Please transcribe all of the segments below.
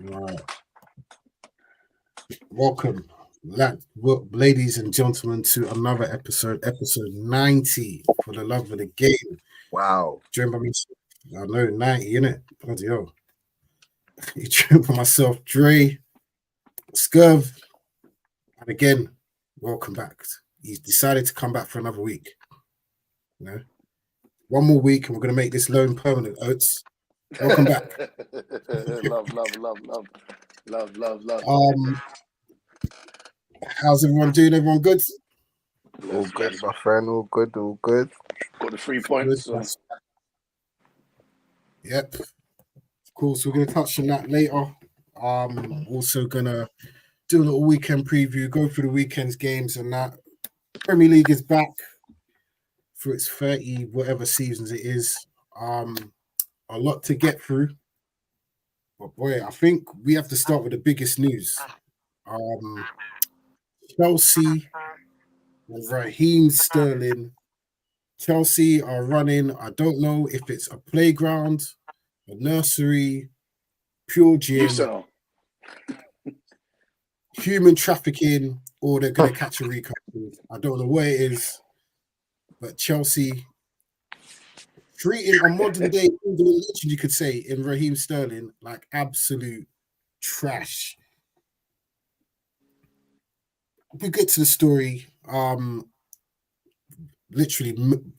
Right. Welcome, ladies and gentlemen, to another episode 90, for the love of the game. Wow. Joined by me, I know 90, innit? Bloody hell. You joined by myself, Dre, Scurv, and again, welcome back. He's decided to come back for another week. You know, one more week, and we're gonna make this loan permanent. Oates, welcome back. love. How's everyone doing? Everyone good? All good, my friend. All good. Got the 3 Good. points. So. Yep. Of course, we're gonna touch on that later. Also gonna do a little weekend preview, go through the weekend's games and that. Premier League is back for its 30 whatever seasons it is. A lot to get through. But boy, I think we have to start with the biggest news. Chelsea and Raheem Sterling. Chelsea are running, I don't know if it's a playground, a nursery, pure gym, human trafficking, or they're going to catch a Rico. I don't know where it is, but Chelsea treating a modern day legend, you could say, in Raheem Sterling like absolute trash. We get to the story. Literally,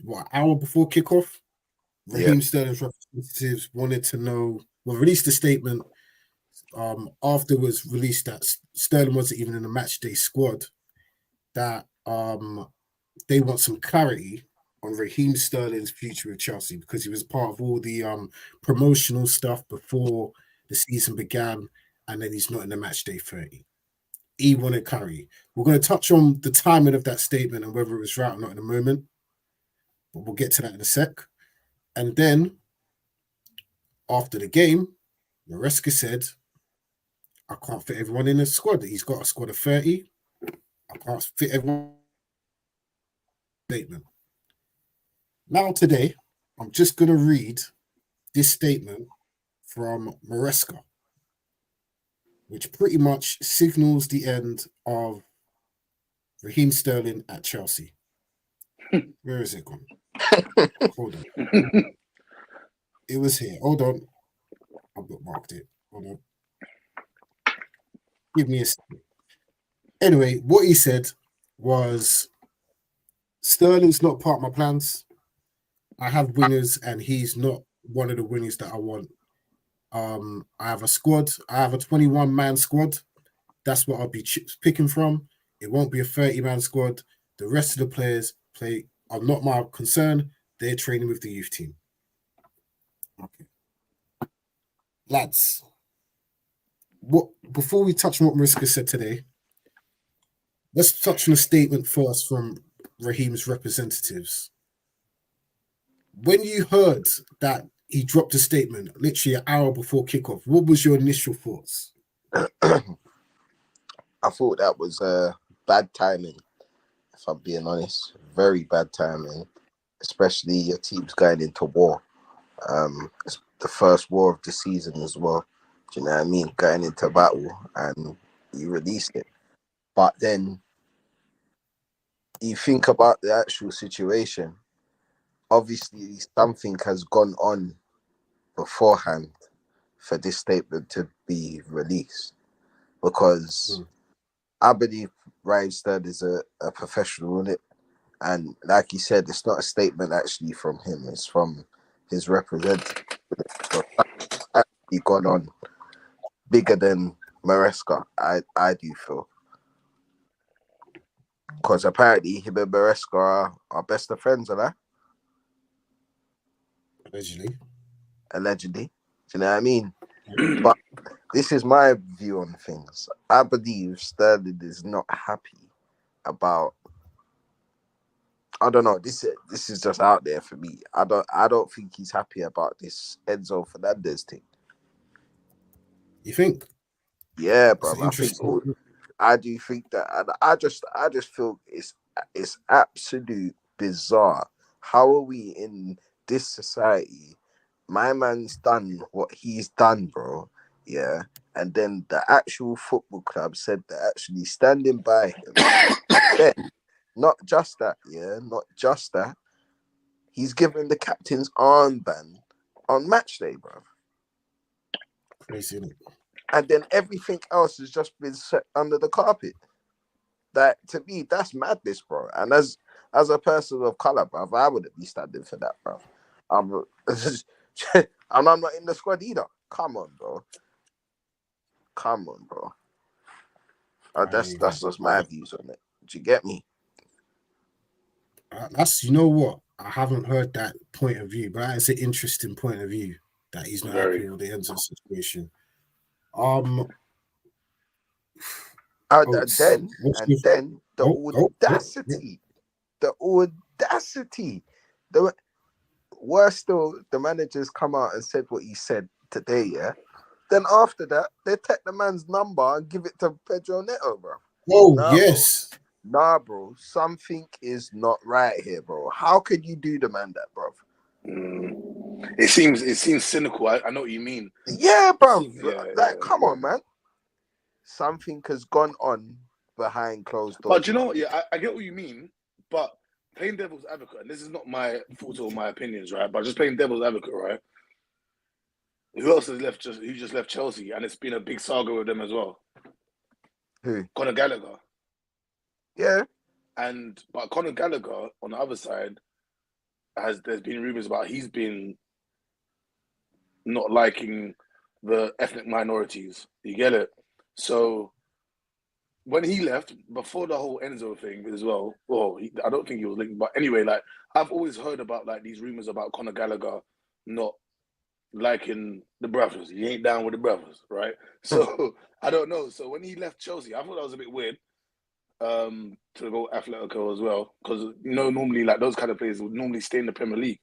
what, hour before kickoff, Raheem Sterling's representatives wanted to know. Well, released a statement. Afterwards, released that Sterling wasn't even in the match day squad. That they want some clarity on Raheem Sterling's future with Chelsea because he was part of all the promotional stuff before the season began, and then he's not in the match day 30. He wanted clarity. We're going to touch on the timing of that statement and whether it was right or not in a moment, but we'll get to that in a sec. And then after the game, Maresca said, I can't fit everyone in the squad. He's got a squad of 30. I can't fit everyone. Statement. Now today, I'm just going to read this statement from Maresca, which pretty much signals the end of Raheem Sterling at Chelsea. Where is it gone? Hold on. It was here. Hold on. I bookmarked it. Hold on. Give me a second. Anyway, what he said was Sterling's not part of my plans. I have wingers, and he's not one of the wingers that I want. I have a squad. I have a 21-man squad. That's what I'll be picking from. It won't be a 30-man squad. The rest of the players are not my concern. They're training with the youth team. Okay. Lads, before we touch on what Mariska said today, let's touch on a statement first from Raheem's representatives. When you heard that he dropped a statement literally an hour before kickoff, what was your initial thoughts? I thought that was bad timing, if I'm being honest. Very bad timing, especially your team's going into war. It's the first war of the season as well. Do you know what I mean? Going into battle, and you released it. But then you think about the actual situation. Obviously, something has gone on beforehand for this statement to be released, because I believe Ryan Sterling is a professional in it, and like he said, it's not a statement actually from him; it's from his representative. So that's actually gone on bigger than Maresca. I do feel, because apparently him and Maresca are best of friends, are they? Allegedly. Do you know what I mean? But this is my view on things. I believe Sterling is not happy about. I don't know. This is just out there for me. I don't think he's happy about this Enzo Fernandez thing. You think? Yeah, bro. I do think that, and I just feel it's absolute bizarre. How are we in this society? My man's done what he's done, bro. yeah, and then the actual football club said they're actually standing by him. Then, not just that, not just that. He's given the captain's armband on match day, bro. Crazy, isn't it? And then everything else has just been set under the carpet. That, to me, that's madness, bro. And as a person of color, bro, I wouldn't be standing for that, bro. And I'm not in the squad either. Come on, bro. Come on, bro. That's just my views on it. Do you get me? That's, you know what? I haven't heard that point of view, but it's an interesting point of view that he's not happy with the Enzo situation. Then the audacity. The worse still, the managers come out and said what he said today, yeah. Then after that, they take the man's number and give it to Pedro Neto, bro. Yes. Bro. Nah, bro. Something is not right here, bro. How could you do the man that, bro? It seems cynical. I know what you mean. Yeah, bro. Come on, man. Something has gone on behind closed doors. But you know what? Yeah, I get what you mean. But playing devil's advocate, and this is not my thoughts or my opinions, right? But just playing devil's advocate, right? Who else has left? Who just left Chelsea, and it's been a big saga with them as well. Who? Conor Gallagher. Yeah. But Conor Gallagher on the other side there's been rumors about he's been not liking the ethnic minorities. You get it? So when he left, before the whole Enzo thing as well, I don't think he was linked, but anyway, like I've always heard about like these rumors about Conor Gallagher not liking the brothers. He ain't down with the brothers, right? So I don't know. So when he left Chelsea, I thought that was a bit weird. To go Atletico as well, because normally like those kind of players would normally stay in the Premier League,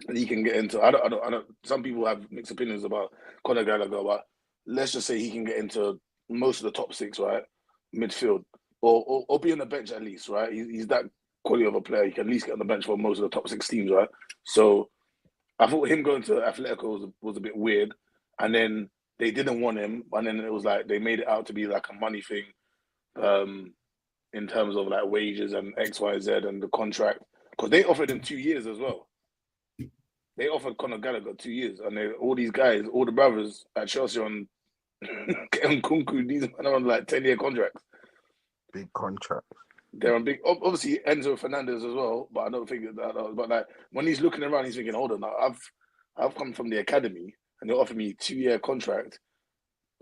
and he can get into. I don't. Some people have mixed opinions about Conor Gallagher, but let's just say he can get into most of the top six, right, midfield, or be on the bench at least, right. He's that quality of a player. He can at least get on the bench for most of the top six teams, right. So I thought him going to Atletico was a bit weird, and then they didn't want him, and then it was like they made it out to be like a money thing. In terms of like wages and X, Y, Z and the contract, because they offered him 2 years as well. They offered Conor Gallagher 2 years, and all these guys, all the brothers at Chelsea on Kunku, these are on like 10-year contracts. Big contract. They're on big. Obviously Enzo Fernandez as well, but I don't think that. But like when he's looking around, he's thinking, hold on, I've come from the academy, and they offered me 2-year contract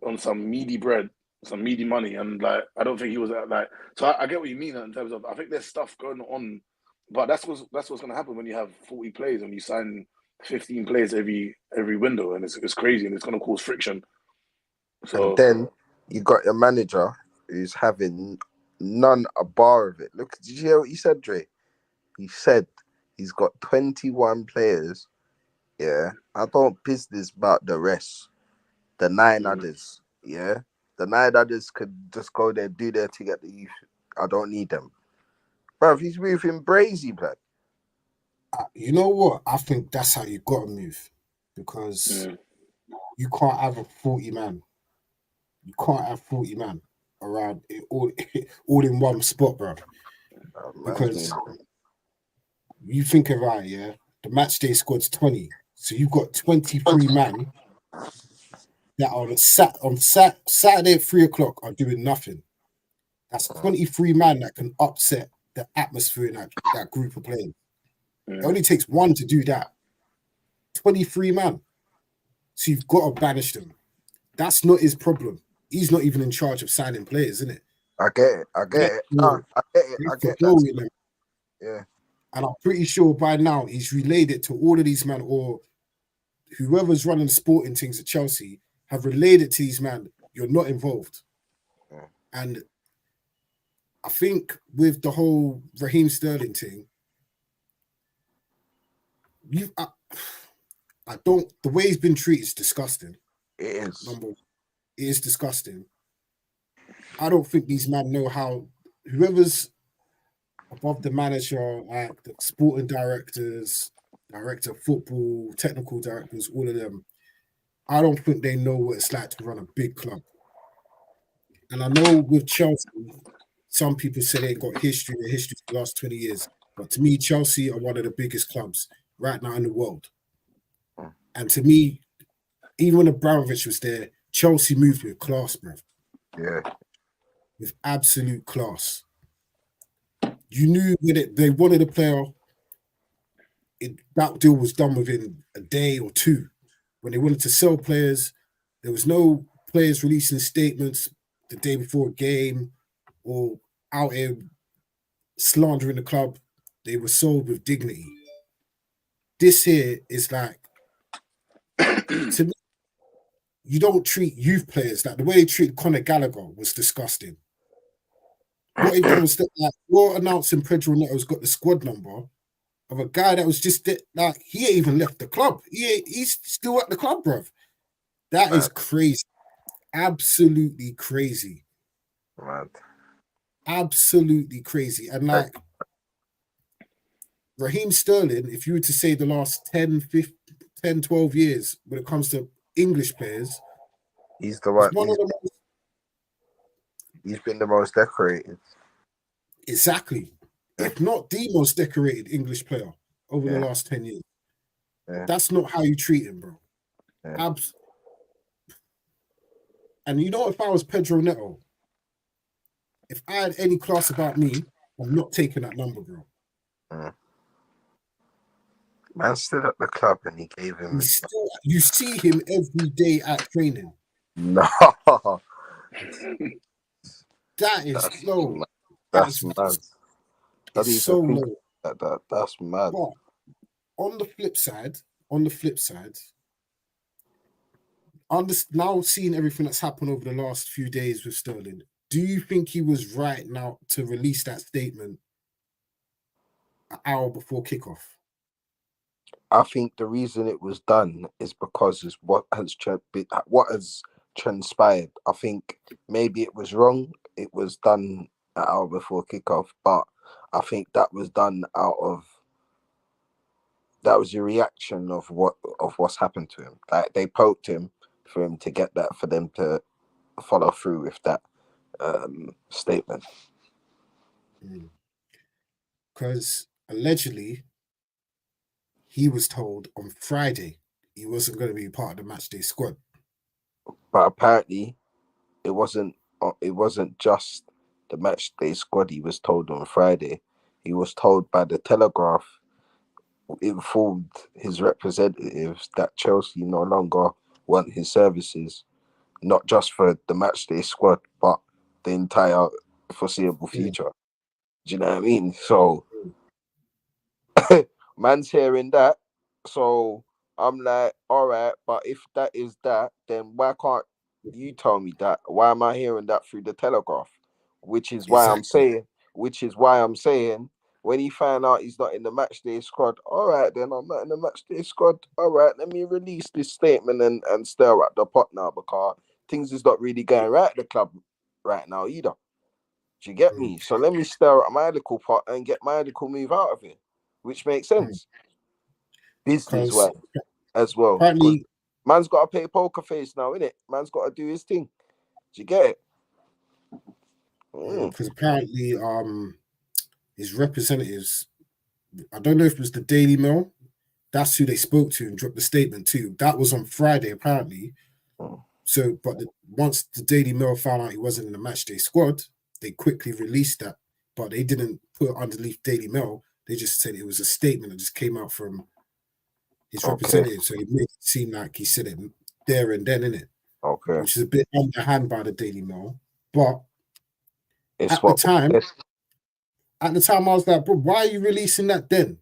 on some meaty bread. Some meaty money, and like I don't think he was like. So I get what you mean in terms of I think there's stuff going on, but that's what's going to happen when you have 40 players and you sign 15 players every window, and it's crazy, and it's going to cause friction. So and then you got your manager who's having none a bar of it. Look, did you hear what he said, Dre? He said he's got 21 players. Yeah, I don't business about the rest. The 9 others. Yeah. The 9 others could just go there, do their thing at the youth. I don't need them. Bro, he's moving brazy, blood. You know what? I think that's how you got to move. Because you can't have a 40 man. You can't have 40 man around it all in one spot, bro. Because you think about it, yeah? The match day squad's 20. So you've got 23 man that are on Saturday at 3 o'clock are doing nothing. That's 23 man that can upset the atmosphere in that group of players. It only takes one to do that. 23 man. So you've got to banish them. That's not his problem. He's not even in charge of signing players, isn't it? I get it. I get that. Yeah. And I'm pretty sure by now he's relayed it to all of these men, or whoever's running the sporting things at Chelsea have relayed it to these men. You're not involved. Yeah. And I think with the whole Raheem Sterling thing, I don't. The way he's been treated is disgusting. It is. It is disgusting. I don't think these men know how. Whoever's above the manager, like the sporting directors, director of football, technical directors, all of them. I don't think they know what it's like to run a big club. And I know with Chelsea, some people say they ain't got history. The history for the last 20 years. But to me, Chelsea are one of the biggest clubs right now in the world. And to me, even when Abramovich was there, Chelsea moved with class, bro. Yeah. With absolute class. You knew when they wanted a player, that deal was done within a day or two. When they wanted to sell players, there was no players releasing statements the day before a game or out here slandering the club. They were sold with dignity. This here is like, to me, you don't treat youth players like the way they treated Conor Gallagher was disgusting. What they've done was that, like, you're announcing Pedro Neto's got the squad number of a guy that was just like he ain't even left the club. He's still at the club, bruv. That is crazy. Absolutely crazy. Mad. Absolutely crazy. And like Raheem Sterling, if you were to say the last 10, 15, 10, 12 years when it comes to English players, he's the one. He's been the most decorated. Exactly. If not the most decorated English player over the last 10 years. Yeah. That's not how you treat him, bro. Yeah. And you know, if I was Pedro Neto, if I had any class about me, I'm not taking that number, bro. Man stood at the club and he gave him. You see him every day at training. No. That's low. That's mad. It's so low. That's mad. But on the flip side, now seeing everything that's happened over the last few days with Sterling, do you think he was right now to release that statement an hour before kickoff? I think the reason it was done is because it's what has transpired. I think maybe it was wrong. It was done an hour before kickoff, but I think that was done that was a reaction of what's happened to him. Like they poked him for him to get that, for them to follow through with that statement. Because allegedly, he was told on Friday he wasn't going to be part of the matchday squad. But apparently, it wasn't just the matchday squad. He was told on Friday. He was told by the Telegraph, informed his representatives that Chelsea no longer want his services, not just for the matchday squad, but the entire foreseeable future. Do you know what I mean? So, man's hearing that. So I'm like, all right, but if that is that, then why can't you tell me that? Why am I hearing that through the Telegraph? Which is why I'm saying, when he found out he's not in the matchday squad, all right, then I'm not in the matchday squad. All right, let me release this statement and stir up the pot now, because things is not really going right at the club right now either. Do you get me? So let me stir up my little pot and get my little move out of it, which makes sense. Business-wise as well. Apparently, man's got to pay poker face now, innit? Man's got to do his thing. Do you get it? Because apparently, his representatives, I don't know if it was the Daily Mail, that's who they spoke to and dropped the statement to. That was on Friday, apparently. So, but once the Daily Mail found out he wasn't in the matchday squad, they quickly released that. But they didn't put it underneath Daily Mail. They just said it was a statement that just came out from his representative. So it made it seem like he said it there and then, innit? Okay. Which is a bit underhand by the Daily Mail. But at the time, I was like, bro, why are you releasing that then?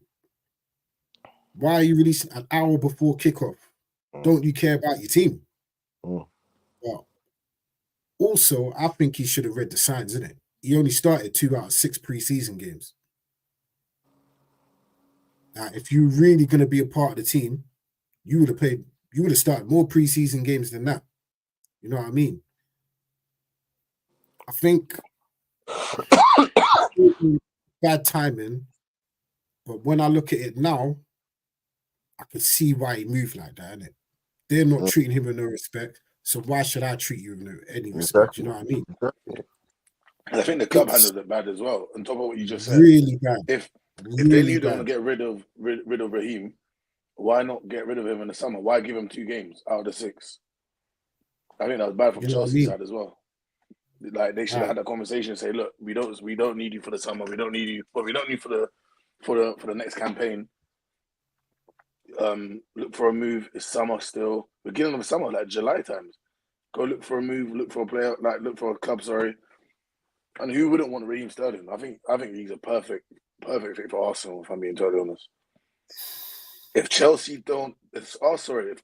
Why are you releasing an hour before kickoff? Don't you care about your team? But also, I think he should have read the signs, innit? He only started 2 out of 6 preseason games. If you're really going to be a part of the team, you would have started more preseason games than that. You know what I mean? I think bad timing, but when I look at it now, I could see why he moved like that, innit? They're not treating him with no respect. So why should I treat you with any respect? Exactly. You know what I mean? Exactly. And I think the club handles it bad as well. On top of what you just said, Really bad. If really they knew they bad. want to get rid of Raheem, why not get rid of him in the summer? Why give him 2 games out of the 6? I think that was bad from Chelsea's side as well. Like they should have had that conversation and say, look, we don't need you for the summer. We don't need you, but we don't need you for the next campaign. Look for a move. It's summer still. Beginning of summer, like July times. Go look for a move. Look for a player. Like look for a club. Sorry. And who wouldn't want Raheem Sterling? I think he's a perfect fit for Arsenal. If I'm being totally honest. If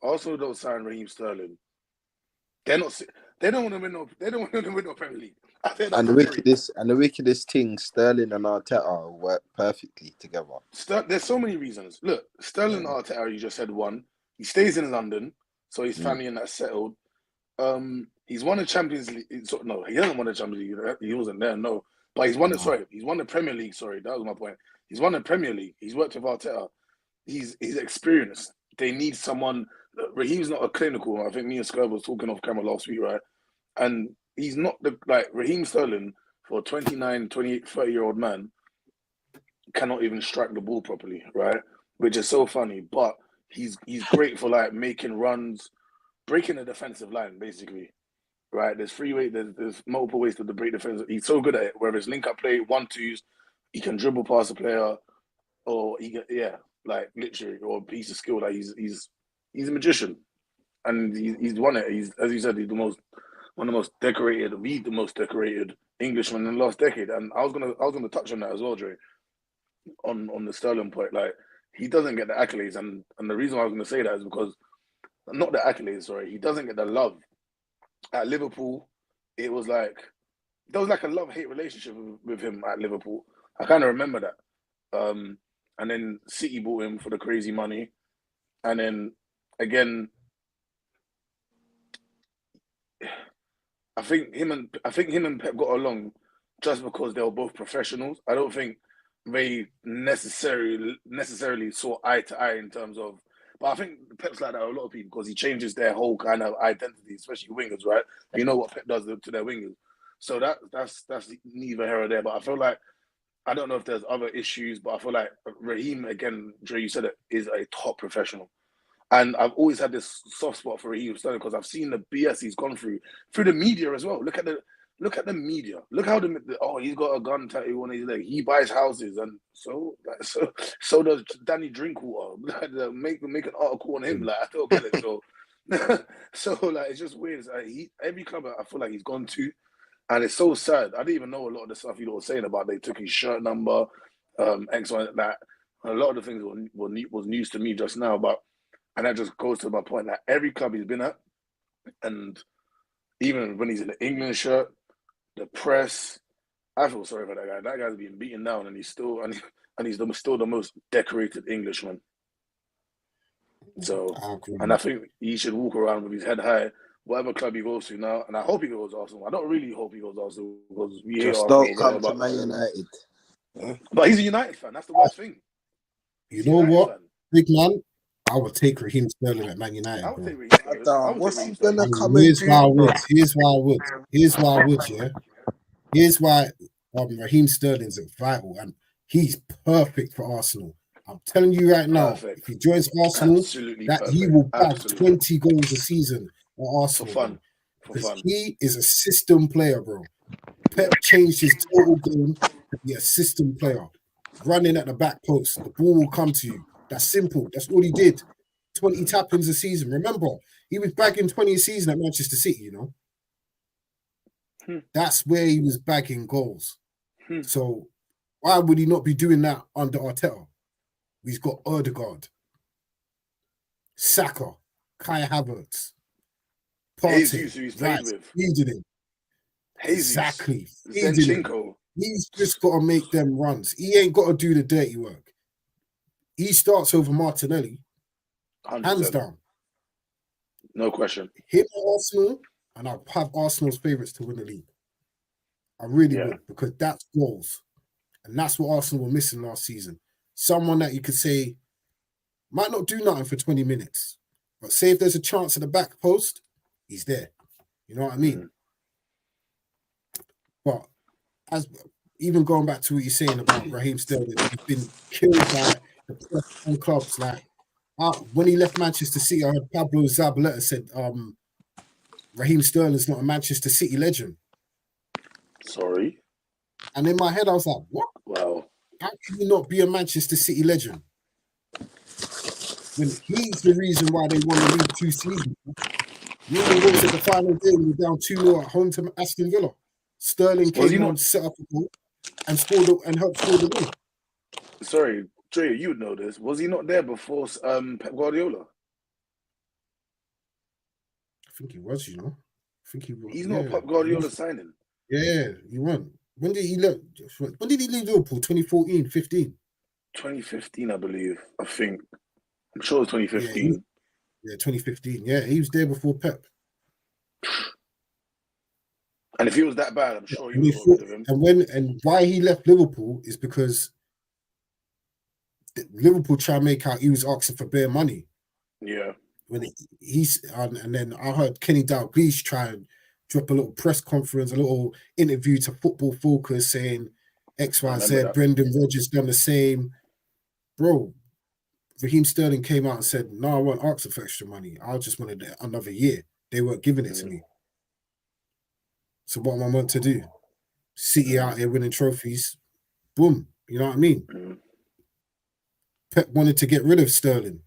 Arsenal don't sign Raheem Sterling, they don't want to win no. They don't want to win no Premier League. And the wickedest thing, Sterling and Arteta work perfectly together. There's so many reasons. Look, Sterling and Arteta, you just said one. He stays in London, so his family and that's settled. He's won the Champions League. No, he hasn't won the Champions League. He wasn't there, no. But he's won the Premier League. Sorry, that was my point. He's won the Premier League. He's worked with Arteta. He's experienced. They need someone. Raheem's not a clinical. I think me and Scurv was talking off camera last week, right? And he's not Raheem Sterling for a 29, 28, 30-year-old man cannot even strike the ball properly, right? Which is so funny. But he's great for like making runs, breaking the defensive line, basically. Right? There's there's multiple ways to break defense. He's so good at it. Whether it's link up play, 1-2s, he can dribble past a player, or like literally, or a piece of skill. Like he's a magician, and he's won it. He's, as you said, he's the most decorated Englishman in the last decade. And I was gonna touch on that as well, Dre. On the Sterling point, like he doesn't get the accolades, and the reason why I was gonna say that is because not the accolades. Sorry, he doesn't get the love. At Liverpool, there was like a love-hate relationship with him at Liverpool. I kind of remember that. And then City bought him for the crazy money, and then again, I think him and Pep got along just because they were both professionals. I don't think they necessarily saw eye to eye in terms of. But I think Pep's like that a lot of people because he changes their whole kind of identity, especially wingers, right? You know what Pep does to their wingers. So that's neither here or there. But I feel like, I don't know if there's other issues, but I feel like Raheem, again, Dre, you said it, is a top professional. And I've always had this soft spot for Raheem Sterling because I've seen the BS he's gone through the media as well. Look at the media. Look how he's got a gun tattoo on his leg. He buys houses, and so does Danny Drinkwater. Make an article on him. Like I don't get it. So so like it's just weird. It's like every club I feel like he's gone to, and it's so sad. I didn't even know a lot of the stuff you were saying about they took his shirt number, X, Y, that. A lot of the things was news to me just now, and that just goes to my point that every club he's been at, and even when he's in the England shirt, the press, I feel sorry for that guy. That guy's being beaten down, and he's still the most decorated Englishman. So, and I think he should walk around with his head high, whatever club he goes to now. And I hope he goes to Arsenal. I don't really hope he goes to Arsenal because we hate Arsenal. Just don't come to Man United. But he's a United fan. That's the worst thing. You know what, big man? I would take Raheem Sterling at Man United. I would take Raheem Sterling. What's he gonna come Here's and why I do? would. Here's why I would. Here's why I would. Yeah. Here's why Raheem Sterling's vital, and he's perfect for Arsenal. I'm telling you right now, if he joins Arsenal, he will bag 20 goals a season at Arsenal. For fun. Because he is a system player, bro. Pep changed his total game to be a system player. Running at the back post, the ball will come to you. That's simple. That's all he did. 20 tap-ins a season. Remember, he was bagging 20 a season at Manchester City, you know? That's where he was bagging goals. So why would he not be doing that under Arteta? He's got Odegaard, Saka, Kai Havertz, Partey, right, feeding him. Exactly. Feeding him. He's just got to make them runs. He ain't got to do the dirty work. He starts over Martinelli, 100%. Hands down. No question. Him at Arsenal, and I'll have Arsenal's favourites to win the league. I really would, because that's goals. And that's what Arsenal were missing last season. Someone that you could say might not do nothing for 20 minutes, But say if there's a chance at the back post, he's there. You know what I mean? But as even going back to what you're saying about Raheem Sterling, he's been killed by the press and clubs. Like when he left Manchester City, I heard Pablo Zabaleta said Raheem Sterling's not a Manchester City legend. Sorry. And in my head, I was like, what? Wow. How can you not be a Manchester City legend? When he's the reason why they won the league 2 seasons. You know what was at the final game, we were down 2-0 at home to Aston Villa. Sterling came on, set up a goal, and scored and helped score the goal. Sorry, Trey, you would know this. Was he not there before Pep Guardiola? I think he was, you know. I think he was. He's not Pep Guardiola signing. Yeah, he won. When did he leave? When did he leave Liverpool? 2014, 15? 2015, I believe. I think. I'm sure it was 2015. Yeah, 2015. Yeah, he was there before Pep. And if he was that bad, I'm sure he would have got rid of him. And why he left Liverpool is because Liverpool try to make out he was asking for bare money. Yeah. When and then I heard Kenny Dalglish try and drop a little press conference, a little interview to Football Focus saying X, Y, Z. Brendan Rodgers done the same. Bro, Raheem Sterling came out and said, no, I won't ask for extra money. I just wanted another year. They weren't giving it to me. So what am I meant to do? City out here winning trophies. Boom. You know what I mean? Pep wanted to get rid of Sterling.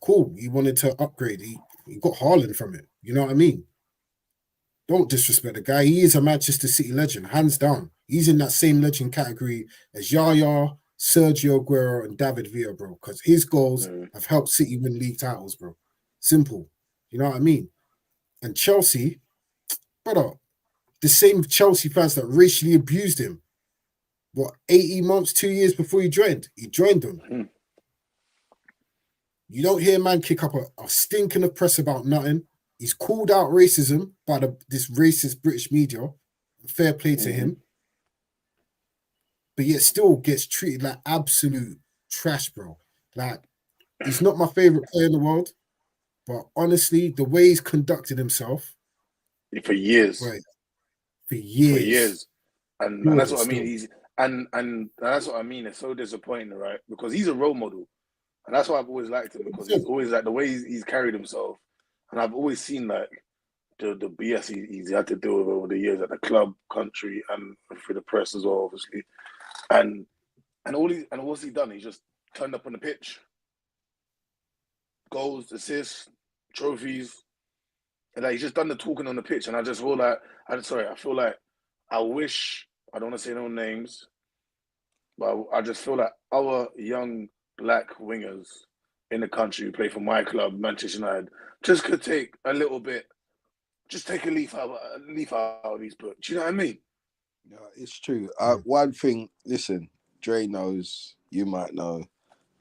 Cool. He wanted to upgrade. He got Haaland from it. You know what I mean? Don't disrespect the guy. He is a Manchester City legend, hands down. He's in that same legend category as Yaya, Sergio Aguero, and David Villa, bro. Because his goals have helped City win league titles, bro. Simple. You know what I mean? And Chelsea, brother, the same Chelsea fans that racially abused him. What, 18 months, 2 years before he joined? He joined them. You don't hear man kick up a stinking of press about nothing. He's called out racism by this racist British media. Fair play to him. But yet still gets treated like absolute trash, bro. Like, he's not my favorite player in the world. But honestly, the way he's conducted himself. For years. Right. For years. And that's what I mean. And that's what I mean. It's so disappointing, right? Because he's a role model. And that's why I've always liked him, because he's always like the way he's carried himself. And I've always seen like the BS he's had to deal with over the years at the club, country, and through the press as well, obviously. And what's he done? He's just turned up on the pitch. Goals, assists, trophies. And like, he's just done the talking on the pitch. And I just feel like I wish, I don't want to say no names, but I just feel like our young black wingers in the country who play for my club, Manchester United, just could take a little bit, just take a leaf out of these books. Do you know what I mean? Yeah, it's true. One thing, listen, Dre knows, you might know,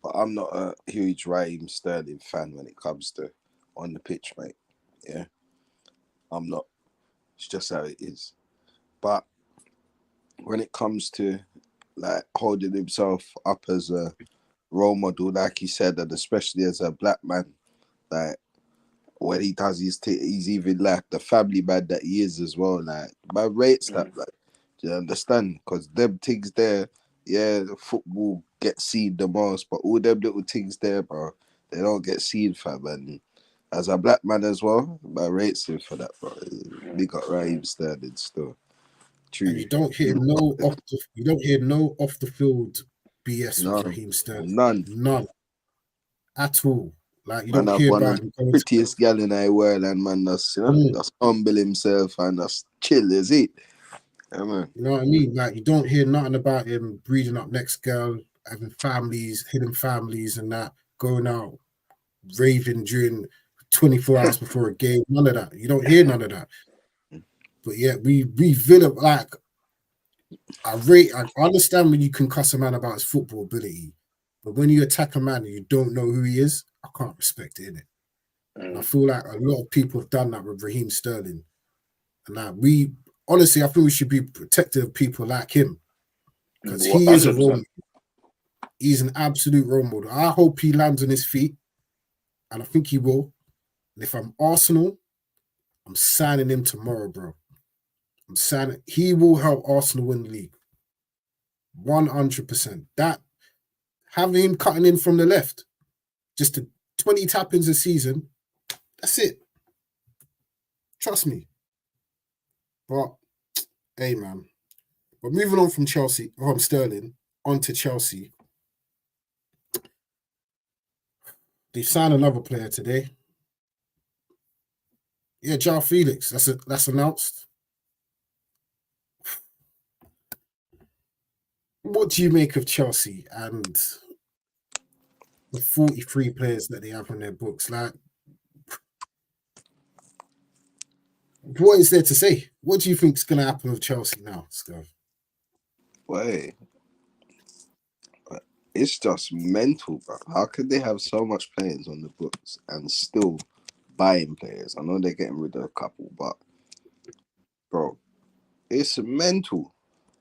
but I'm not a huge Raheem Sterling fan when it comes to on the pitch, mate. Yeah, I'm not. It's just how it is. But when it comes to like holding himself up as a role model, like he said, and especially as a black man, like when he does he's even like the family man that he is as well. Like, man rates that, like, do you understand? Because them things there, yeah, the football gets seen the most, but all them little things there, bro, they don't get seen, fam. And as a black man as well, man rates him for that, bro. We got Raheem Sterling still. True. And you don't hear no off the field BS with Raheem Sterling. None. At all. Like, you don't hear one about of the prettiest gal in the world, and man that's humble himself and that's chill, is it? Yeah, man. You know what I mean? Like, you don't hear nothing about him breeding up next girl, having families, hidden families, and that, going out raving during 24 hours before a game. None of that. You don't hear none of that. But yeah, we Villa, like, I understand when you can cuss a man about his football ability, but when you attack a man and you don't know who he is, I can't respect it, innit? And I feel like a lot of people have done that with Raheem Sterling. And like, honestly, I think we should be protective of people like him, because he is a role model. He's an absolute role model. I hope he lands on his feet, and I think he will. If I'm Arsenal, I'm signing him tomorrow, bro. I'm signing. He will help Arsenal win the league. 100%. That having him cutting in from the left, just 20 tap-ins a season, that's it. Trust me. But hey, man. But moving on from Sterling, onto Chelsea. They've signed another player today. Yeah, João Felix. That's announced. What do you make of Chelsea and the 43 players that they have on their books? Like, what is there to say? What do you think is going to happen with Chelsea now, Scav? Wait, it's just mental, bro. How could they have so much players on the books and still buying players? I know they're getting rid of a couple, but bro, it's mental.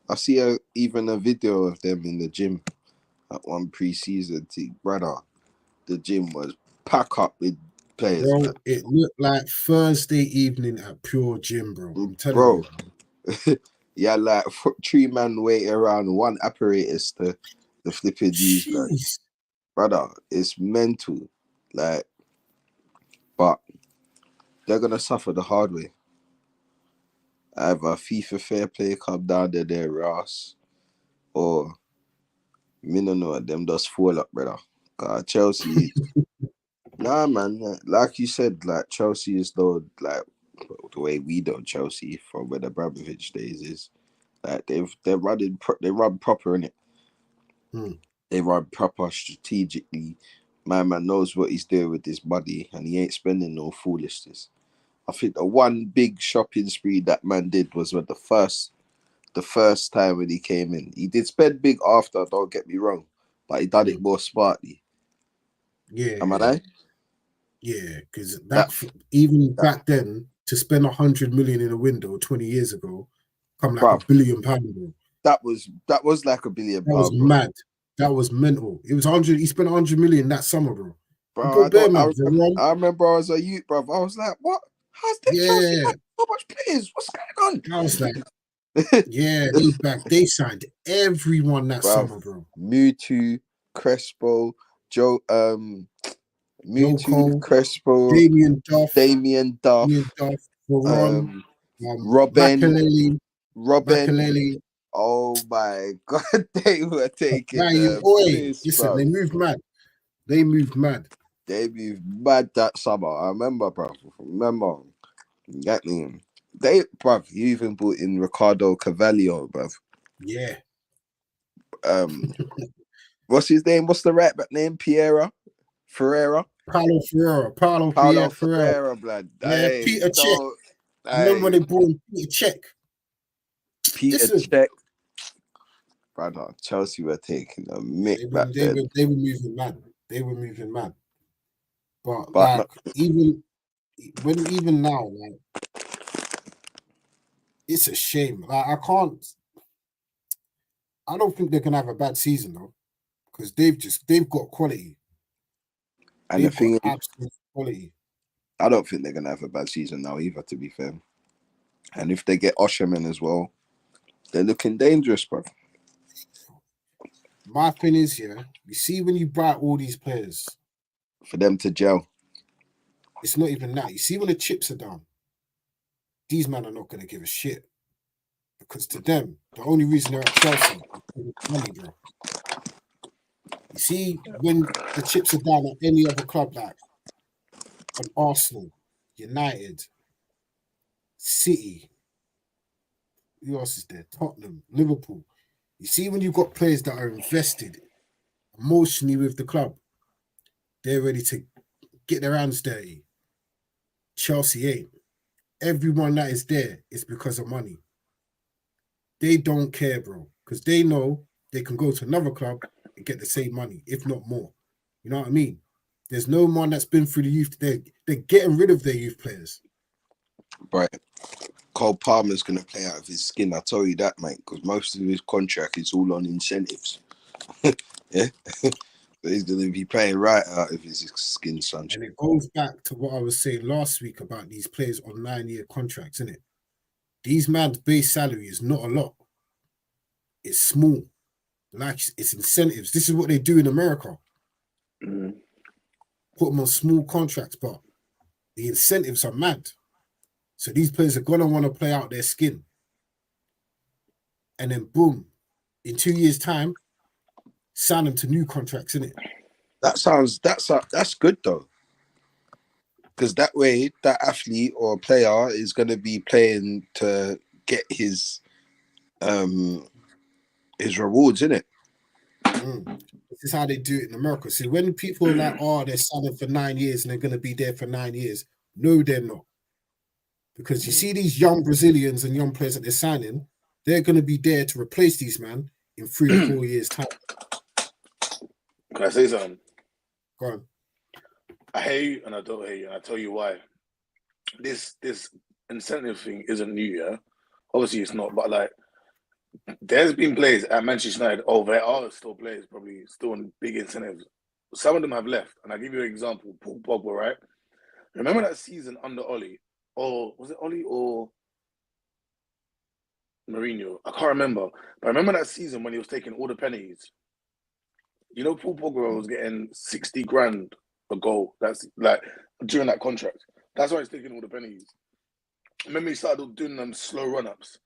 I see even a video of them in the gym at one pre-season team. Brother, the gym was packed up with players, Bro, man. it looked like Thursday evening at Pure Gym, bro. I'm telling Bro, you. yeah, like 3 man waiting around one apparatus to the flipping use, like, brother, it's mental. Like, but they're gonna suffer the hard way. Either FIFA fair play come down to their ass, or me no know them just fall up, brother. Chelsea, nah, man. Like you said, like Chelsea is though like the way we do Chelsea from where the Abramovich days is. Like they run proper in it. They run proper strategically. My man knows what he's doing with his money, and he ain't spending no foolishness. I think the one big shopping spree that man did was when the first time when he came in. He did spend big after, don't get me wrong, but he done it more smartly. Yeah. Am I right? Yeah, because back then, to spend 100 million in a window 20 years ago, come like £1 billion, bro. That was like £1 billion. That was mad. That was mental. It was 100. He spent 100 million that summer, bro. Bro, I remember I was a youth, bro. I was like, what? How's this Chelsea got so much players? What's going on? I was like, yeah, they signed everyone that summer, bro. Mutu, Crespo, Mutu, Crespo, Damien Duff, Varane, Robin. Oh my God, they were taking listen, they moved mad. They moved mad that summer. I remember, bro. Get me. You even brought in Ricardo Cavallo, bro. Yeah. What's his name? What's the right back name? Ferreira. Paulo Ferreira, blood. Yeah, Peter Cech. Remember when they brought in Peter Cech? Brother, Chelsea were taking a mick back then. They were moving mad. But like, even now, like, it's a shame. Like, I don't think they can have a bad season though, because they've got quality. And the thing is, absolute quality. I don't think they're gonna have a bad season now either, to be fair. And if they get Osherman as well, they're looking dangerous, bro. My thing is, you see when you buy all these players, for them to gel, it's not even that. You see when the chips are down, these men are not going to give a shit, because to them, the only reason they're at Chelsea is money, bro. You see when the chips are down at any other club, like on Arsenal, United, City, who else is there? Tottenham, Liverpool. You see when you've got players that are invested emotionally with the club, they're ready to get their hands dirty. Chelsea ain't. Everyone that is there is because of money. They don't care, bro, because they know they can go to another club and get the same money, if not more. You know what I mean? There's no one that's been through the youth. They're getting rid of their youth players. Right. Cole Palmer's going to play out of his skin. I tell you that, mate, because most of his contract is all on incentives. Yeah. He's going to be playing right out of his skin, sunshine. And it goes back to what I was saying last week about these players on 9-year contracts, isn't it? These man's base salary is not a lot. It's small. Like, it's incentives. This is what they do in America. Mm. Put them on small contracts, but the incentives are mad. So these players are going to want to play out their skin. And then, boom, in 2 years' time, sign them to new contracts, innit? That's good though, because that way that athlete or player is going to be playing to get his rewards, innit? This is how they do it in America. See, when people are like, oh, they're signing for 9 years and they're going to be there for 9 years, no, they're not. Because you see these young Brazilians and young players that they're signing, they're going to be there to replace these men in 3 or 4 years' time. Can I say something? Go on. I hate you and I don't hate you, and I tell you why. This incentive thing isn't new, yeah? Obviously it's not, but like there's been players at Manchester United, there are still players probably still on big incentives. Some of them have left, and I'll give you an example. Paul Pogba, right? Remember that season under Oli? Or was it Oli or Mourinho? I can't remember. But I remember that season when he was taking all the penalties. You know, Paul Pogba was getting 60 grand a goal. That's like during that contract. That's why he's taking all the penalties. Remember he started doing them slow run-ups.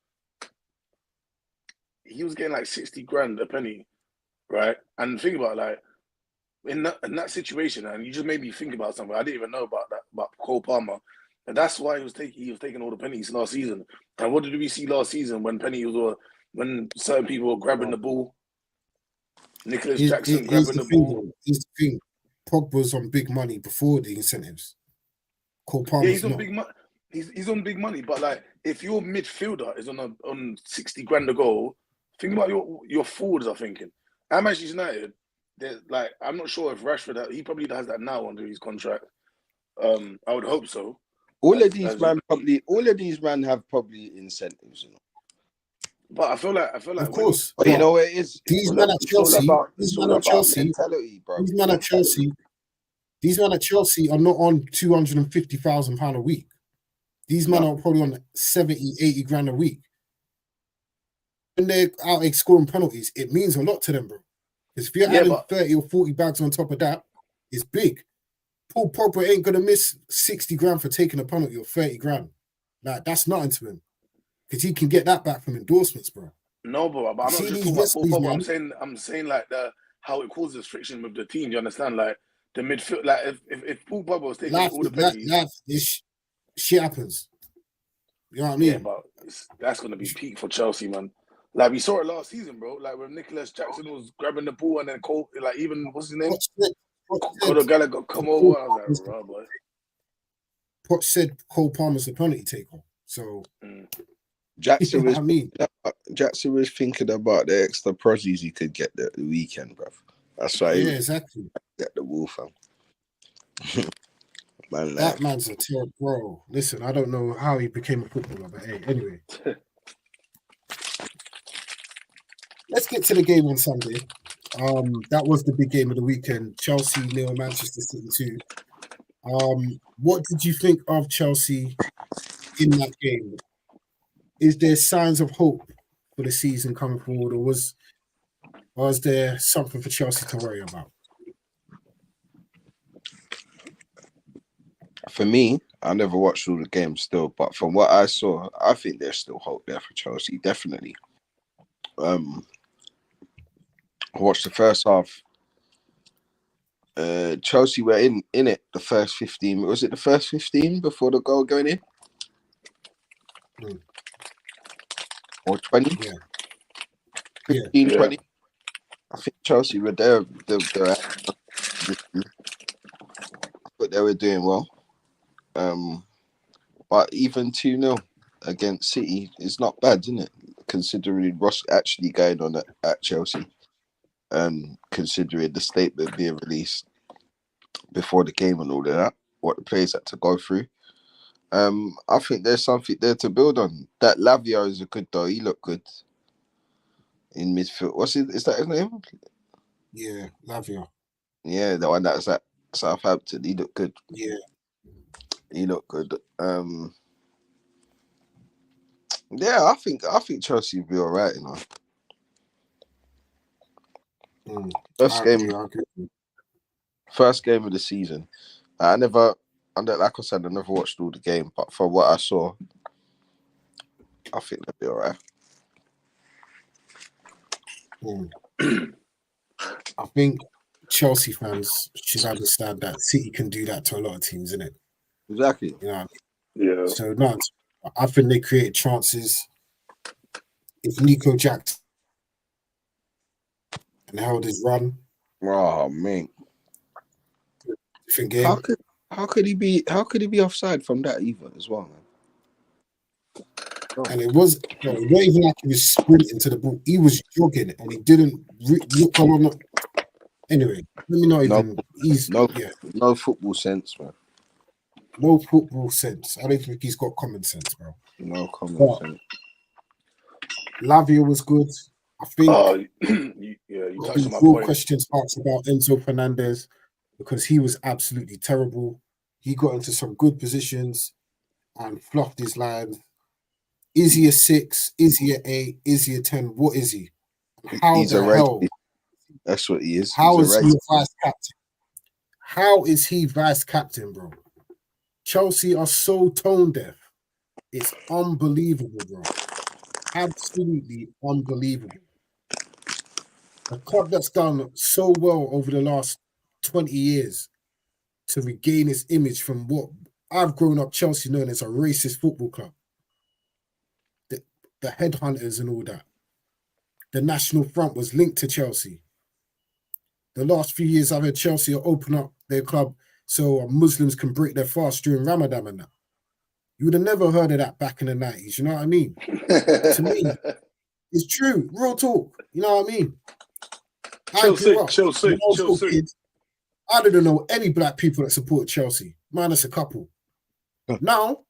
He was getting like 60 grand a penny, right? And think about like in that situation, and you just made me think about something I didn't even know about that about Cole Palmer. And that's why he was taking all the pennies last season. And what did we see last season when when certain people were grabbing the ball? Nicholas Jackson grabbing the ball. Here's the thing. Pogba's on big money before the incentives. Cole Palmer's he's on big money. He's on big money, but like if your midfielder is on 60 grand a goal, think about your forwards are thinking. At Manchester United, like I'm not sure if Rashford he probably has that now under his contract. I would hope so. All of these men have probably incentives, you know. But I feel like of course. But you know what it is? These men at Chelsea, mentality, bro. These men at Chelsea are not on £250,000 a week. These men are probably on 70, 80 grand a week. When they're out scoring penalties, it means a lot to them, bro. Because if you're adding 30 or 40 bags on top of that, it's big. Paul Pogba ain't gonna miss 60 grand for taking a penalty or 30 grand. Like that's nothing to him. Because he can get that back from endorsements, bro. No, but I'm not just talking about Paul Pogba. I'm saying like how it causes friction with the team. Do you understand? Like the midfield, like if Paul Pogba was taking all the penalties, shit happens. You know what I mean? Yeah, but that's gonna be peak for Chelsea, man. Like we saw it last season, bro. Like when Nicholas Jackson was grabbing the ball and then Cole, like even what's his name? Conor Gallagher come over. I was like, right, boy. Poch said Cole Palmer's the penalty taker. So Jackson you know Jackson was thinking about the extra produce he could get the weekend, bro. That's why he exactly. Get the ball from. Man, that man's a terrible bro. Listen, I don't know how he became a footballer, but hey, anyway. Let's get to the game on Sunday. That was the big game of the weekend. Chelsea 0, Manchester City 2. What did you think of Chelsea in that game? Is there signs of hope for the season coming forward, or is there something for Chelsea to worry about? For me, I never watched all the games still, but from what I saw, I think there's still hope there for Chelsea, definitely. I watched the first half. Chelsea were in it the first 15. Was it the first 15 before the goal going in? Or 20? Yeah. 15, 20. I think Chelsea were there. But they were doing well. But even 2-0 against City is not bad, isn't it? Considering Ross actually going on at Chelsea. And considering the statement being released before the game and all of that, what the players had to go through. I think there's something there to build on. That Lavia is a good though. He looked good in midfield. Is that his name? Yeah, Lavia. Yeah, the one that's at Southampton. He looked good. Yeah. He looked good. Yeah, I think Chelsea will be all right. You know, I agree. First game of the season. Like I said, I never watched all the game, but from what I saw, I think they'll be all right. I think Chelsea fans should understand that City can do that to a lot of teams, innit? Exactly. You know. Yeah. So no, I think they created chances. If Nico Jackson and held his run, Oh man, different game. How could he be offside from that either as well, man? Oh. And it was not even like he was sprinting to the ball. He was jogging and he didn't look on. Anyway, let me not even. No football sense, man. No football sense. I don't think he's got common sense, bro. No common sense. Lavia was good. I think. You touched on my real point. Questions asked about Enzo Fernandez because he was absolutely terrible. He got into some good positions and fluffed his lines. Is he a 6? Is he a 8? Is he a 10? What is he? He's the hell? That's what he is. How is he a vice captain? How is he vice captain, bro? Chelsea are so tone deaf. It's unbelievable, bro. Absolutely unbelievable. A club that's done so well over the last 20 years to regain its image from what I've grown up Chelsea known as a racist football club. The headhunters and all that. The National Front was linked to Chelsea. The last few years I've had Chelsea open up their club so Muslims can break their fast during Ramadan and that. You would have never heard of that back in the 90s, you know what I mean? To me, it's true, real talk, you know what I mean? Chelsea. I didn't know any black people that support Chelsea, minus a couple. Now,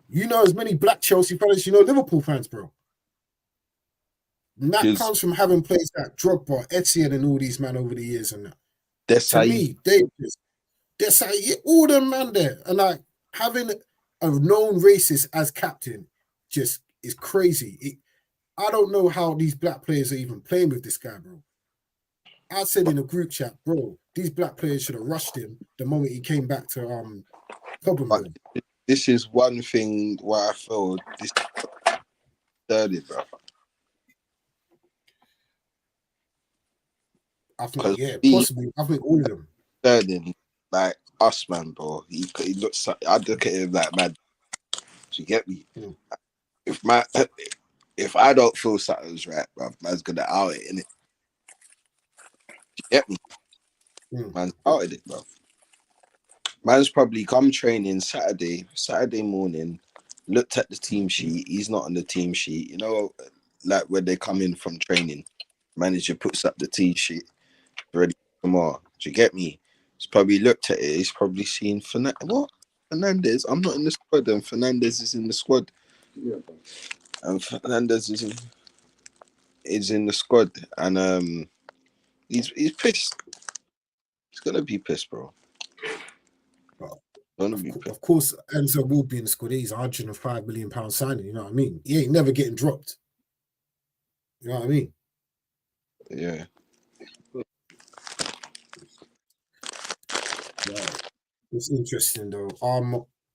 you know as many black Chelsea fans as you know Liverpool fans, bro. And that comes from having players like Drogba, Etienne, and all these men over the years and that. To me, that's all them man there. And like having a known racist as captain just is crazy. I don't know how these black players are even playing with this guy, bro. I said in a group chat, bro, these black players should have rushed him the moment he came back to Tottenham. This is one thing where I feel this dirty, bro. I think, possibly. I think all of them. Sterling, like us, man, bro. He looks. I look at him like, man. Do you get me? If I don't feel something's right, bro, man's gonna out it, innit? Do you get me? Man's out it, bro. Man's probably come training Saturday morning, looked at the team sheet. He's not on the team sheet. You know, like when they come in from training, manager puts up the team sheet ready for tomorrow. Do you get me? He's probably looked at it. He's probably seen Fernandez. I'm not in the squad, and Fernandez is in the squad. Yeah. And Fernandez is in the squad, and he's pissed. He's gonna be pissed, bro. Of course, Enzo will be in the squad. He's a £105 million signing. You know what I mean? He ain't never getting dropped. You know what I mean? Yeah. It's interesting though.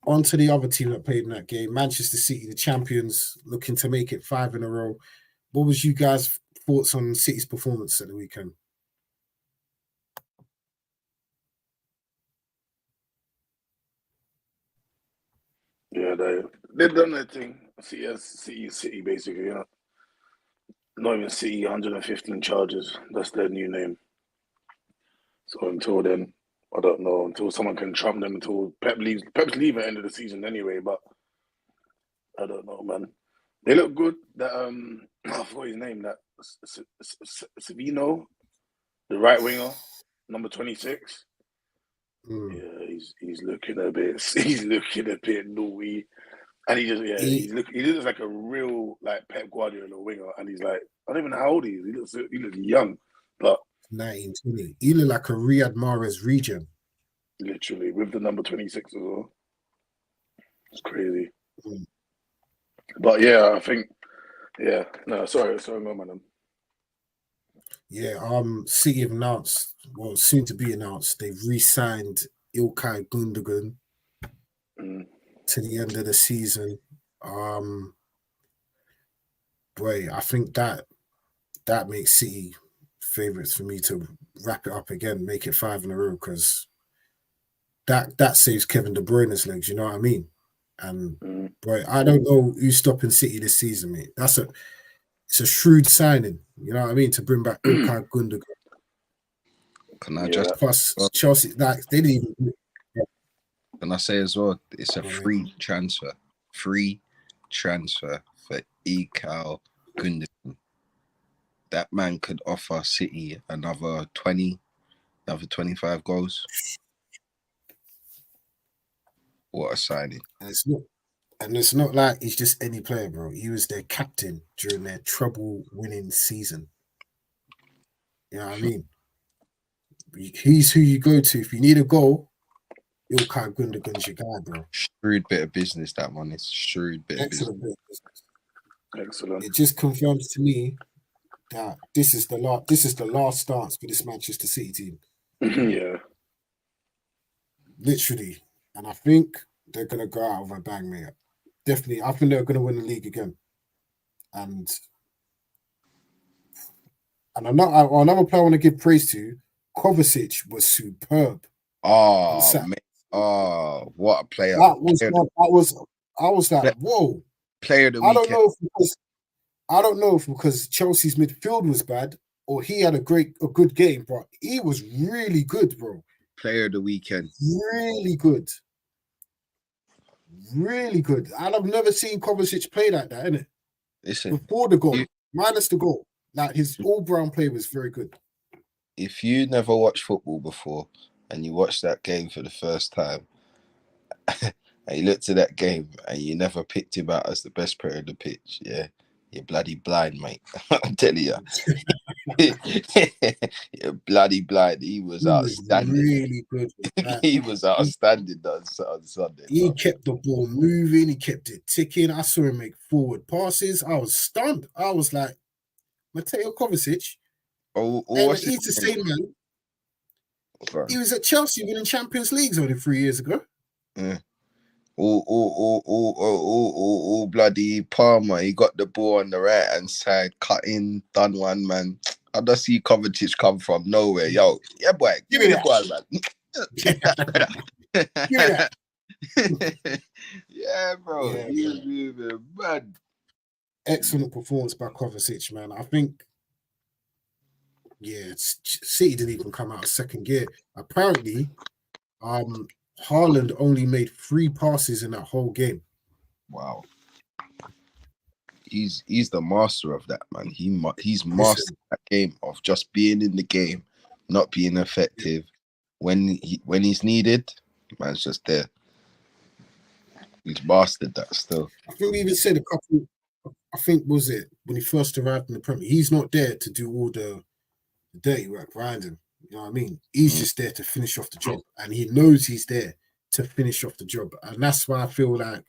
On to the other team that played in that game, Manchester City, the champions, looking to make it 5 in a row. What was you guys' thoughts on City's performance at the weekend? Yeah, they've done their thing. City, basically. You know? Not even City, 115 charges. That's their new name. So until then, I don't know. Until someone can trump them, until Pep leaves. Pep's leaving at the end of the season anyway. But I don't know, man. They look good. That I forgot his name. That Savino, the right winger, number 26. Yeah, he's looking a bit naughty, and he looks like a real like Pep Guardiola winger, and he's like, I don't even know how old he is. He looks young, but 1920. He looked like a Riyad Mahrez regen. Literally, with the number 26 as well. It's crazy. Mm. But yeah, I think, yeah. No, sorry, no, man. Yeah, City have announced, well, soon to be announced, they've re-signed Ilkay Gundogan to the end of the season. Boy, I think that makes City favourites for me to wrap it up again, make it 5 in a row, because that saves Kevin De Bruyne's legs, you know what I mean? And boy, I don't know who's stopping City this season, mate. It's a shrewd signing, you know what I mean, to bring back Ilkay Gundogan. Can I just plus Chelsea? Like they didn't even. Can I say as well? It's a free transfer for Ilkay Gundogan. That man could offer City another 20, another 25 goals. What a signing! And it's not like he's just any player, bro. He was their captain during their treble-winning season. You know what I mean? He's who you go to if you need a goal. Ilkay Gundogan's your guy, bro. Shrewd bit of business, that one. It's shrewd bit of business. Excellent. It just confirms to me that this is the last stance for this Manchester City team. Yeah. Literally. And I think they're gonna go out with a bang, mate. Definitely. I think they're gonna win the league again. And another player I want to give praise to, Kovacic was superb. Oh, man. Oh, what a player. I was like, whoa. Player of the weekend. I don't know if because Chelsea's midfield was bad or he had a good game, but he was really good, bro. Player of the weekend. Really good. Really good. And I've never seen Kovacic play like that, innit? Listen. Before the goal, minus the goal. Like his all-round play was very good. If you never watched football before and you watched that game for the first time and you looked at that game and you never picked him out as the best player on the pitch, yeah, you're bloody blind, mate. I'm telling you. You're bloody blind. He was outstanding. Really good. He was outstanding on Sunday. He kept the ball moving. He kept it ticking. I saw him make forward passes. I was stunned. I was like, Mateo Kovacic. He's the same man. He was at Chelsea winning Champions Leagues only 3 years ago. Yeah. Bloody Palmer. He got the ball on the right hand side, cutting, done one, man. I just see Kovacic come from nowhere. Yo, yeah, boy, give me the ball, man. Give me that. Yeah, bro. Yeah, he was moving, man. Excellent performance by Kovacic, man. I think, yeah, City didn't even come out of second gear. Apparently, Haaland only made 3 passes in that whole game. Wow. He's the master of that, man. He's mastered that game of just being in the game, not being effective. When he's needed, man's just there. He's mastered that still. I think we even said was it when he first arrived in the Premier League, he's not there to do all the dirty work behind him. You know what I mean? He's just there to finish off the job, and he knows he's there to finish off the job. And that's why I feel like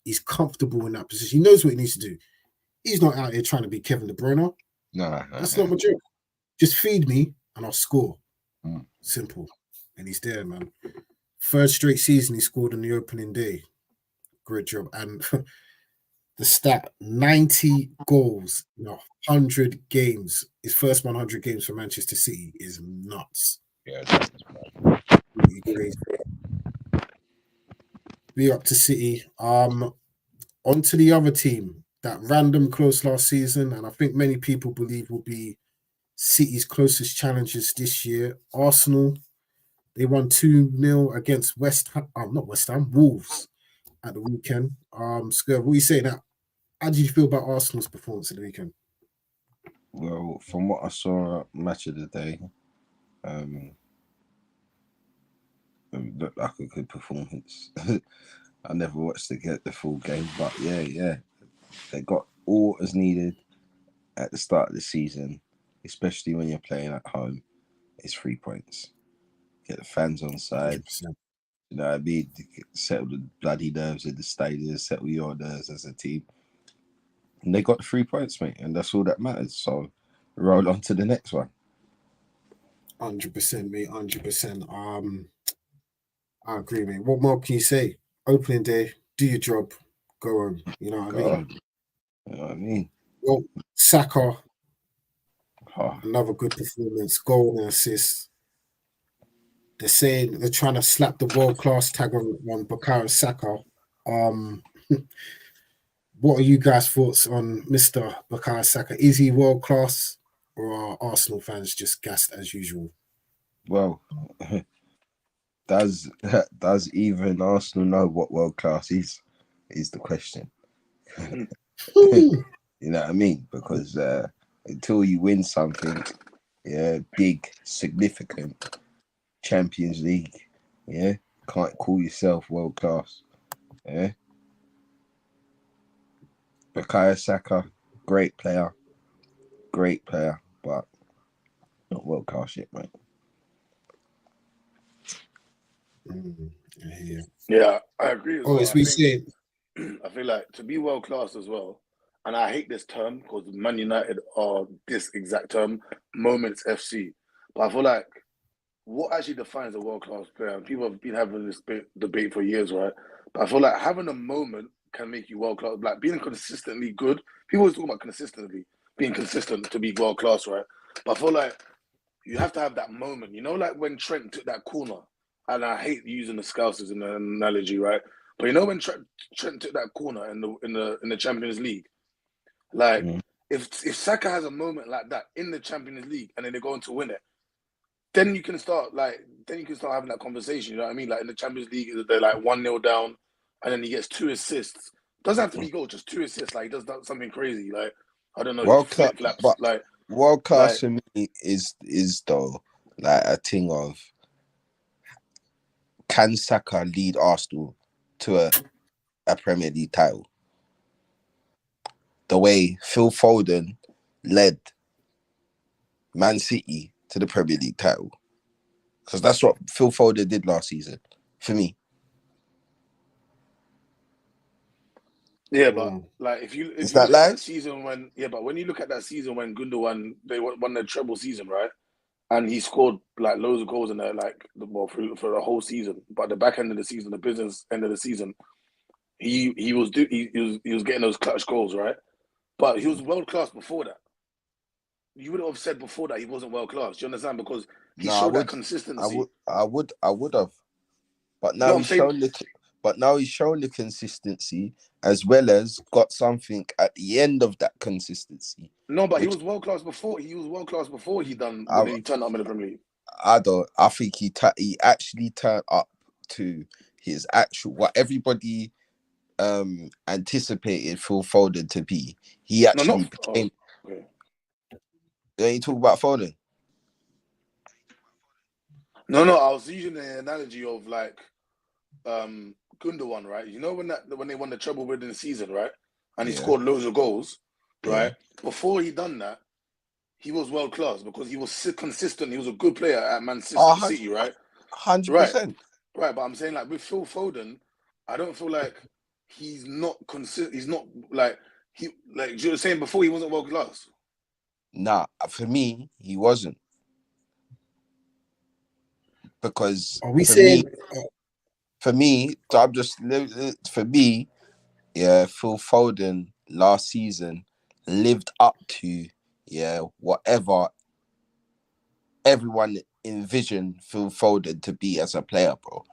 he's comfortable in that position. He knows what he needs to do. He's not out here trying to be Kevin De Bruyne. That's not my job. Just feed me and I'll score. Simple. And he's there, man. 3rd straight season he scored on the opening day. Great job. And the stat, 90 goals in 100 games. His first 100 games for Manchester City is nuts. Yeah, that's really crazy. Be up to City. On to the other team that random close last season, and I think many people believe will be City's closest challengers this year. Arsenal, they won 2-0 against Wolves at the weekend. Skir, what are you saying? How did you feel about Arsenal's performance at the weekend? Well, from what I saw, match of the day, it looked like a good performance. I never watched the full game, but yeah, they got all as needed at the start of the season, especially when you're playing at home. it's 3 points. Get the fans on side. 100%. You know what I mean? Settle the bloody nerves in the stadium, settle your nerves as a team. And they got the 3 points, mate, and that's all that matters. So roll on to the next one. 100%, mate. 100%. I agree, mate. What more can you say? Opening day, do your job, go on. You know what I Go mean? on. You know what I mean? Well, Saka, Oh, another good performance, goal and assist. They're saying they're trying to slap the world class tag on Bukayo Saka. What are you guys' thoughts on Mr. Bukayo Saka? Is he world class, or are Arsenal fans just gassed as usual? well, does even Arsenal know what world class is? Is the question. You know what I mean? Because until you win something, big, significant, Champions League, can't call yourself world class. Yeah. Bukayo Saka, great player, but not world class yet, mate. Yeah, I agree as Oh, well. it's we say. I feel like to be world class as well, and I hate this term because Man United are this exact term, moments FC. But I feel like what actually defines a world class player, and people have been having this debate for years, right? But I feel like having a moment can make you world class. Like being consistently good, people always talk about consistently being consistent to be world class, right? But I feel like you have to have that moment, you know, like when Trent took that corner, and I hate using the Scousers in the analogy, right? But you know when Trent took that corner in the Champions League, like if Saka has a moment like that in the Champions League and then they're going to win it, then you can start having that conversation. You know what I mean? Like in the Champions League, they're like 1-0 down, and then he gets 2 assists. Doesn't have to be goal, just 2 assists. Like he does something crazy. Like I don't know, he World class, flip flaps. but Like world class for me is though like a thing of, can Saka lead Arsenal to a Premier League title? The way Phil Foden led Man City to the Premier League title. Because that's what Phil Foden did last season, for me. yeah, but like if you Is look that at that lies? season when you look at that season when Gundogan they won the treble season, right? And he scored like loads of goals in there, like for the whole season. But the back end of the season, the business end of the season, he was getting those clutch goals, right? But he was world class before that. You would have said before that he wasn't world class. Do you understand? Because he showed that consistency. I would have. But now No, I'm saying he's shown the consistency, as well as got something at the end of that consistency. no, but he was world class before. He was world class before he turned up in the Premier League. I think he actually turned up to his actual, what everybody anticipated Phil Foden to be. He actually became. Okay. You talk about Foden. No, I was using the analogy of like Gundogan, right? You know when they won the treble within the season, right? And he scored loads of goals, right? Before he done that, he was world class because he was consistent. He was a good player at Man City, right? 100%. Right, but I'm saying like with Phil Foden, I don't feel like he's not consistent. He's not like you were saying before he wasn't world class. Nah, for me, he wasn't. Because are we saying? For me, Phil Foden last season lived up to whatever everyone envisioned Phil Foden to be as a player, bro,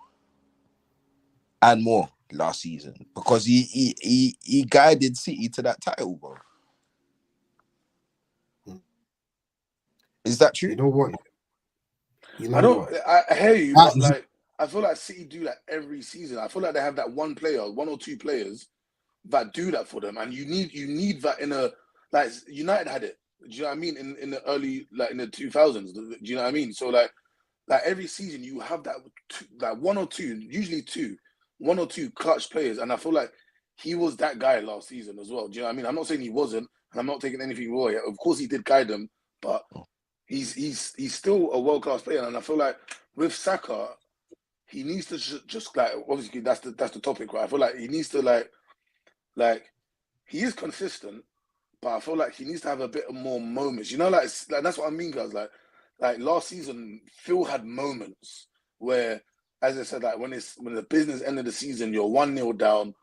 and more last season, because he guided City to that title, bro. Is that true? You know what? I hear you, but like I feel like City do that every season. I feel like they have that one or two players that do that for them, and you need that in a like United had it. Do you know what I mean? In the early in the 2000s. Do you know what I mean? So like every season you have that one or two, usually one or two clutch players, and I feel like he was that guy last season as well. Do you know what I mean? I'm not saying he wasn't, and I'm not taking anything away. Of course he did guide them, but he's still a world class player, and I feel like with Saka, he needs to just like obviously that's the topic, right? I feel like he needs to like he is consistent, but I feel like he needs to have a bit more moments. You know, like that's what I mean, guys. Like last season, Phil had moments where, as I said, like when the business end of the season, you're 1-0 down,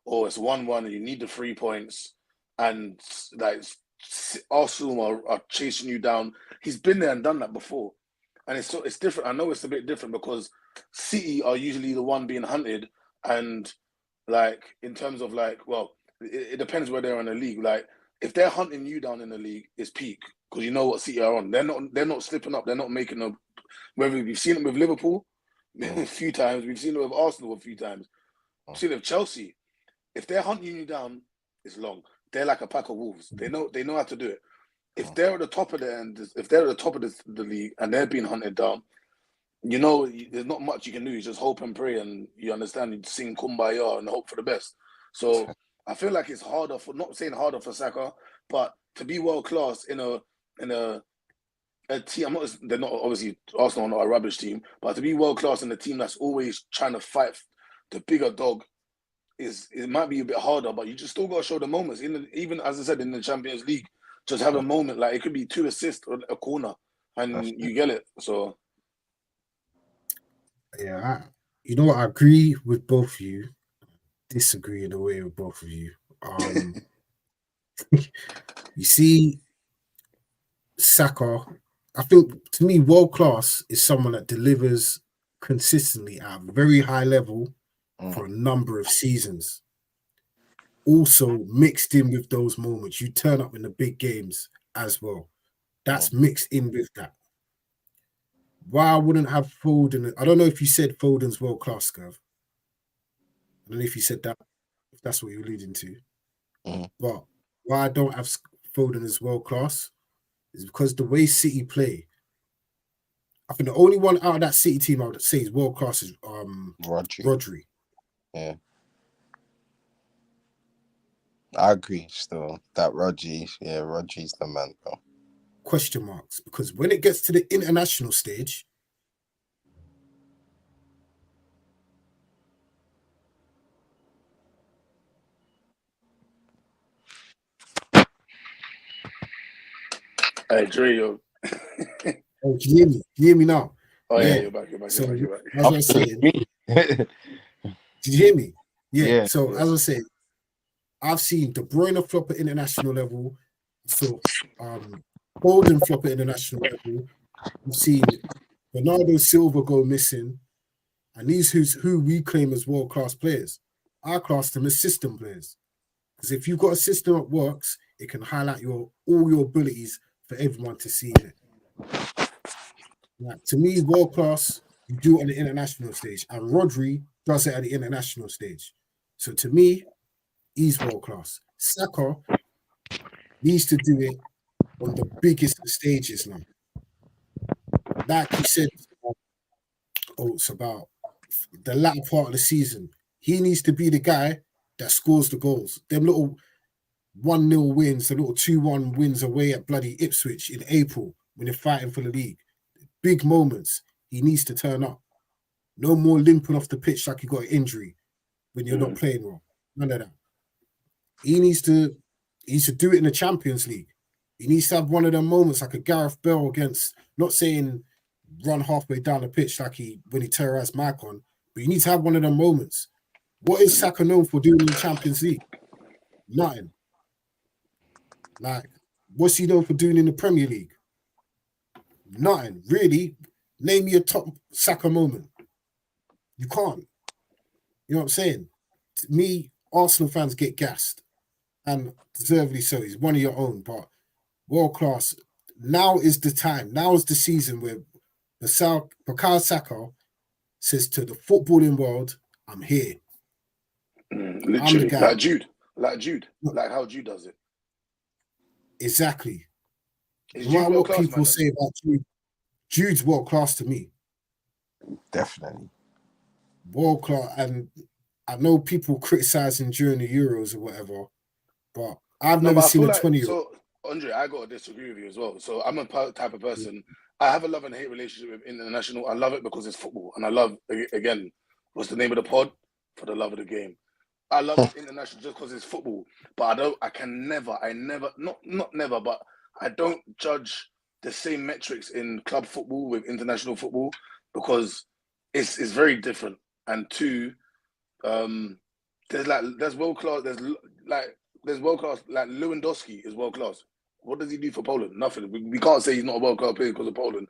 or it's 1-1, and you need the 3 points, and like Arsenal are chasing you down. He's been there and done that before, and it's different. I know it's a bit different because City are usually the one being hunted, and like in terms of like, well, it depends where they're in the league. Like if they're hunting you down in the league, it's peak because you know what City are on. They're not slipping up. They're not making a. Whether we've seen it with Liverpool a few times, we've seen it with Arsenal a few times. We've seen it with Chelsea. If they're hunting you down, it's long. They're like a pack of wolves. They know how to do it. If they're at the top of the league and they're being hunted down, you know, there's not much you can do. You just hope and pray, and you understand. You sing Kumbaya and hope for the best. So I feel like it's harder not saying harder for Saka, but to be world class in a team. They're not obviously Arsenal are not a rubbish team, but to be world class in a team that's always trying to fight the bigger dog it might be a bit harder. But you just still got to show the moments. Even as I said in the Champions League, just have a moment. Like it could be 2 assists or a corner, and you get it. So. Yeah, you know what? I agree with both of you. Disagree in a way with both of you. You see, Saka, I think to me, world class is someone that delivers consistently at a very high level for a number of seasons. Also, mixed in with those moments, you turn up in the big games as well. That's mixed in with that. Why I wouldn't have Foden? I don't know if you said Foden's world class, Gav. I don't know if you said that, if that's what you're alluding to. But why I don't have Foden as world class is because the way City play. I think the only one out of that City team I would say is world class is Rodri. Yeah. I agree still. That Rodri's the man, bro. Question marks. Because when it gets to the international stage, Hey, Dre, yo. oh, can you hear me? Can you hear me now? Oh, yeah, you're back. So, You're back. as I was saying, did you hear me? Yeah. So, as I said, I've seen De Bruyne flop at international level. So, Foden flop at international level. We've seen Bernardo Silva go missing. And these who we claim as world-class players, I class them as system players. Because if you've got a system that works, it can highlight all your abilities for everyone to see in it. Like, to me, world-class, you do it on the international stage. And Rodri does it at the international stage. So to me, he's world-class. Saka needs to do it on the biggest stages now. Like you said, it's about the latter part of the season. He needs to be the guy that scores the goals. Them little 1-0 wins, the little 2-1 wins away at bloody Ipswich in April when they're fighting for the league. Big moments. He needs to turn up. No more limping off the pitch like you got an injury when you're not playing well. None of that. He needs to do it in the Champions League. He needs to have one of them moments like a Gareth Bale against, not saying run halfway down the pitch like when he terrorized Maicon, but you need to have one of them moments. What is Saka known for doing in the Champions League? Nothing. Like, what's he known for doing in the Premier League? Nothing. Really? Name me a top Saka moment. You can't. You know what I'm saying? To me, Arsenal fans get gassed. And deservedly so. He's one of your own, but world class. Now is the time. Now is the season where Bukayo Saka says to the footballing world, I'm here. Literally, I'm the guy. Like Jude. Like how Jude does it. Exactly. Is No matter what people say about Jude, Jude's world class to me. Definitely. World class. And I know people criticizing during the Euros or whatever, but I've never seen a 20-year-old. Andre, I got to disagree with you as well. So I'm a type of person. I have a love and hate relationship with international. I love it because it's football, and I love again. What's the name of the pod? For the love of the game. I love international just because it's football. But I never, not never, but I don't judge the same metrics in club football with international football because it's very different. And two, there's world class. There's world class. Like Lewandowski is world class. What does he do for Poland? Nothing. We can't say he's not a world class player because of Poland.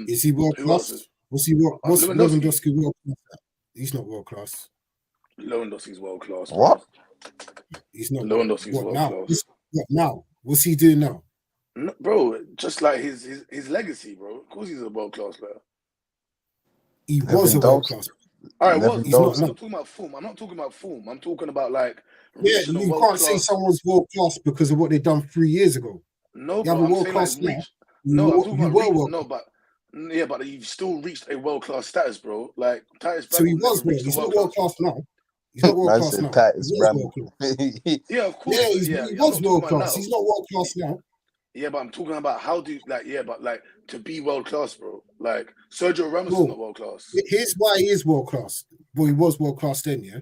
Is he world class? What's Lewandowski world class at? He's not world class. Lewandowski's world class. What? He's not. Lewandowski's world class. What now? What's he doing now? No, bro, just like his legacy, bro. Of course he's a world class player. He was a world class. All right, I'm not talking about form. I'm not talking about form. I'm talking about like you can't say someone's world class because of what they done 3 years ago. No, but I'm saying like reach. No, I'm talking about no, but yeah, but you've still reached a world class status, bro. Like so he was world. He's not world class now. He's not world class now. Yeah, of course. Yeah, he was world class. He's not world class now. Yeah, but I'm talking about how do to be world class, bro. Like Sergio Ramos is not world class. Here's why he is world class. Well, he was world class then, yeah.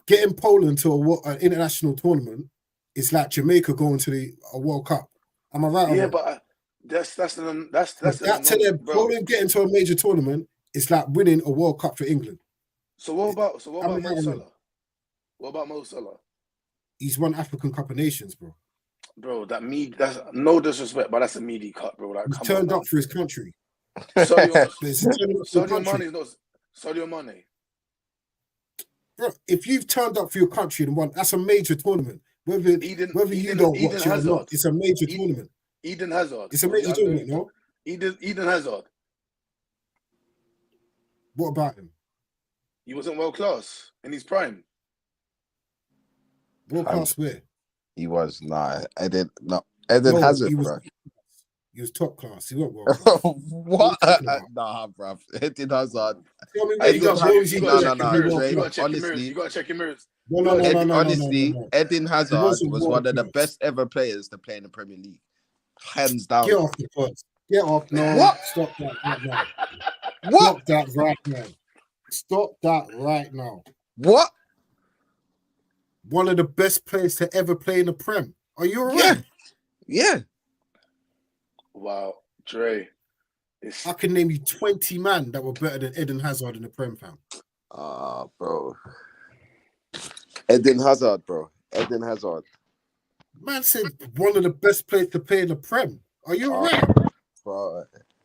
Getting Poland to an international tournament is like Jamaica going to a World Cup. Am I right? Yeah, but that's Poland getting to a major tournament is like winning a World Cup for England. So what about Mo Salah? What about Mo Salah? He's won African Cup of Nations, bro. Bro, that's no disrespect, but that's a meaty cut, bro. Like, he's turned up for his country. Sadio Mane is not Sadio Mane. Bro, if you've turned up for your country and won, that's a major tournament. Whether you don't watch it or not, it's a major tournament. Eden Hazard. It's a major tournament, no? Eden Hazard. What about him? He wasn't world class in his prime. World class where? He was Eden Hazard, bro. He was top class. He wasn't world class. What? Nah, bro. Eden Hazard. You gotta check your mirrors. No. Honestly, Eden Hazard was one of the best ever players to play in the Premier League. Hands down. Get off the first. Get off. No. What? Stop that right now. What? Stop that right now. Stop that right now. What? One of the best players to ever play in the Prem. Are you alright? Yeah. Wow, Dre. I can name you 20 men that were better than Eden Hazard in the Prem, fam. Bro. Eden Hazard, bro. Eden Hazard. Man said one of the best players to play in the Prem. Are you alright? Bro.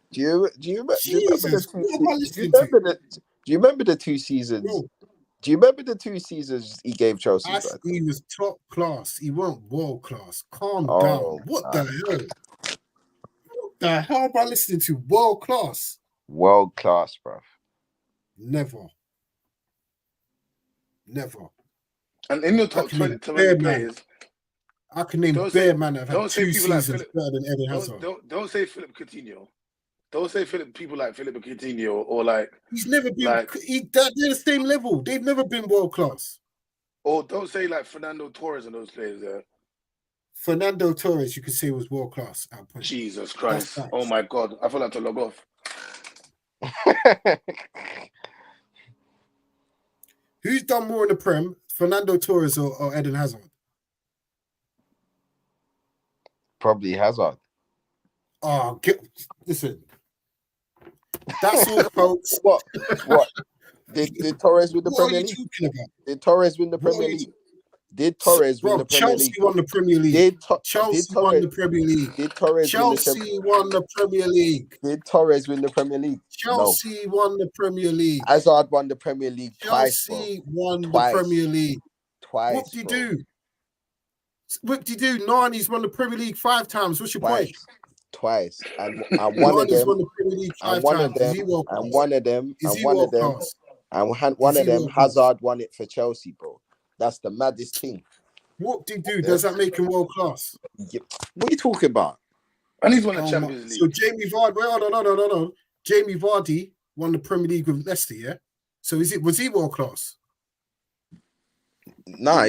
Do you remember the 2 seasons? Bro. Do you remember the 2 seasons he gave Chelsea? He was top class. He weren't world class. Calm down. What the hell? What the hell am I listening to? World class. World class, bro. Never. And in your top 20 players, I can name bare man that have had 2 seasons better than Eden Hazard. Don't say Philip Coutinho. Don't say people like Philip Coutinho or like he's never been. They're the same level. They've never been world class. Or don't say like Fernando Torres and those players there. Fernando Torres, you could say, was world class at point. Jesus Christ! Oh my God! I feel like to log off. Who's done more in the Prem, Fernando Torres or Eden Hazard? Probably Hazard. Listen. That's all, folks. What? Did Torres win the Premier League? Did Torres win the Premier League? Did Torres win the Premier League? Chelsea won the Premier League. Chelsea won the Premier League. Did Torres Chelsea won the Premier League. Did Torres win the Premier League? Chelsea won the Premier League. Hazard won the Premier League twice. Chelsea won the Premier League. Twice. What did you do? Nani's won the Premier League 5 times. What's your point? Twice. And one of them. Won the Premier League 5 times. One of them, Hazard won it for Chelsea, bro. That's the maddest thing. What did he do? Does that make him world class? Yeah. What are you talking about? And he's won the Champions League. So Jamie Vardy, no. Jamie Vardy won the Premier League with Leicester, yeah? So was he world class? Nah,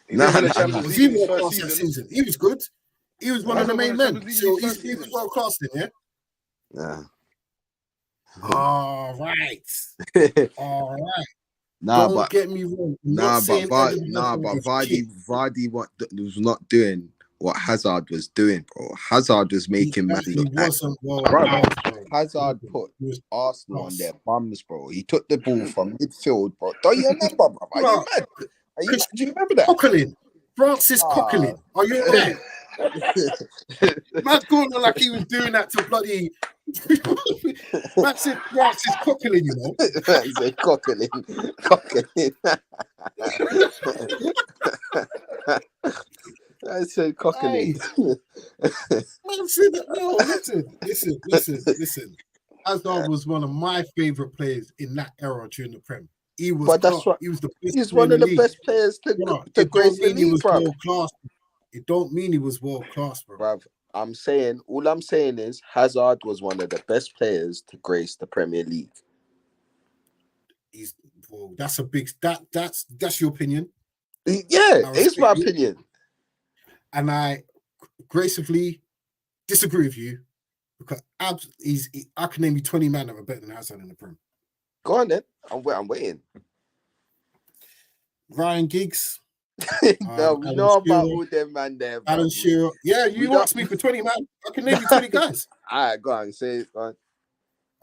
He didn't win the Nah. Champions Was League he in his world first class that season. season? He was good. He was one of the Hazard won main the men. Champions League So in his first he was season. world class then, yeah? Nah. All right. All right. Nah, Don't but get me wrong. I'm Nah, not but saying Eden but Hazard is shit. Vardy was not doing what Hazard was doing, bro. Hazard was He making man actually look like, wasn't world bro. class, bro. Hazard put He was Arsenal on class. their bums, bro. He took the ball from midfield, bro. Don't you remember, bro? Are you Bro, mad? Are you mad? Do you remember that? Coquelin. Francis Ah. Coquelin. Are you alright? Man's going on like he was doing that to bloody. Man said Francis Coquelin, you know. Say Coquelin. I said Coquelin. Man said that. No, listen. Hazard was one of my favorite players in that era during the Prem. He was. But that's what he was the best. he's one of the best players to grace the league, bro. World class. It don't mean he was world class, bro. Bruv, all I'm saying is Hazard was one of the best players to grace the Premier League. That's a big that's your opinion. Yeah, it's my opinion. And I gracefully disagree with you because I can name you 20 men that are better than Hazard in the Prem. Go on then. I'm waiting. Ryan Giggs. No, we know about all them man there. Alan Shearer. Yeah, you asked me for 20 man. I can name you 20 guys. All right, go on, say it. Go on.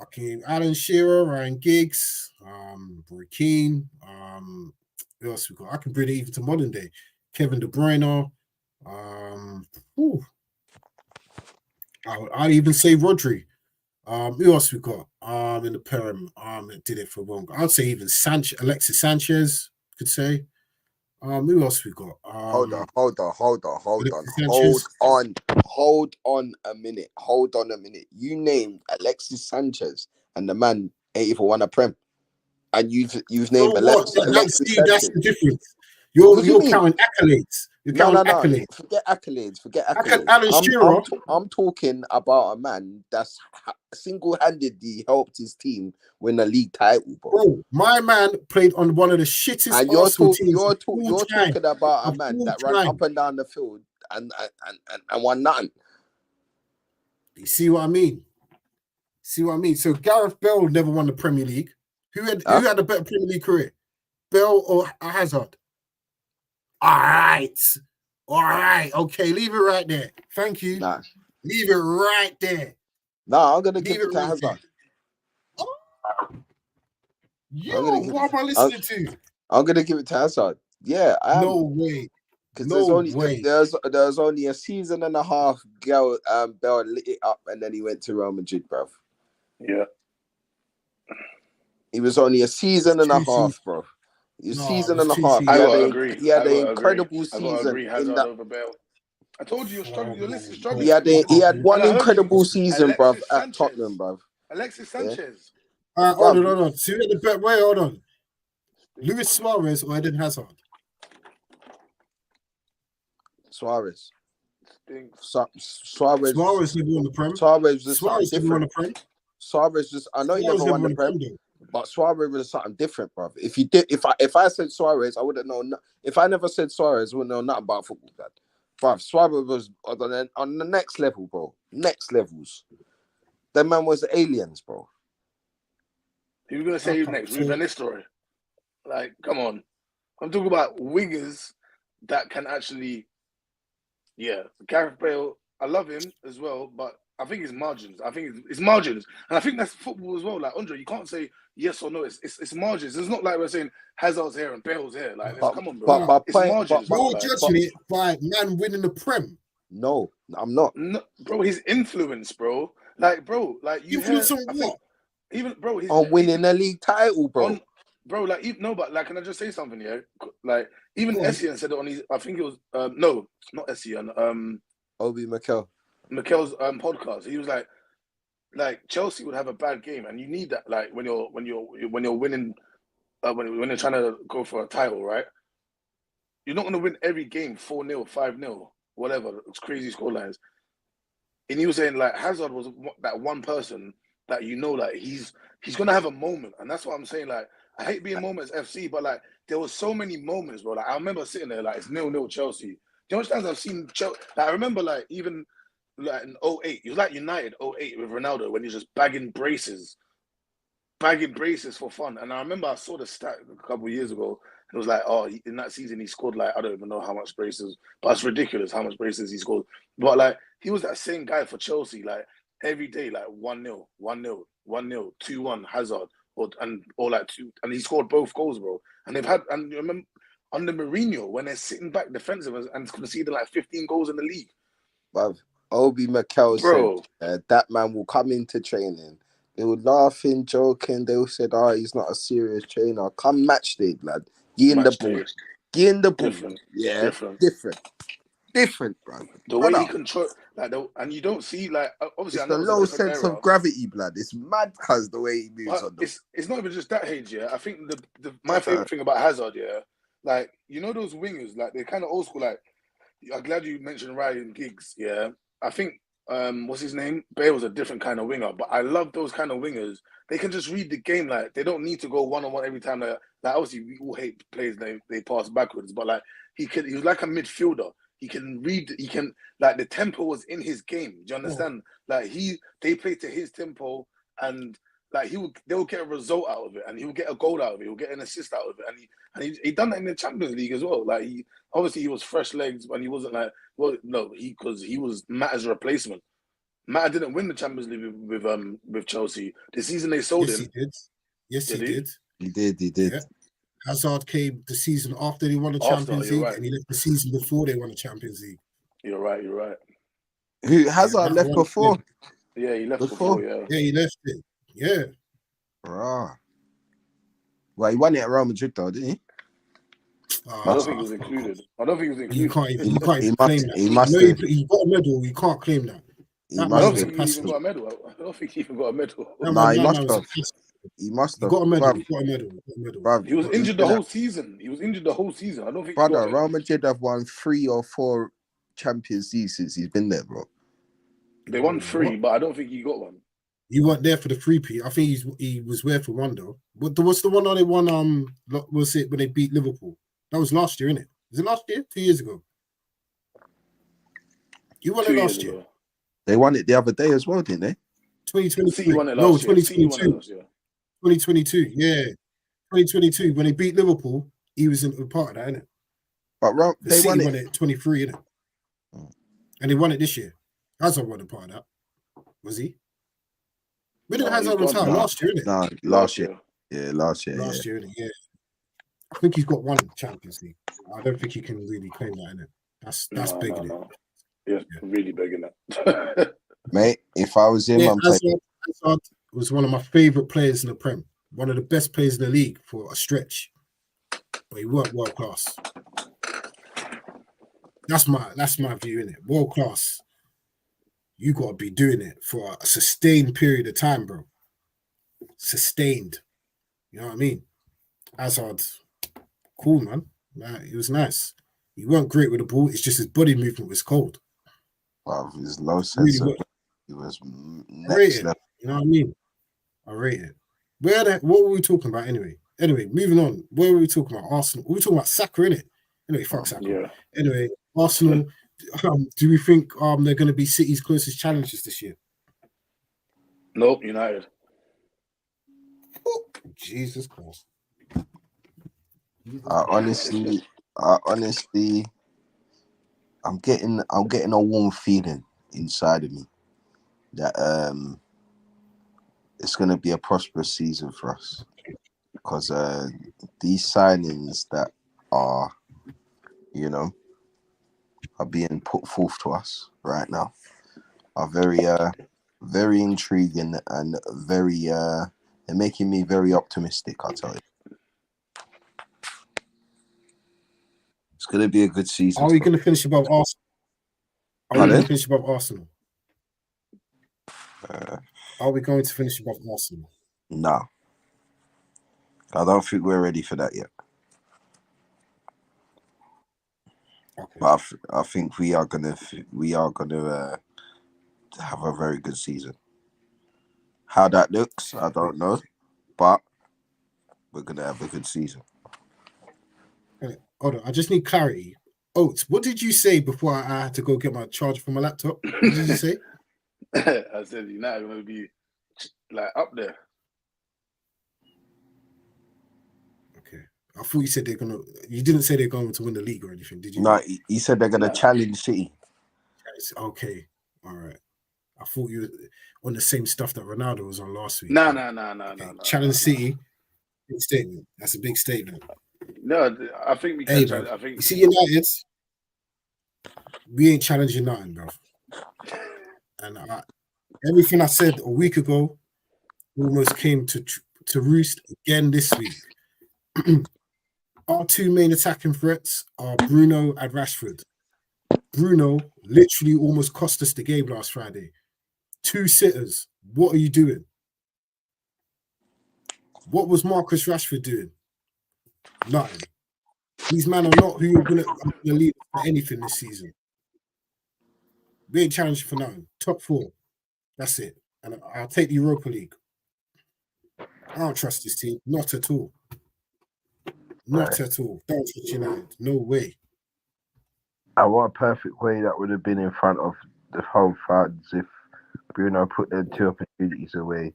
Okay, Alan Shearer, Ryan Giggs, Roy Keane. Who else we got? I can bring it even to modern day. Kevin De Bruyne. I'd even say Rodri. Who else we got? In the Prem, did it for long. I'd say even Alexis Sanchez could say. Who else we got? Hold on a minute. You named Alexis Sanchez, and the man ain't even won a Prem. And you've named Alexis That's Sanchez. the difference. You're counting accolades. No. Forget accolades. Alan Shearer. I'm talking about a man that's single-handedly helped his team win a league title, bro. My man played on one of the shittest Arsenal teams. You're talking about a man that ran up and down the field and won nothing. You see what I mean? So Gareth Bale never won the Premier League. Who had a better Premier League career? Bale or Hazard? All right. Okay, leave it right there. Thank you. Nah. Leave it right there. Nah, I'm gonna give it to Hazard. What am I listening to? I'm gonna give it to Hazard. Yeah, I am. No way. Because there's only a season and a half. Bell lit it up, and then he went to Real Madrid, bruv. Yeah. He was only a season and a half, bro. Season and a half. He had an incredible season. Over Bale. I told you you're struggling. Your list is struggling. He had one incredible season, bruv, at Tottenham, bruv. Alexis Sanchez. Hold on. So you had the bet. Wait, hold on. Luis Suarez or Eden Hazard? Suarez. Suarez never won the Prem. Suarez was Suarez never won the Prem. I know he never won the Prem. But Suarez was something different, bro. If I said Suarez, I wouldn't know. If I never said Suarez, I wouldn't know nothing about football, dad. Bro, Suarez was on the next level, bro. Next levels. That man was aliens, bro. Who you gonna say next? Ruben Nistelrooy. Like, come on. I'm talking about wingers that can actually. Yeah, Gareth Bale. I love him as well, but I think it's margins. It's margins, and I think that's football as well. Like Andre, you can't say yes or no. It's margins. It's not like we're saying Hazard's here and Bale's here. Like, come on, bro. It's margins. You're judging it by man winning the Prem. No, I'm not. No, bro, his influence, bro. Like, bro, like you influence on what? Even bro, on winning a league title, bro. Bro, like no, but like, can I just say something here? Like, even Essien said it on his. I think it was no, not Essien. Obi Mikel. Mikel's podcast. He was like Chelsea would have a bad game, and you need that. Like when you're winning, when you're trying to go for a title, right? You're not going to win every game 4-0, 5-0, whatever. It's crazy scorelines. And he was saying like Hazard was that one person that like he's going to have a moment, and that's what I'm saying. Like I hate being moments FC, but like there was so many moments, bro. Like I remember sitting there, like it's 0-0 Chelsea. Do you know how much times I've seen Chelsea? Like, I remember, like even like in 08, it was like United 08 with Ronaldo when he's just bagging braces for fun. And I remember I saw the stat a couple of years ago. And it was like, oh, in that season he scored like I don't even know how much braces, but it's ridiculous how much braces he scored. But like he was that same guy for Chelsea, like every day, like 1-0, 1-0, 1-0, 2-1 Hazard, or like two, and he scored both goals, bro. And they've had, and you remember under Mourinho when they're sitting back defensive and conceding like 15 goals in the league. Bruv, Obi Mikel Bro. said that man will come into training. They were laughing, joking. They all said, "Oh, he's not a serious trainer." Come match day, blood. Get in the ball. Get in the ball. Different. Yeah, different, bro. The way he control, like, and you don't see, like, obviously, it's I know the it's a low different sense era. of gravity, blood. It's mad, cause the way he moves on. It's not even just that age, yeah. I think my favorite thing about Hazard, yeah, like you know those wingers, like they're kind of old school. Like I'm glad you mentioned Ryan Giggs, yeah. I think what's his name? Bale was a different kind of winger, but I love those kind of wingers. They can just read the game, like they don't need to go 1-on-1 every time. Like obviously we all hate players they pass backwards, but like he was like a midfielder. He can read. He can like the tempo was in his game. Do you understand? Like they play to his tempo, and like they'll get a result out of it, and he'll get a goal out of it. He'll get an assist out of it, and he done that in the Champions League as well. Like he was fresh legs, and he wasn't like because he was Matta's replacement. Matta didn't win the Champions League with Chelsea. The season they sold him. Yes, he did. He did. Yeah. Hazard came the season after they won the Champions League, and he left the season before they won the Champions League. You're right. Who Hazard left before? Yeah, he left before. Yeah, he left it. Yeah. Rah. Well, he won it at Real Madrid, though, didn't he? I don't think he was included. You can't even claim that. He must have. He got a medal. You can't claim that. I don't think he even got a medal. I don't think he even got a medal. No, he must have. He must have. He got a medal. He got a medal. Bruv, he was injured the whole season. I don't think. Brother, Real Madrid have won 3 or 4 Champions League since he's been there, bro. They won 3, but I don't think he got one. You weren't there for the 3P. I think he was there for one though. What's the one that they won? Was it when they beat Liverpool? That was last year, innit? Was it last year? 2 years ago. You won it last year. They won it the other day as well, didn't they? 2022. Won it last year. 2022. Yeah. 2022. When they beat Liverpool, he was a part of that, innit? But they won it 23, innit? And they won it this year. Hazard won a part of that. Was he? When did Hazard retire? Last year, innit? No, last year. Yeah, last year. Last year, innit? Yeah. I think he's got one Champions League. I don't think he can really claim that, innit? That's big, innit? Yeah, really begging that. Mate, if I was him, Hazard was one of my favourite players in the Prem. One of the best players in the league for a stretch. But he weren't world class. That's my view, innit? World class. You gotta be doing it for a sustained period of time, bro. Sustained. You know what I mean? Hazard, cool, man. It was nice. He weren't great with the ball. It's just his body movement was cold. Wow, his low sense Really of he was next level. You know what I mean? I rate it. What were we talking about anyway? Anyway, moving on. Where were we talking about? Arsenal. We were talking about Saka, innit? Anyway, fuck Saka. Yeah. Anyway, Arsenal. Do we think they're going to be City's closest challenges this year? Nope, United. Oh, Jesus Christ. Honestly, I'm getting a warm feeling inside of me that it's going to be a prosperous season for us because these signings that are, are being put forth to us right now are very intriguing and very they're making me very optimistic, I'll tell you. It's going to be a good season. Are we going to finish above Arsenal? Are we going to finish above Arsenal? Are we going to finish above Arsenal? No. I don't think we're ready for that yet. Okay. But I think we are gonna have a very good season. How that looks, I don't know, but we're gonna have a good season. Hold on, I just need clarity. Oates, what did you say before I had to go get my charger for my laptop? What did you say? I said United are going to be like up there. Okay. I thought you said they're gonna. You didn't say they're going to win the league or anything, did you? No, he said they're gonna challenge City. Okay, all right. I thought you were on the same stuff that Ronaldo was on last week. No. Challenge City. Big statement. That's a big statement. No, I think we can challenge. I think you see United. We ain't challenging nothing, bro. And everything I said a week ago almost came to roost again this week. Our two main attacking threats are Bruno and Rashford. Bruno literally almost cost us the game last Friday. 2 sitters. What are you doing? What was Marcus Rashford doing? Nothing. These men are not who you're going to lead for anything this season. We ain't challenging for nothing. Top 4. That's it. And I'll take the Europa League. I don't trust this team. Not at all. Not at all. Don't trust United. No way. And what a perfect way that would have been in front of the home fans if Bruno put them 2 opportunities away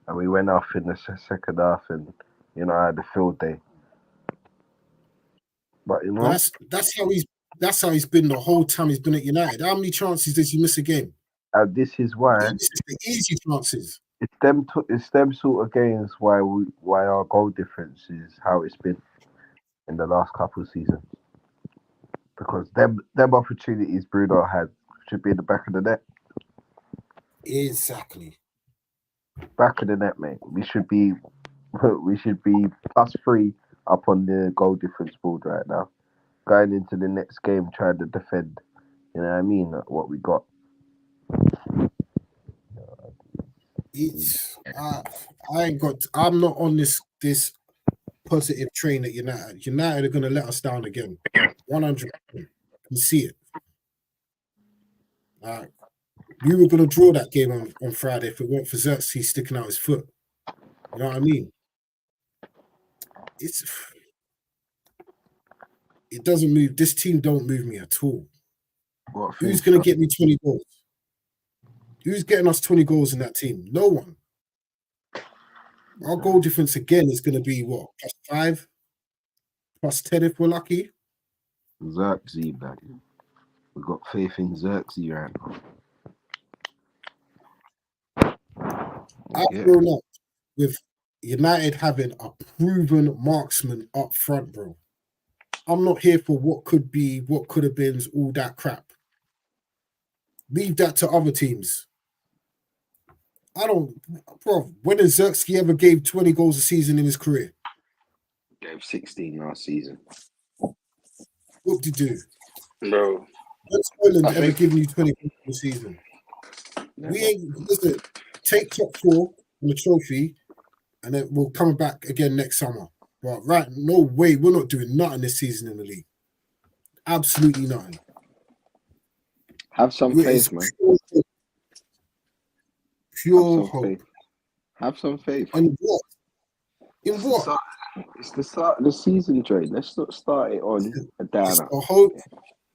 and we went off in the second half and, you know, had a field day. But, you know... That's how he's been the whole time he's been at United. How many chances does he miss a game? And this is why... He misses the easy chances. It's them sort of games why our goal difference is how it's been in the last couple of seasons. Because them opportunities Bruno had should be in the back of the net. Exactly. Back of the net, mate. We should be +3 up on the goal difference board right now. Going into the next game trying to defend. You know what I mean? What we got. I'm not on this positive train at United. United are going to let us down again. 100%. You see it. We were going to draw that game on Friday if it weren't for Xerxes sticking out his foot. You know what I mean? It doesn't move. This team don't move me at all. Who's going to get me 20 goals? Who's getting us 20 goals in that team? No one. Our goal difference again is going to be what? +5? +10 if we're lucky? Xerxes, man. We've got faith in Xerxes right now. I've grown up with United having a proven marksman up front, bro. I'm not here for what could be, what could have been, all that crap. Leave that to other teams. When has Xerxes ever gave 20 goals a season in his career? Gave 16 last season. What did you do? Bro. When's Ireland ever given you 20 goals a season? Never. We ain't, listen, take top 4 on the trophy and then we'll come back again next summer. But right, no way, we're not doing nothing this season in the league. Absolutely nothing. Have some faith, man. Pure hope. Have some faith. And what? In what? It's the start of the season, Dre. Let's not start it on a downer. It's the hope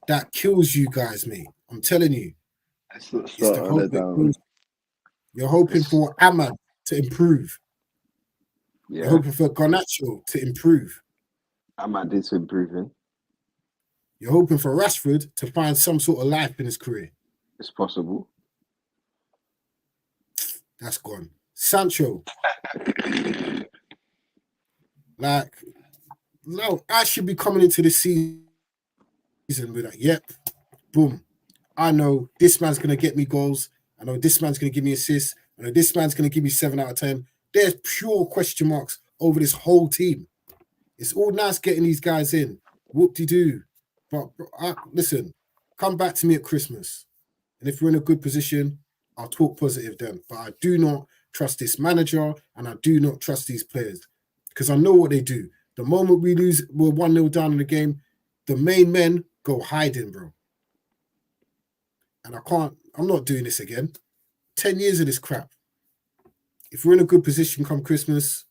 that kills you guys, mate. I'm telling you. Let's not start on a downer. You're hoping for Ahmad to improve. Yeah. You're hoping for Garnacho to improve. Ahmad is improving. You're hoping for Rashford to find some sort of life in his career. It's possible. That's gone. Sancho. No, I should be coming into this season with like, yep, boom. I know this man's going to get me goals. I know this man's going to give me assists. I know this man's going to give me 7 out of 10. There's pure question marks over this whole team. It's all nice getting these guys in. Whoop-de-doo. But listen, come back to me at Christmas. And if we're in a good position, I'll talk positive then. But I do not trust this manager and I do not trust these players because I know what they do. The moment we're 1-0 down in the game, the main men go hiding, bro. And I'm not doing this again. 10 years of this crap. If we're in a good position come Christmas,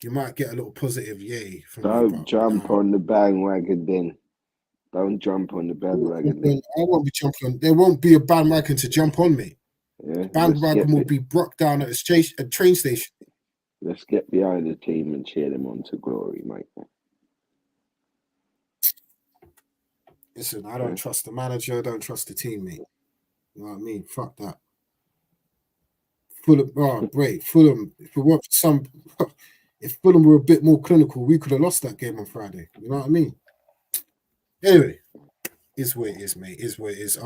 you might get a little positive yay from me. Don't But jump on the bandwagon then. Don't jump on the bandwagon then. I won't be jumping on. There won't be a bandwagon to jump on, mate. Yeah, The bandwagon will be brought down at a train station. Let's get behind the team and cheer them on to glory, mate. Listen, I don't trust the manager. I don't trust the team, mate. You know what I mean? Fuck that. Fulham, Fulham. If Fulham were a bit more clinical, we could have lost that game on Friday. You know what I mean? Anyway, is what it is, mate. Is what it is.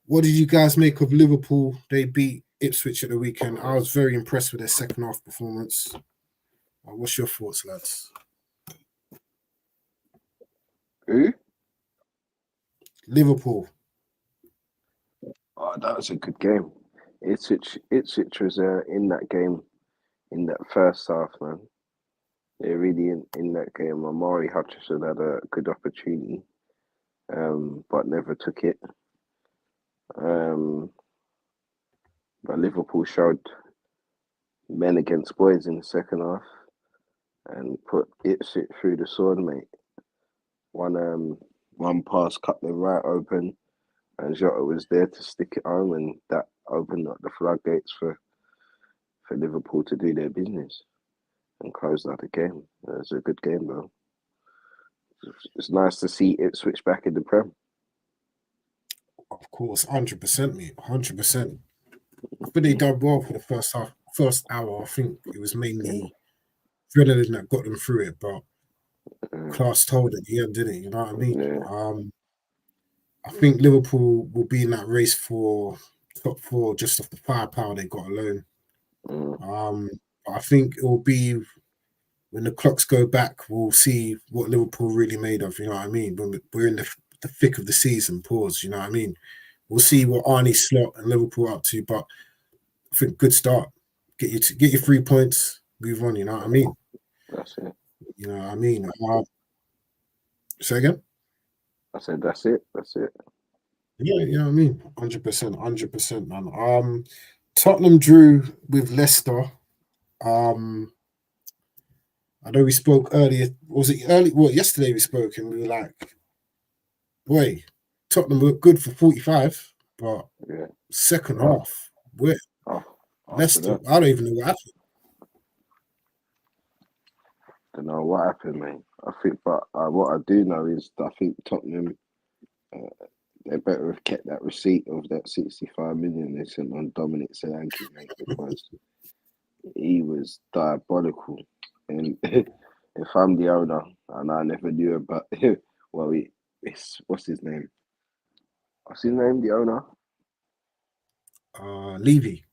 What did you guys make of Liverpool? They beat Ipswich at the weekend. I was very impressed with their second half performance. What's your thoughts, lads? Who? Liverpool. Oh, that was a good game. Ipswich was in that game, in that first half, man. They're really in that game. Amari Hutchinson had a good opportunity, but never took it. But Liverpool showed men against boys in the second half and put Ipswich through the sword, mate. One pass cut them right open, and Jota was there to stick it home, and that opened up the floodgates for Liverpool to do their business and close out the game. It was a good game, though. It's nice to see Ipswich back in the Prem. Of course, 100%, mate. 100%. I think they done well for the first hour. I think it was mainly adrenaline that got them through it, but class told at the end, didn't it? You know what I mean? Yeah. I think Liverpool will be in that race for top four just off the firepower they got alone. I think it will be when the clocks go back, we'll see what Liverpool really made of. You know what I mean? When we're in the thick of the season, pause. You know what I mean? We'll see what Arnie Slot and Liverpool are up to, but I think good start. Get your 3 points, move on. You know what I mean? That's it. You know what I mean? Say again? I said that's it. That's it. Yeah, you know what I mean? 100%, man. Tottenham drew with Leicester. I know we spoke earlier. Was it early? Well, yesterday we spoke and we were like, boy, Tottenham were good for 45, but second half, where Leicester, I don't even know what happened. Don't know what happened, mate. I think, but what I do know is I think Tottenham, they better have kept that receipt of that 65 million they sent on Dominic Solanke, mate, because he was diabolical. And if I'm the owner, and I never knew about, well, what's his name? What's his name, the owner? Levy.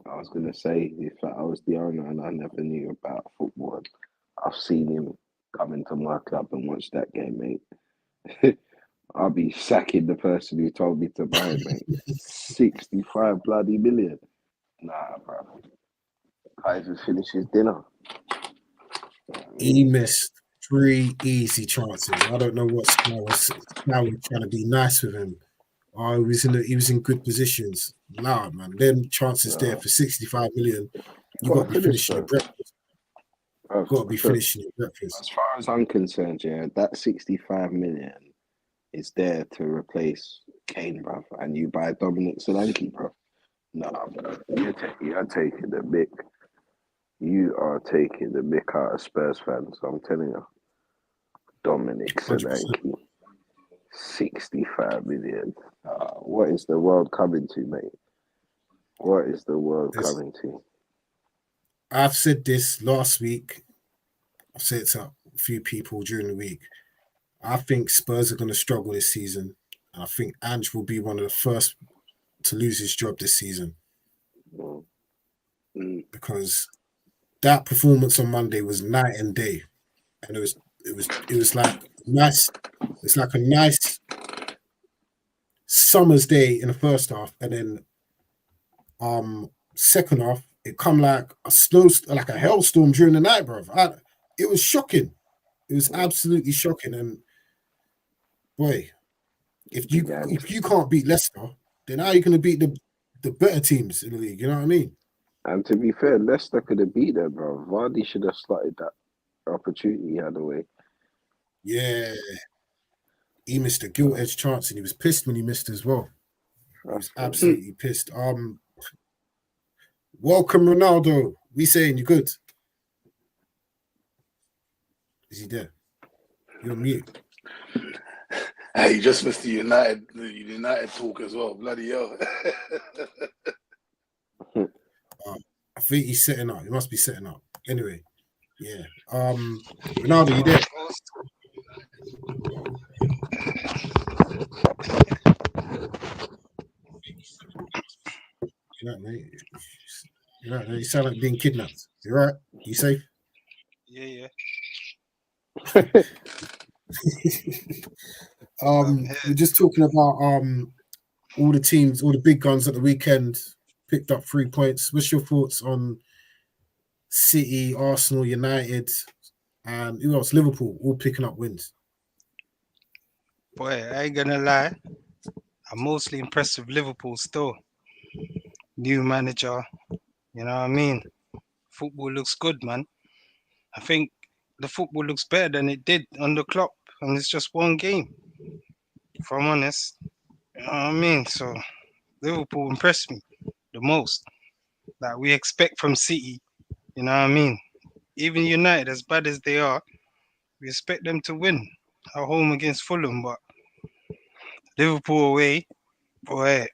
I was going to say, if I was the owner and I never knew about football, I've seen him come into my club and watch that game, mate. I'll be sacking the person who told me to buy it, mate. 65 bloody million. Nah, bro. Can't even finish his dinner. He missed 3 easy chances. I don't know what Sky was trying to be nice with him. He was in good positions. Nah, man, them chances there for 65 million. You got to be finishing your breakfast. Got to be finishing your breakfast. As far as I'm concerned, yeah, that 65 million is there to replace Kane, bruv, and you buy Dominic Solanke, bruv. Nah, bro, you're taking the mick. You are taking the mick out of Spurs fans. I'm telling you, Dominic Solanke, 65 million. What is the world coming to, mate? What is the world coming to? I've said this last week. I've said it to a few people during the week. I think Spurs are going to struggle this season. And I think Ange will be one of the first to lose his job this season. Because that performance on Monday was night and day. And it was like nice. It's like a nice summer's day in the first half, and then second half it come like like a hailstorm during the night, bro. It was shocking. It was absolutely shocking. And boy, if you can't beat Leicester, then how are you going to beat the better teams in the league? You know what I mean? And to be fair, Leicester could have beat them, bro. Vardy should have started that opportunity he had away. Yeah. He missed a gilt edge chance and he was pissed when he missed as well. He was absolutely pissed. Welcome, Ronaldo. We saying you good? Is he there? You're on mute. Hey, you just missed the United talk as well. Bloody hell. I think he's setting up. He must be setting up. Anyway, yeah. Ronaldo, you there? You sound like being kidnapped. You right? You safe? Yeah. We're just talking about all the teams, all the big guns at the weekend picked up 3 points. What's your thoughts on City, Arsenal, United, and who else? Liverpool, all picking up wins. Boy, I ain't gonna lie. I'm mostly impressed with Liverpool still. New manager, you know what I mean? Football looks good, man. I think the football looks better than it did under Klopp, and it's just one game. If I'm honest, you know what I mean? So Liverpool impressed me the most. Like we expect from City, you know what I mean? Even United, as bad as they are, we expect them to win at home against Fulham, but Liverpool away, boy,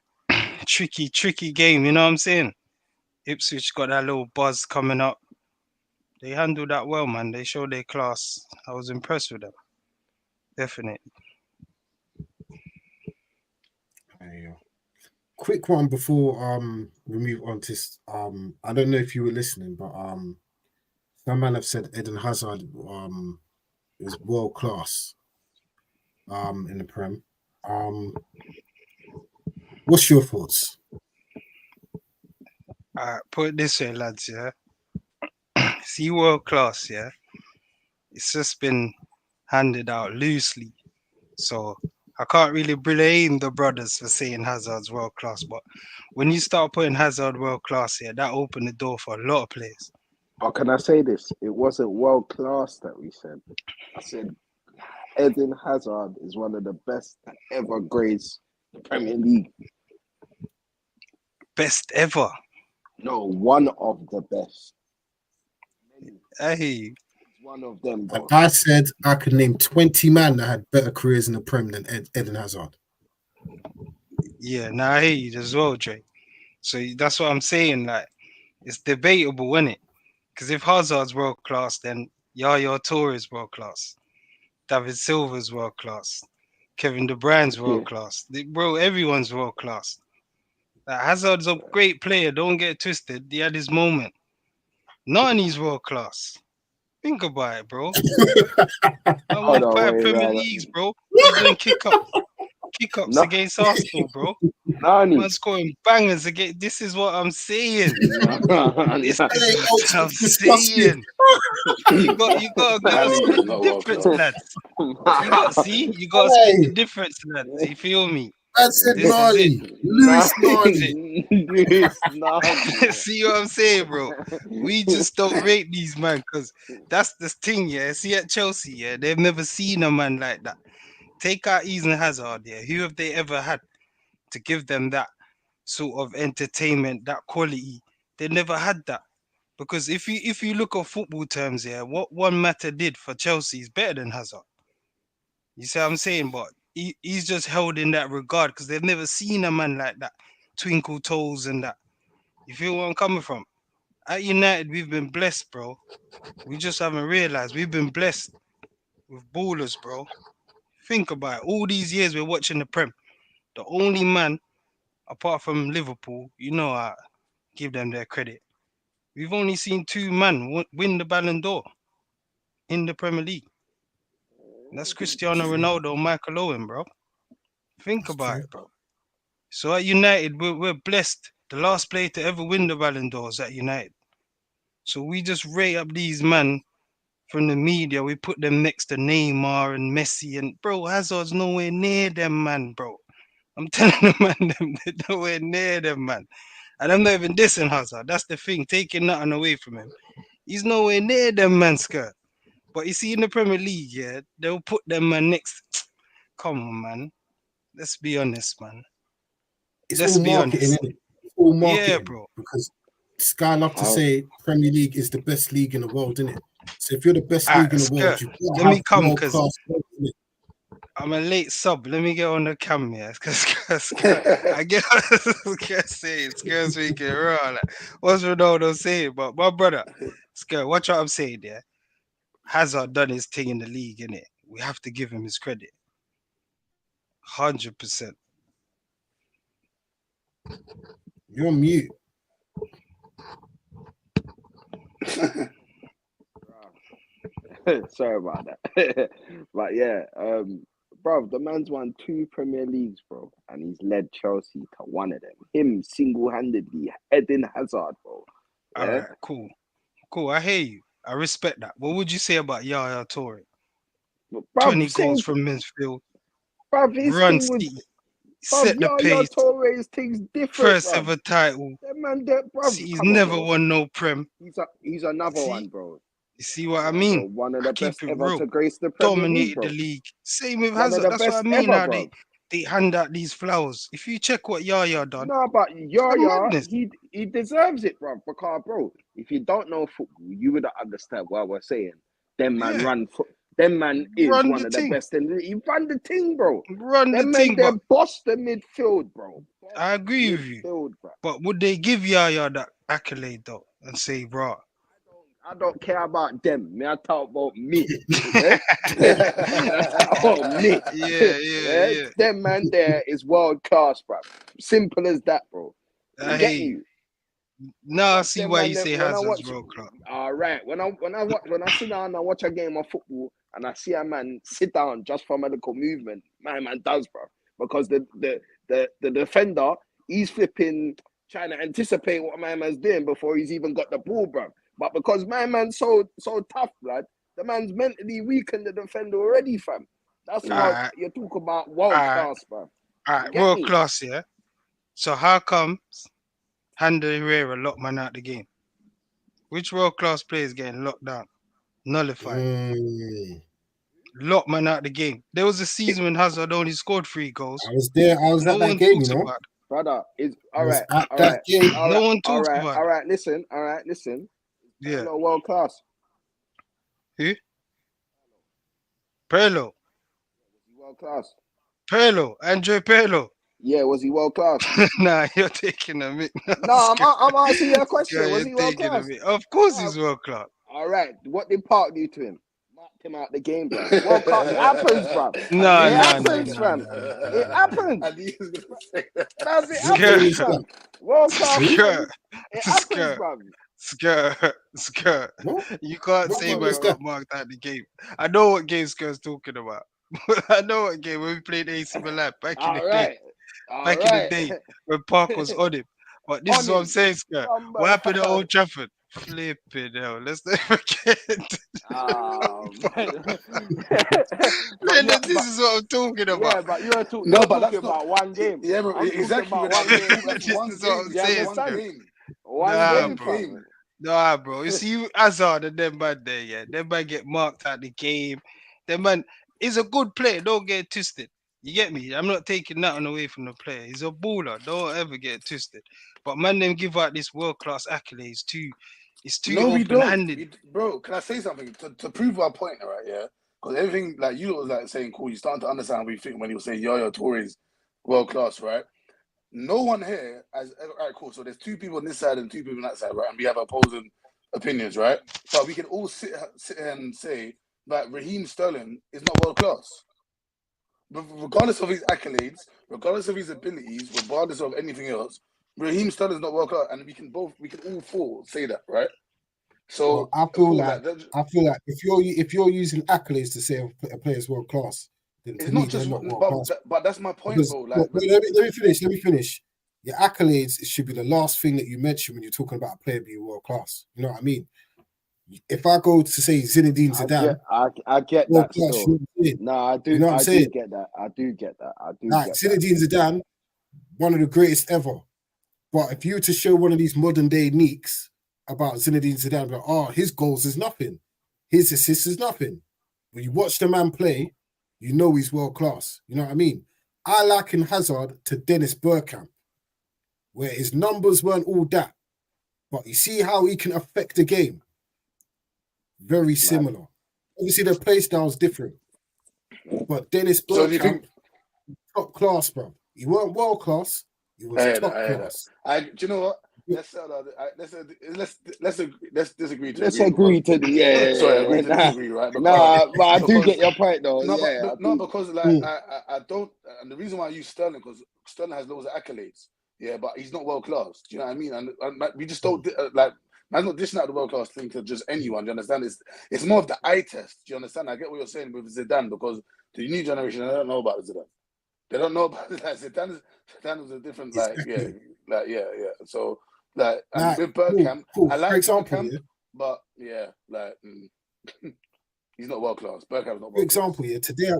tricky game, you know what I'm saying? Ipswich got that little buzz coming up. They handled that well, man. They showed their class. I was impressed with them. Definitely. Quick one before we move on to I don't know if you were listening, but some man have said Eden Hazard is world class in the Prem. What's your thoughts? Put it this way, lads, yeah. See, world class, yeah. It's just been handed out loosely. So I can't really blame the brothers for saying Hazard's world class. But when you start putting Hazard world class here, that opened the door for a lot of players. Oh, can I say this? It wasn't world class that we said. I said Eden Hazard is one of the best that ever grades the Premier League. Best ever. No, one of the best. Hey. One of them. And I said I could name 20 men that had better careers in the Prem than Eden Hazard. Yeah, now I hear you as well, Dre. So that's what I'm saying. Like, it's debatable, isn't it? Because if Hazard's world class, then Yaya Toure is world class. David Silva's world class. Kevin De Bruyne's world class. Bro, everyone's world class. Like, Hazard's a great player. Don't get it twisted. He had his moment. Nani's world class. Think about it, bro. I won 5 Premier Leagues, bro. He's doing kick-ups against Arsenal, bro. Man scoring bangers against. This is what I'm saying. This is what I'm saying. You got to split the difference, lads. You got to split the difference, lads. You feel me? That's it, Gnarly. Lewis Gnarly. See what I'm saying, bro? We just don't rate these man because that's the thing, yeah. See at Chelsea, yeah, they've never seen a man like that. Take out Eden Hazard, yeah. Who have they ever had to give them that sort of entertainment, that quality? They never had that. Because if you look at football terms, yeah, what one matter did for Chelsea is better than Hazard. You see what I'm saying? But he's just held in that regard because they've never seen a man like that. Twinkle toes and that. You feel where I'm coming from? At United, we've been blessed, bro. We just haven't realized we've been blessed with ballers, bro. Think about it. All these years we're watching the Prem. The only man, apart from Liverpool, you know, I give them their credit. We've only seen 2 men win the Ballon d'Or in the Premier League. And that's Cristiano Ronaldo and Michael Owen, bro. Think about it, bro. So at United, we're blessed. The last player to ever win the Ballon d'Or is at United. So we just rate up these men from the media. We put them next to Neymar and Messi. And, bro, Hazard's nowhere near them, man, bro. I'm telling the man, they're nowhere near them, man. And I'm not even dissing Hazard. That's the thing, taking nothing away from him. He's nowhere near them man skirt. But you see in the Premier League, yeah, they'll put them man next. Come on, man. Let's be honest, man. It's Let's all be marketing, honest. innit? It's all Yeah, marketing, bro. because Sky love to How? say Premier League is the best league in the world, innit? So if you're the best league in the world, Skirt, you've got let to me have come, world 'cause class players, innit? I'm a late sub. Let me get on the cam, yeah. Because I get saying, Skirt's making it raw. Like, what's Ronaldo saying? But my brother, Skirt, watch what I'm saying, yeah. Hazard done his thing in the league, innit? We have to give him his credit. 100%. You're on mute. Sorry about that. But yeah, bro, the man's won 2 Premier Leagues, bro, and he's led Chelsea to one of them. Him single-handedly heading Hazard, bro. All Yeah? right, cool. Cool, I hear you. I respect that. What would you say about Yaya Toure? But, 20 bruv, goals from midfield, bruv, his run thing was, City, bruv, set the Yaya pace, Toure's thing's different, first bruv. ever title. That man, bruv, City's come on, never bro. won no Prem. He's another See? one, bro. You see what I Bro, mean? one of I the keep best it ever real. to grace the Premier League, Dominated bro. the league. Same with One of Hazard. the That's what I best mean. ever, How bro. they hand out these flowers. If you check what Yaya done, No, but it's Yaya, madness. he deserves it, bro. Because, bro, if you don't know football, you would understand what we're saying. Them man Yeah. them man is Run one the of the thing. best in he run the thing, bro. Run the Them man, thing, they but boss the midfield, bro. Boss I agree with you. midfield, bro. But would they give Yaya that accolade though and say, bro? I don't care about them. Me, I talk about me. Yeah? Oh, me. Yeah. Them man there is world class, bro. Simple as that, bro. I You hear get me? you. Now I see Them why man, you say when I Hazard's watch, world class. all right. When I sit down and watch a game of football and I see a man sit down just for medical movement, my man does, bro. Because the defender, he's flipping trying to anticipate what my man's doing before he's even got the ball, bro. But because my man's so tough, blood, the man's mentally weakened the defender already, fam. That's what Alright. you talk about world class, bro. Alright, get world me? class, yeah. So how come Hando Herrera locked man out the game? Which world class player is getting locked down? Nullified. Locked man out the game. There was a season when Hazard only scored 3 goals. I was there. I was No at that one game, talks you know. about it. Brother, is I all was right. at All that right. game. All No right, one talks all right, about all it. right. Listen, all right, listen. Yeah. No world class. Who? Perlo. Was he world class? Perlo. Andre Perlo. Yeah, was he world class? Nah, you're taking a mic. No, I'm asking you a question. Was You're he world taking a class? mic. Of course No. he's world class. All right. What did Park do to him? Marked him out the game, bro. World class. It happens, bro. Nah, It nah, happens, nah, fam. nah, It happens. I knew he was gonna say that. Bruv, it What Skirt. happens, fam. World class, Skirt. fam. It happens, Skirt. bruv. Skirt. What? You can't What say game man is got that? marked out the game. I know what game Skirt's talking about. I know what game when we played AC Milan back in the All day. right. All Back in the right. day when Park was on him. But this On is what I'm him. saying, Skirt. What happened at Old Trafford? Flipping hell. Let's not forget. Man. This is what I'm talking Yeah, about. but you're No, you're but talking that's not about one game. Yeah, but I'm talking exactly. about But one game. that's This one is what I'm game. You saying, One understand? Skirt. game. One Nah, game, bro. fam. Nah, bro. You see, Hazard and them man there, yeah. Them man get marked out the game. Them man is a good player. Don't get it twisted. You get me? I'm not taking nothing away from the player. He's a baller. Don't ever get it twisted. But man, them give out this world class accolades too. It's too No, we open don't. handed. Bro, can I say something to prove our point, right? Yeah, because everything like you was like saying, cool. You starting to understand what we think when you say Yaya Toure is world class, right? No one here has all right, cool. So there's 2 people on this side and 2 people on that side, right? And we have opposing opinions, right? But we can all sit here and say that Raheem Sterling is not world class. Regardless of his accolades, regardless of his abilities, regardless of anything else, Raheem Sterling's not world class, and we can all 4 say that, right? So Well, I feel cool, like if you're using accolades to say a player's world class, then to it's me not they're just, not world class. but that's my point, Because, bro. Like, let me finish. Your accolades should be the last thing that you mention when you're talking about a player being world class. You know what I mean? If I go to say Zinedine Zidane, I get world that class, still. No, I do. You know what I'm I saying? do get that. I do get that. I do Like get that. Zinedine Zidane, one of the greatest ever. But if you were to show one of these modern day neeks about Zinedine Zidane, like, his goals is nothing, his assists is nothing. When you watch the man play, you know he's world class. You know what I mean? I liken Hazard to Dennis Bergkamp, where his numbers weren't all that, but you see how he can affect the game. Very similar. Obviously, the play style is different, but Dennis So do you think? Bergkamp, top class, bro. He weren't world class. He was top class. Do you know what? Let's disagree to Let's agree. agree to the Sorry, agree to disagree, right? But I do get your point though. Because I don't, and the reason why I use Sterling, because Sterling has loads of accolades, but he's not world class. Do you know what I mean? And we just don't like. Man's not dishing out the world class thing to just anyone. Do you understand? It's more of the eye test. Do you understand? I get what you're saying with Zidane, because the new generation, they don't know about Zidane. They don't know about it. Like, Zidane was a different, So, like, and with Bergkamp, I like Bergkamp, but he's not world class. Bergkamp's not world class. For example, today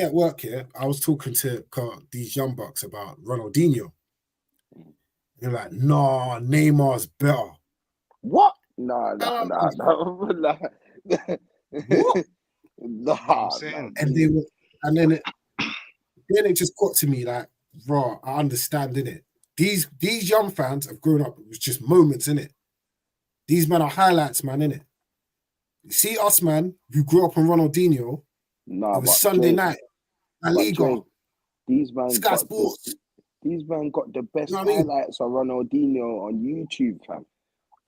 at work, I was talking to these young bucks about Ronaldinho. They're like, nah, Neymar's better. What? Nah. What? Nah. And then it just got to me like, raw, I understand, innit? These young fans have grown up, it was just moments, innit? These men are highlights, man, innit? You see us, man, who grew up on Ronaldinho, it was Sunday night, La Liga, Sky Sports. These men got the best highlights of Ronaldinho on YouTube, fam.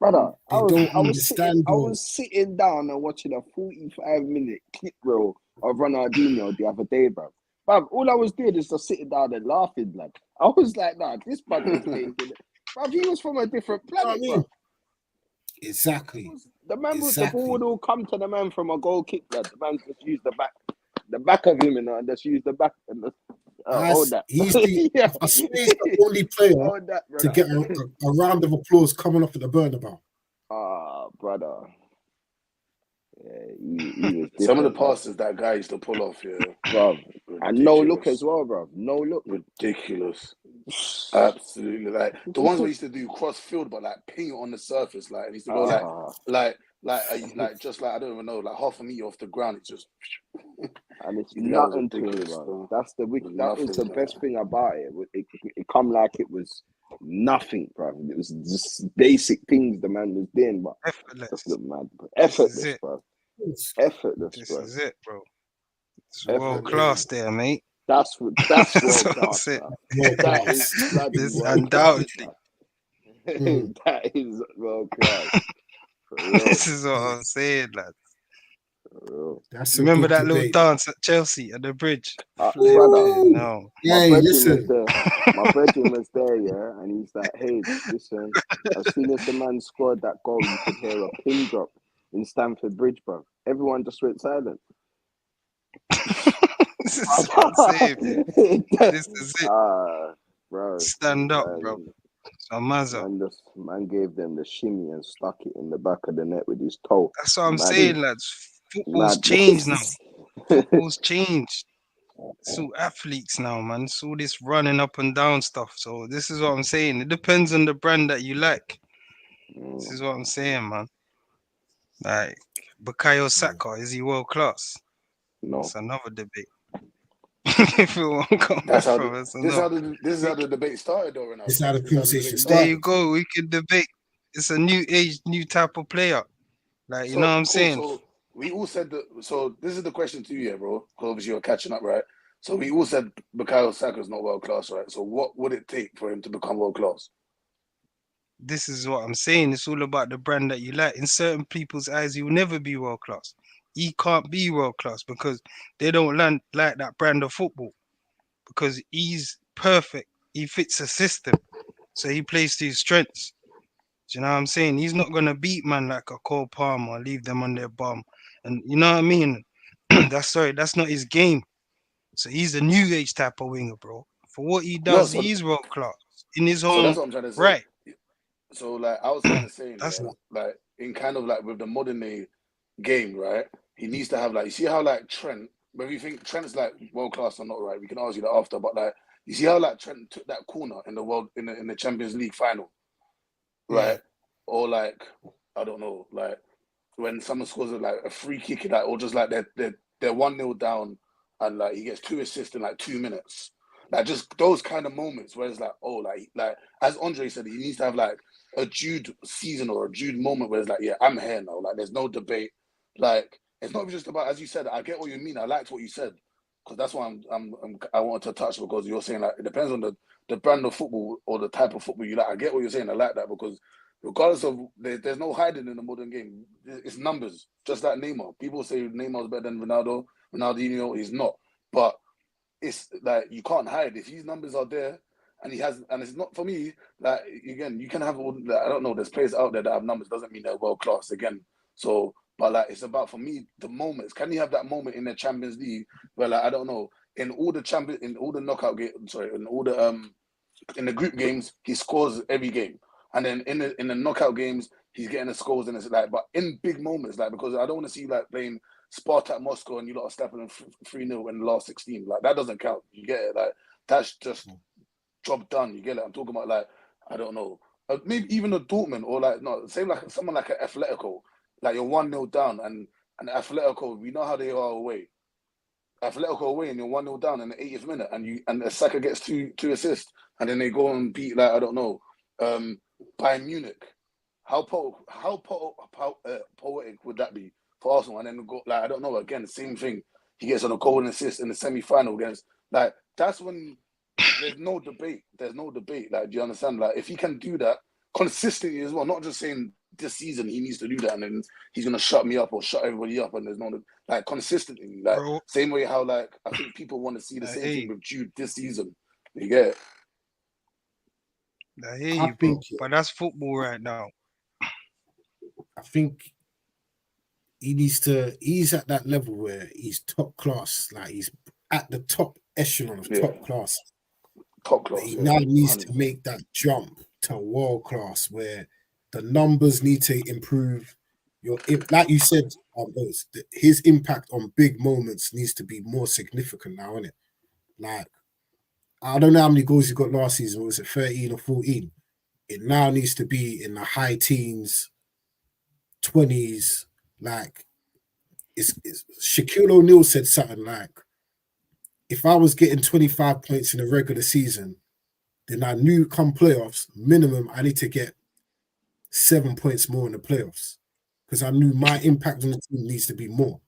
Brother, I was sitting down and watching a 45-minute clip reel of Ronaldinho the other day, bro. Bruv, all I was doing is just sitting down and laughing, like. I was like, nah, this man is taking it. Bruv, he was from a different planet, bro. Exactly. The man the ball would all come to the man from a goal kick, lad. The man just used the back of him, and just use the back and hold that. He's the only player to get a round of applause coming off at the Bernabeu. Brother. Yeah, he was some of the passes that guy used to pull off, bro. And no look as well, bro. No look. Ridiculous. Absolutely. Like the ones we used to do cross field, but like ping it on the surface, like, and he used to go like just like, I don't even know, like half a meter off the ground. It's just and it's nothing to it, bro. That is the best thing about it. It come like it was nothing, bro. It was just basic things the man was doing, but effortless. Effortless, bro. Effortless, this bro. This is it, bro. It's world class there, mate. That's world class. That is undoubtedly. That is world class. This is what I'm saying, lad. Remember that debate. little dance at Chelsea at the bridge? No. Yeah, listen. My brethren was there, and he's like, hey, listen, as soon as the man scored that goal, you could hear a pin drop in Stamford Bridge, bro. Everyone just went silent. This is what I'm saying. This is it. Bro. Stand up, bro. Man gave them the shimmy and stuck it in the back of the net with his toe. That's what I'm saying, lads. Football's changed now. Football's changed. It's all athletes now, man. It's all this running up and down stuff. So this is what I'm saying. It depends on the brand that you like. This is what I'm saying, man. Like Bukayo Saka, is he world class? No. It's another debate. If it won't come this is how the debate started, though, Ronaldo. This is how the conversation started. There you go. We can debate. It's a new age, new type of player. Like, you know what I'm saying? So we all said that. So this is the question to you, bro. Because obviously you're catching up, right? So we all said Bukayo Saka's not world class, right? So what would it take for him to become world class? This is what I'm saying. It's all about the brand that you like. In certain people's eyes, he will never be world class. He can't be world class because they don't like that brand of football. Because he's perfect. He fits a system. So he plays to his strengths. Do you know what I'm saying? He's not going to beat man like a Cole Palmer, leave them on their bum. And you know what I mean? That's not his game. So he's a new age type of winger, bro. For what he does, he's world class in his own. So that's what I'm trying to say. Right. So like I was kind of saying, like in kind of like with the modern day game, right? He needs to have like, you see how like Trent, whether you think Trent's like world class or not, right? We can argue that after, but like You see how like Trent took that corner in the Champions League final, right? Yeah. Or like I don't know, like when someone scores like a free kick, like or just like they're 1-0 down and like he gets 2 assists in like 2 minutes. Like just those kind of moments where it's like, oh, like as Andre said, he needs to have like a Jude season or a Jude moment where it's like, yeah, I'm here now. Like there's no debate. Like it's not just about, as you said, I get what you mean. I liked what you said. Because that's why I wanted to touch, because you're saying like it depends on the brand of football or the type of football you like. I get what you're saying. I like that because regardless of there's no hiding in the modern game. It's numbers, just like Neymar. People say Neymar's better than Ronaldo, Ronaldinho. He's not, but it's like you can't hide if his numbers are there and he has. And it's not for me. Like again, you can have all. Like, I don't know. There's players out there that have numbers. Doesn't mean they're world class. Again, so. But like it's about for me the moments. Can you have that moment in the Champions League where like I don't know in all the knockout games, in all the in the group games he scores every game, and then in the knockout games he's getting the scores and it's like but in big moments like because I don't want to see like playing Spartak Moscow and you lot are stepping them 3-0 in the last 16 like that doesn't count. You get it? Like that's just job done. You get it? I'm talking about like I don't know maybe even a Dortmund or like no same like someone like an Atletico. Like you're 1-0 down and Atletico, we know how they are away. Atletico away and you're 1-0 down in the 80th minute and the Saga gets two assists and then they go and beat like I don't know, Bayern Munich. How poetic would that be for Arsenal? And then go like I don't know again, same thing. He gets on a goal and assist in the semi-final against like that's when there's no debate. There's no debate. Like do you understand? Like if he can do that consistently as well, not just saying this season he needs to do that and then he's gonna shut me up or shut everybody up and there's no like consistently like Bro, same way how like I think people want to see the I same hear thing you. with Jude this season. You get it? I hear I you, bro. think But that's football right now. I think he's at that level where he's top class, like he's at the top echelon of Yeah. top class. Top But class. he Yeah. now needs 100%. to make that jump to world class where the numbers need to improve. Like you said, his impact on big moments needs to be more significant now, isn't it? Like I don't know how many goals he got last season. Was it 13 or 14? It now needs to be in the high teens, 20s. Like it's Shaquille O'Neal said something like, if I was getting 25 points in a regular season, then I knew come playoffs, minimum, I need to get 7 points more in the playoffs because I knew my impact on the team needs to be more.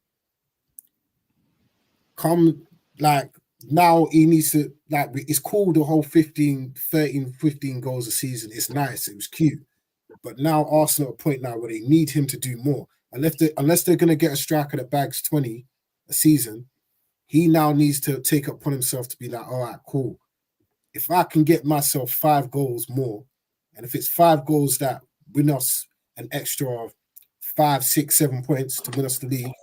Come, like, now he needs to, like, it's cool the whole 15 goals a season. It's nice. It was cute. But now Arsenal at a point now where they need him to do more. Unless they're going to get a striker that bags 20 a season, he now needs to take it upon himself to be like, all right, cool. If I can get myself 5 goals more, and if it's 5 goals that win us an extra 5, 6, 7 points to win us the league,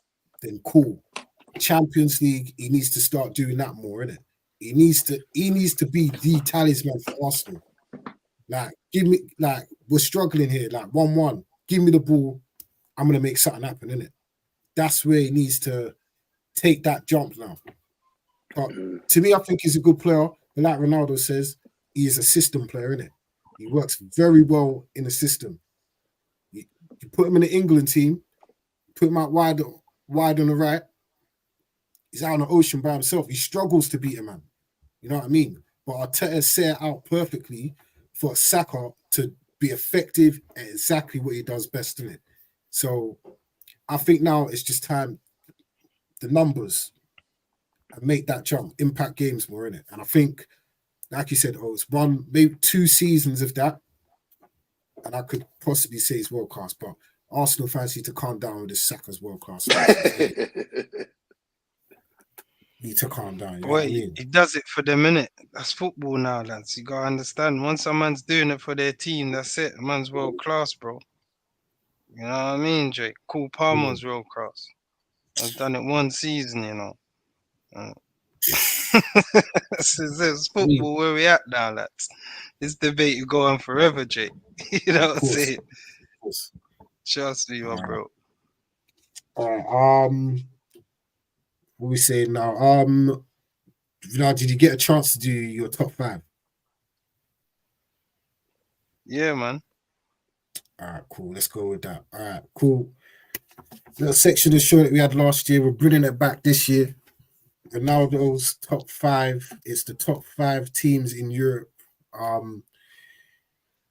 then cool. Champions League, he needs to start doing that more, innit? He needs to be the talisman for Arsenal. Like, we're struggling here, like 1-1. Give me the ball, I'm gonna make something happen, innit? That's where he needs to take that jump now. But to me, I think he's a good player. But like Ronaldo says, he is a system player, innit? He works very well in the system. You put him in the England team, put him out wide on the right, he's out on the ocean by himself. He struggles to beat a man. You know what I mean? But Arteta set it out perfectly for Saka to be effective at exactly what he does best in it. So I think now it's just time, the numbers, and make that jump, impact games more in it. And I think, like you said, it's 1, maybe 2 seasons of that, and I could possibly say it's world class. But Arsenal fans need to calm down with this Saka's world class. Need to calm down. You know what I mean? He does it for the minute. That's football now, lads. You gotta understand. Once a man's doing it for their team, that's it. A man's world class, bro. You know what I mean, Jake? Cool Palmer's world class. I've done it 1 season, you know. It's football where we at now, lads. This debate is going forever, Jake. You know what I'm saying? Trust me, my bro. All right. What we saying now? Now, did you get a chance to do your top 5? Yeah, man. All right, cool. Let's go with that. All right, cool. Little section of the show that we had last year, we're bringing it back this year. Ronaldo's top 5. It's the top 5 teams in Europe.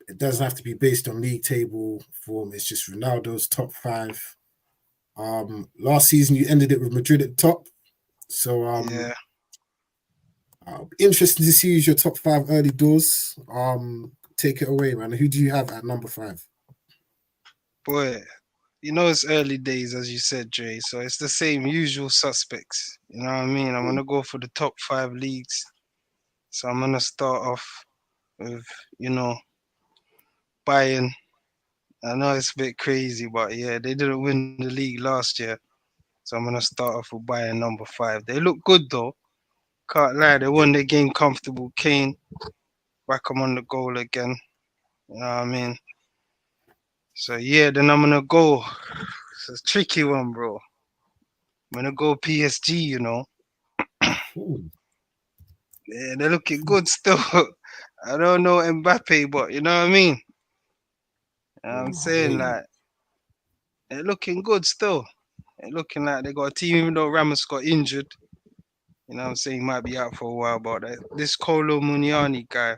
It doesn't have to be based on league table form. It's just Ronaldo's top 5. Last season you ended it with Madrid at the top. So Yeah. Interesting to see who's your top 5 early doors. Take it away, man. Who do you have at number 5? Boy, you know it's early days, as you said, Dre. So it's the same usual suspects. You know what I mean? I'm gonna go for the top 5 leagues. So I'm gonna start off with, Bayern. I know it's a bit crazy, but yeah, they didn't win the league last year. So I'm gonna start off with Bayern number 5. They look good though. Can't lie, they won their game comfortable. Kane, back them on the goal again. You know what I mean? So yeah, then I'm gonna go. It's a tricky one, bro. I'm gonna go PSG, Yeah, they're looking good still. I don't know Mbappe, but you know what I mean? I'm saying like they're looking good still. They're looking like they got a team, even though Ramos got injured. You know what I'm saying? He might be out for a while, but this Kolo Muniani guy,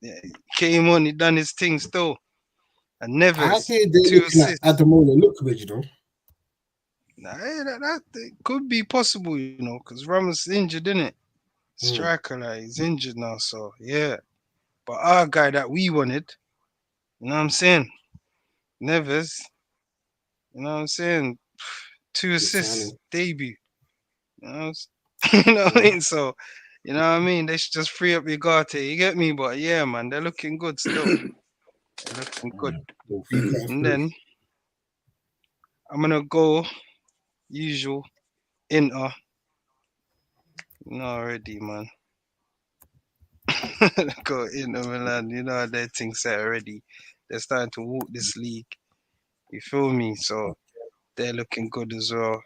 yeah, he came on, he done his thing still. And I Neves, hear they're 2 looking at assists. Ademola Lookridge, you know. Nah, that could be possible, because Ramos is injured, innit? Striker, like, he's injured now, so yeah. But our guy that we wanted, you know what I'm saying? Neves, you know what I'm saying? 2 assists, debut. You know, you know what I mean? So, you know what I mean? They should just free up Ugarte. You get me? But yeah, man, they're looking good still. They're looking good. And then I'm gonna go usual Inter. Already, man. Go Inter Milan. You know how their thing set already. They're starting to walk this league. You feel me? So they're looking good as well.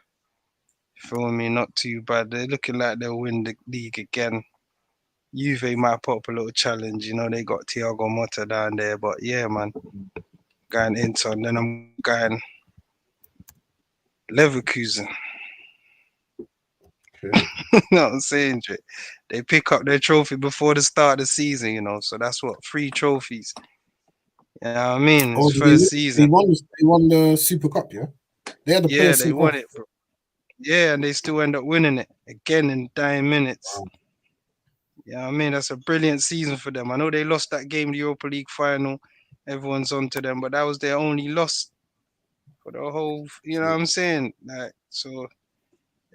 You feel me? Not too bad. They're looking like they'll win the league again. Juve might put up a little challenge. They got Thiago Motta down there. But yeah, man. Going Inter. And then I'm going Leverkusen. Okay. You know what I'm saying, Jay? They pick up their trophy before the start of the season, so that's what 3 trophies. You know what I mean? It's first season. They won the Super Cup, yeah? They had the players they won it, bro. Yeah, and they still end up winning it again in dying minutes. Wow. You know what I mean? That's a brilliant season for them. I know they lost that game, the Europa League final. Everyone's on to them, but that was their only loss for the whole, you know what I'm saying? Like, so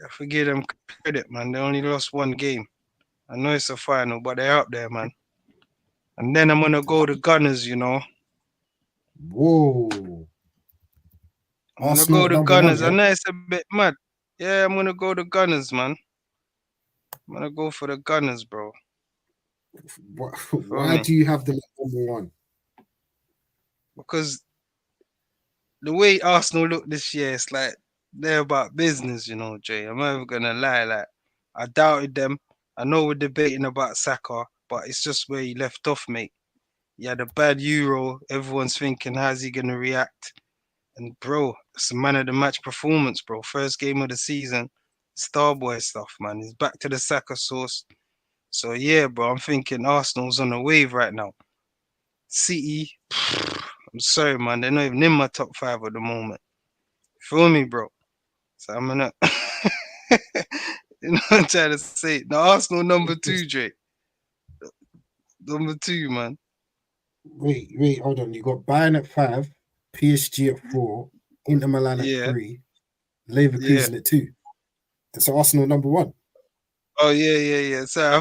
I forgive them credit, man. They only lost 1 game. I know it's a final, but they're up there, man. And then I'm gonna go to Gunners, Whoa. I'm gonna go to Gunners. I know it's a bit mad. Yeah, I'm gonna go to Gunners, man. I'm gonna go for the Gunners, bro. Why do you have them at number 1? Because the way Arsenal look this year, it's like they're about business, Jay. I'm never gonna lie. Like, I doubted them. I know we're debating about Saka, but it's just where he left off, mate. He had a bad Euro. Everyone's thinking, how's he gonna react? And bro, it's a man of the match performance, bro. First game of the season, Starboy stuff, man. He's back to the Saka source. So yeah, bro, I'm thinking Arsenal's on the wave right now. City, I'm sorry, man. They're not even in my top 5 at the moment. Feel me, bro? So I'm gonna, I'm trying to say. Now Arsenal number 2, Drake. Number 2, man. Wait, hold on. You got Bayern at 5, PSG at 4, Inter Milan at 3, Leverkusen at 2. That's Arsenal number 1. Oh yeah. Sorry, I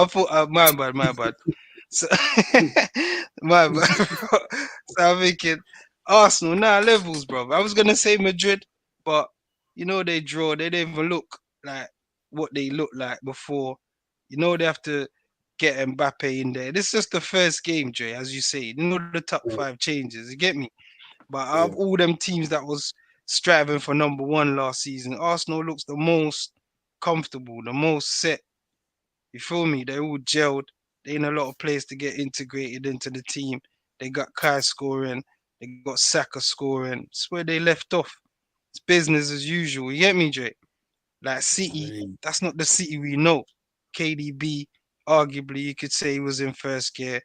thought, my bad. So, my bad. Bro. So I'm thinking Arsenal, levels, bro. I was gonna say Madrid, but they draw. They didn't even look like what they looked like before. They have to get Mbappe in there. This is just the first game, Jay, as you say. The top 5 changes. You get me? But out of all them teams that was striving for number 1 last season, Arsenal looks the most comfortable, the most set. You feel me? They all gelled. They in a lot of place to get integrated into the team. They got Kai scoring. They got Saka scoring. It's where they left off. It's business as usual. You get me, Jake? Like City, that's not the City we know. KDB, arguably, you could say he was in first gear.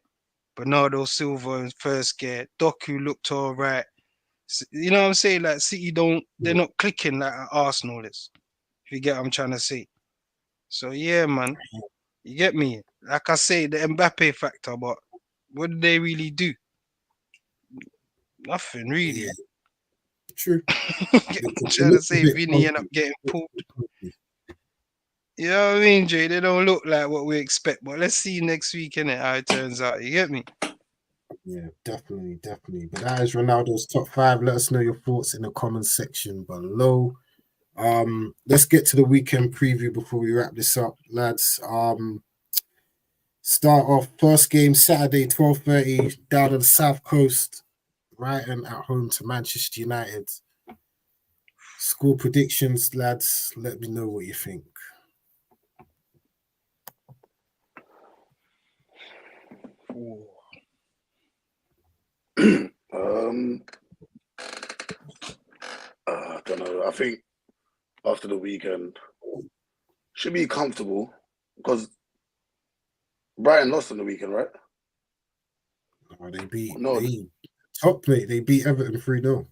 Bernardo Silva in first gear. Doku looked all right. You know what I'm saying? Like City they're not clicking like Arsenal is. If you get what I'm trying to say. So yeah, man. You get me? Like I say, the Mbappe factor, but what did they really do? Nothing really. Yeah. True. I'm trying to say Vinny ended up getting pulled. You know what I mean, Jay? They don't look like what we expect, but let's see next week, innit, how it turns out. You get me? Yeah, definitely. But that is Ronaldo's top 5. Let us know your thoughts in the comments section below. Let's get to the weekend preview before we wrap this up, lads. Start off first game Saturday, 12:30, down on the south coast. Brighton at home to Manchester United. Score predictions, lads. Let me know what you think. I don't know. I think after the weekend should be comfortable because Brighton lost on the weekend, right? They beat top mate. They beat Everton 3-0.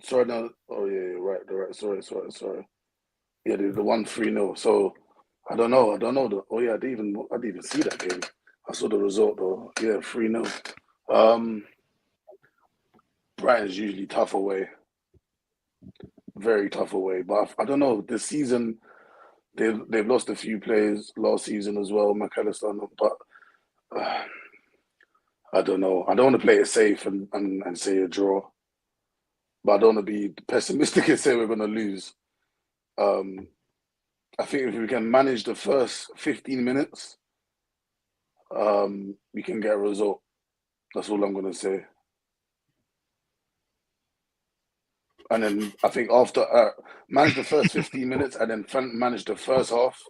Sorry, no. Oh yeah, right. Sorry. Yeah, the 1-3-0. So I don't know. Oh yeah, I didn't even see that game. I saw the result though. Yeah, 3-0. Brighton's usually tough away. Very tough away. But I don't know. This season they've lost a few players last season as well, McAllister, but I don't know. I don't want to play it safe and say a draw. But I don't want to be pessimistic and say we're gonna lose. I think if we can manage the first 15 minutes, we can get a result. That's all I'm gonna say. And then I think after manage the first 15 minutes and then manage the first half.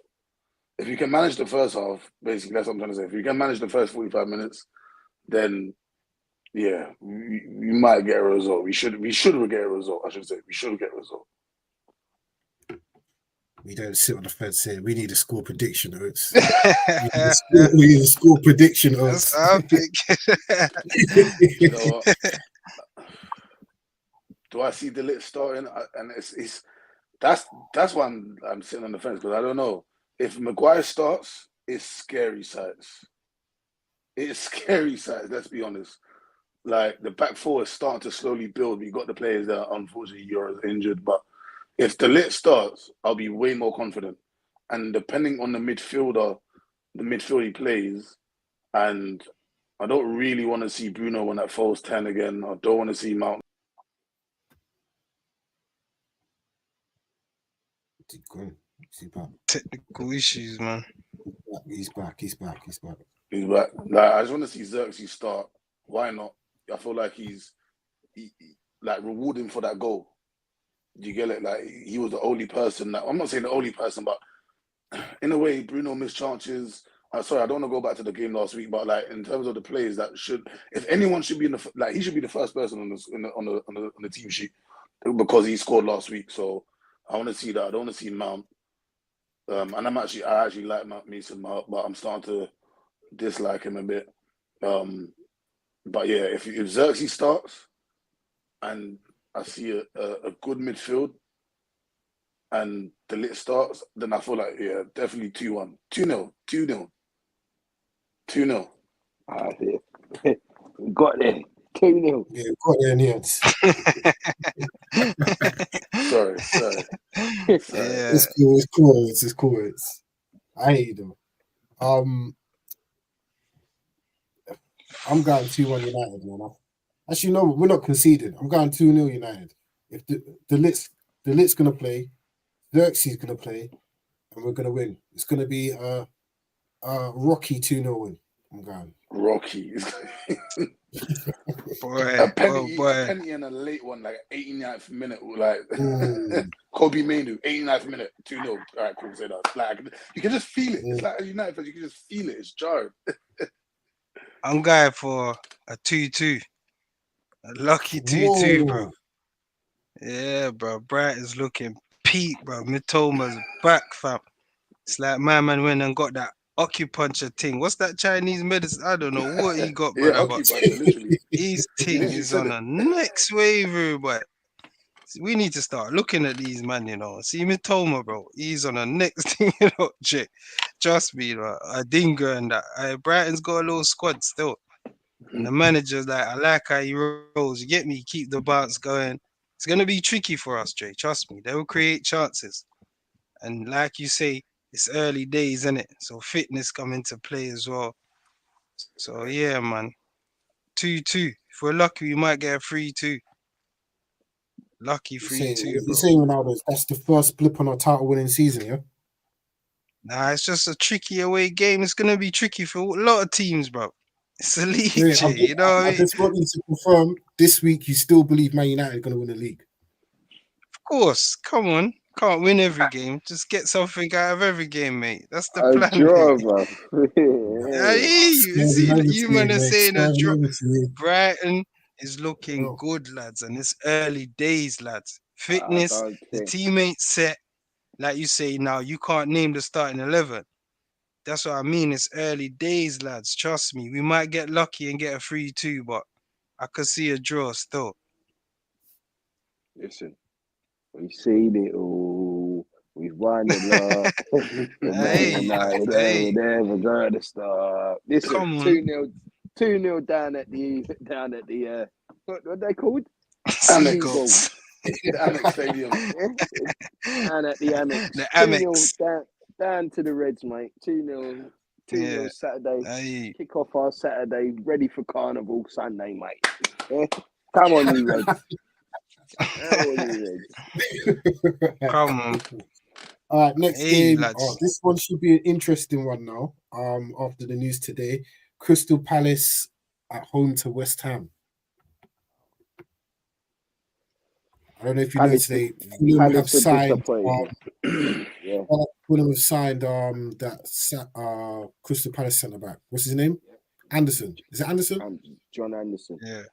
If you can manage the first half, basically that's what I'm trying to say. If you can manage the first 45 minutes, then yeah, we might get a result. We should get a result. I should say we should get a result. We don't sit on the fence here. We need a score prediction, Oates. we need a score prediction, Oates. You know what? Do I see the lit starting? And that's why I'm sitting on the fence because I don't know. If Maguire starts, it's scary sights. It's scary sights, let's be honest. Like the back four is starting to slowly build. We got the players that unfortunately you're injured, but if the lit starts, I'll be way more confident. And depending on the midfield he plays, and I don't really want to see Bruno when that falls 10 again. I don't want to see Mount. Technical issues, man. He's back. Like, I just want to see Xerxes start. Why not? I feel like he's like rewarding for that goal. Do you get it? Like he was the only person that I'm not saying the only person, but in a way, Bruno missed chances. Sorry, I don't want to go back to the game last week, but like in terms of the players that should, if anyone should be in the he should be the first person on the team sheet because he scored last week. So I want to see that. I don't want to see Mount. And I actually like Mason Mount, but I'm starting to dislike him a bit. But yeah, if Xerxes starts and I see a good midfield and the lit starts, then I feel like, yeah, definitely 2-1. 2-0. 2-0. Got there. 2-0. Yeah, got there in the end. Sorry. Yeah. It's cool. I hate you though. I'm going 2-1 United, man. Actually, no, we're not conceding. I'm going 2-0 United. If the lit's gonna play, Xerxes gonna play, and we're gonna win. It's gonna be a rocky 2-0 win. I'm going. Rocky. Boy, A penalty, boy. a penalty and a late one, like 89th minute, like Ooh. Kobe Mainu, 89th minute, 2-0. All right, cool, say that. Like you can just feel it. It's like a United fan, you can just feel it. It's jarring. I'm going for a 2-2. A lucky 2-2, bro. Whoa. Yeah, bro. Brighton's looking peak, bro. Mitoma's back, fam. It's like my man went and got that acupuncture thing. What's that Chinese medicine? I don't know what he got, Yeah, brother, but acupuncture, literally. his He thing literally is said on it. a next wave, boy. We need to start looking at these man, you know. See Mitoma, bro. He's on a next thing, you know, Jay. Trust me, bro. Dinga and that. Brighton's got a little squad still. And the manager's like, I like how he rolls. You get me? Keep the bounce going. It's going to be tricky for us, Jay. Trust me. They will create chances. And like you say, it's early days, isn't it? So fitness come into play as well. So yeah, man. 2-2. If we're lucky, we might get a 3-2. Lucky 3-2, You're bro. saying Ronaldo, that's the first blip on our title winning season, yeah? Nah, it's just a tricky away game. It's gonna be tricky for a lot of teams, bro. It's a league, Yeah, Jay, you know what I I mean? just want you to confirm this week you still believe Man United are going to win the league. Of course, come on. Can't win every game. Just get something out of every game, mate. That's the A plan, draw, mate. bro. I hear you. Swerving See, over you to you, man are mate. saying a Swerving draw. over to you. Brighton is looking Oh, good, lads, and it's early days, lads. I Fitness, don't the think. teammates set. Like you say now, you can't name the starting 11. That's what I mean. It's early days, lads. Trust me. We might get lucky and get a 3-2, but I could see a draw still. Listen, we've seen it all. We've won a lot. But Man Hey, United hey, never gonna stop. Listen, come on. 2-0 down at the what they called? Illegal. Seagulls. The Amex Stadium. Yeah? Down at the Amex. The 2-0 Amex. down to the Reds, mate. 2-0. 2-0 Yeah. Saturday. Hey. Kick off our Saturday, ready for Carnival Sunday, mate. Yeah? Come on, you Reds. Come on, you Reds. Come on. All right, next Hey, game. lads. This one should be an interesting one now. After the news today, Crystal Palace at home to West Ham. I don't know if you know today. Fulham have signed. Yeah. Fulham have signed that Crystal Palace centre back. What's his name? Anderson. Is it Anderson? John Anderson. Yeah.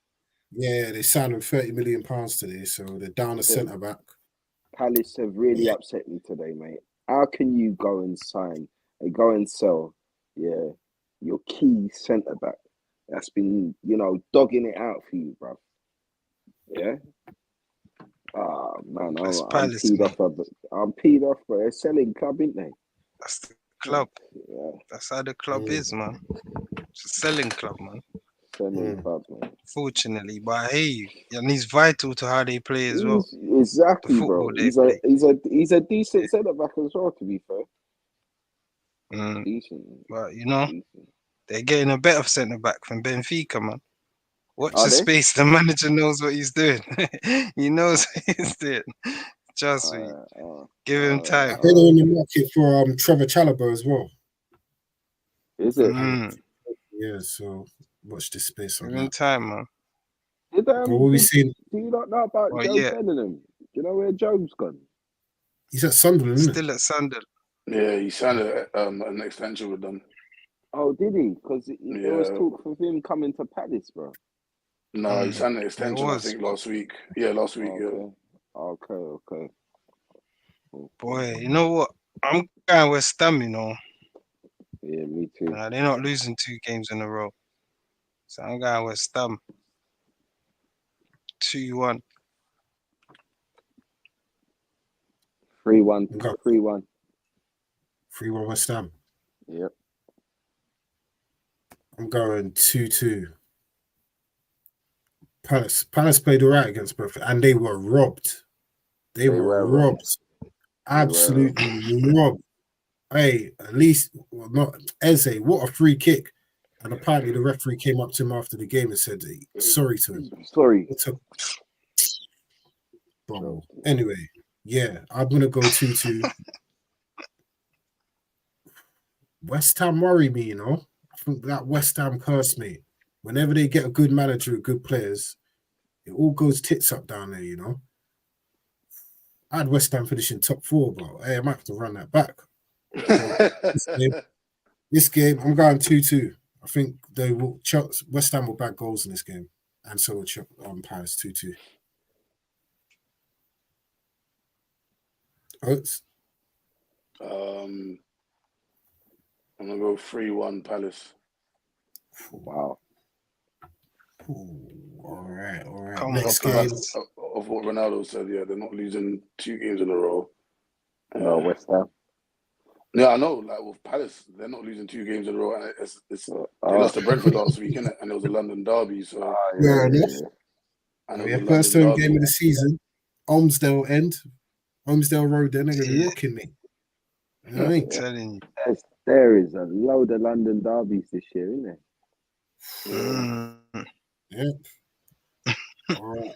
Yeah, they signed him £30 million today, so they're down a centre back. Palace have really upset me today, mate. How can you go and sell, your key centre back that's been, dogging it out for you, bro? Yeah. Oh man, That's I'm Palace, peed man. off. I'm peed off, bro. They're selling club, ain't they? That's the club. Yeah, That's how the club is, man. It's a selling club, man. selling club, man. Fortunately, but I hear you. And he's vital to how they play as well. Exactly, The football bro. they play. He's a decent centre back as well. To be fair, decent. But Decent. they're getting a better centre back from Benfica, man. Watch Are the they? space. The manager knows what he's doing. He knows what he's doing. Trust me. Give him time. I think they're in the market for Trevor Chalobah as well. Is it? Yeah, so watch this space on Give him that. time, man. What were we saying? Do you not know about Joe Bellingham? Do you know where Joe's gone? He's at Sunderland, isn't Still at Sunderland. Yeah, he signed an extension with them. Oh, did he? Because there was talk of him coming to Palace, bro. No, he signed an extension, I think, last week. Yeah, last week, Okay. Boy, you know what? I'm going West Ham, you know. Yeah, me too. They're not losing 2 games in a row. So I'm going West Ham. 2-1. 3-1. 3-1 West Ham. Yep. I'm going 2-2. Palace played all right against Brentford, and they were robbed. They were robbed. Absolutely robbed. Hey, at least not Eze. What a free kick! And apparently the referee came up to him after the game and said sorry to him. Sorry. Anyway, yeah, I'm gonna go 2-2. West Ham worry me, you know. I think that West Ham curse, mate. Whenever they get a good manager with good players, it all goes tits up down there, you know. I had West Ham finishing top 4, but hey, I might have to run that back. This game, I'm going 2-2. I think they will. West Ham will back goals in this game, and so will Paris 2-2. Oates? I'm gonna go 3-1 Palace. Wow. Ooh, all right. Come Next on, game. Of what Ronaldo said, yeah, they're not losing 2 games in a row. No, West Ham. Yeah, I know. Like with Palace, they're not losing 2 games in a row. And they lost to Brentford last week, innit? And it was a London derby. So Fair enough. and it was a First London home game derby. of the season. Olmsdale Road. They're going to be rocking me. You know what I mean? I'm telling you. There is a load of London derbies this year, isn't there? Yeah. All right.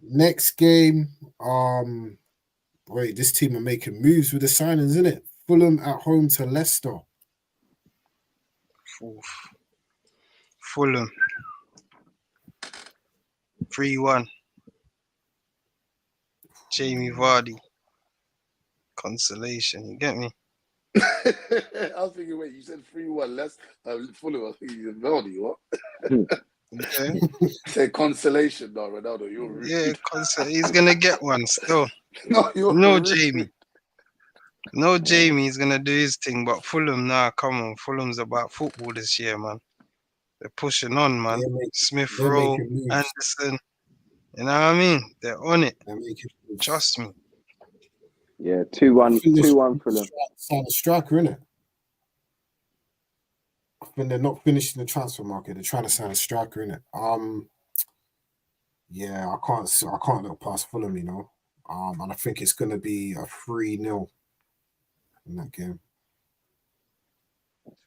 Next game. Wait, this team are making moves with the signings, isn't it? Fulham at home to Leicester. Fulham. 3-1. Jamie Vardy. Consolation. You get me? I was thinking, wait, you said 3-1 less Fulham. I was thinking you said Vardy, what? Yeah. Say consolation, no, Ronaldo. You're rude. Yeah, he's gonna get one still. No, you're No, rude. Jamie. No, Jamie is gonna do his thing, but Fulham, nah, come on. Fulham's about football this year, man. They're pushing on, man. Smith they're Rowe, making moves. Anderson. You know what I mean? They're on it. They're making moves. Trust me. Yeah, 2-1 Fulham. Sign a striker, innit? I think they're not finishing the transfer market. They're trying to sign a striker, innit? Yeah, I can't look past Fulham, you know. And I think it's gonna be a 3-0 in that game.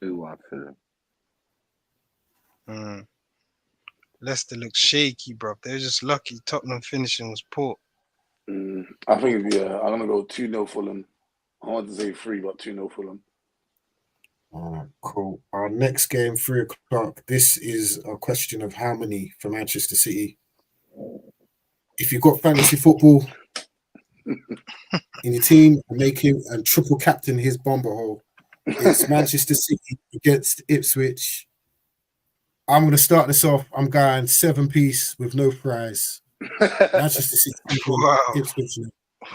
2-1 Fulham. Leicester looks shaky, bro. They're just lucky Tottenham finishing was poor. I think, I'm going to go 2-0 Fulham. I wanted to say 3, but 2-0 Fulham. All right, cool. Our next game, 3:00. This is a question of how many for Manchester City. If you've got fantasy football in your team, make him and triple captain his bomber hole. It's Manchester City against Ipswich. I'm going to start this off. I'm going 7-piece with no fries. Manchester City. Wow. Ipswich.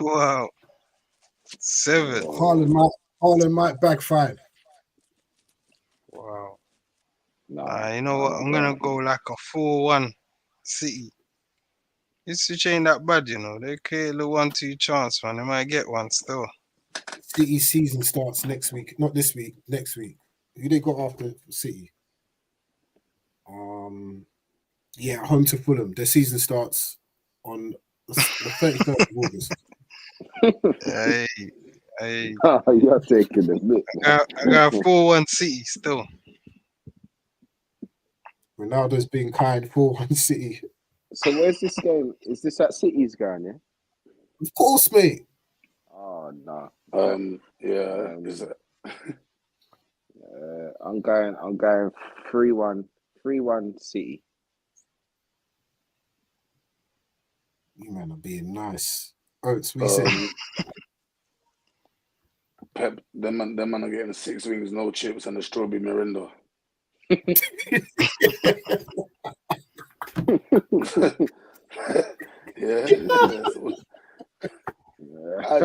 Wow. 7. Haaland might bag 5. Wow. Nah, You know what? I'm going to go like a 4-1 City. Ipswich ain't that bad, you know. They create a little 1-2 chance, man. They might get one still. City season starts next week. Not this week, next week. Who they got after City? Yeah, home to Fulham. Their season starts on the 31st of August. Hey. You're taking the mic. I got a 4-1 City still. Ronaldo's being kind. 4-1 City. So where's this game? Is this at City's ground, yeah? Of course, mate. Oh no. Is it? I'm going 3-1 City. You men are being nice. Oates, we say. Pep, them man are getting 6 wings, no chips, and a strawberry Mirinda.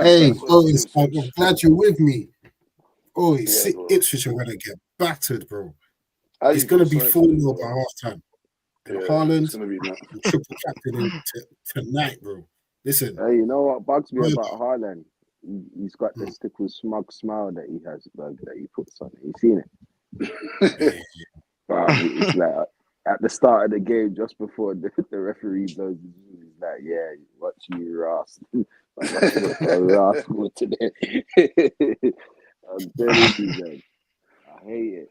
Hey, Oates, I'm glad you're with me. Oh, Ipswich are gonna get battered, bro. It's gonna be 4-0 by halftime. And Haaland triple captain tonight, bro. Listen. Hey, you know what bugs me about Haaland? He's got this little smug smile that he has, bro, that he puts on. You seen it? It's like at the start of the game, just before the referee blows, he's like, "Yeah, watch you, Ross." Rascal today. I'm telling you, man. I hate it.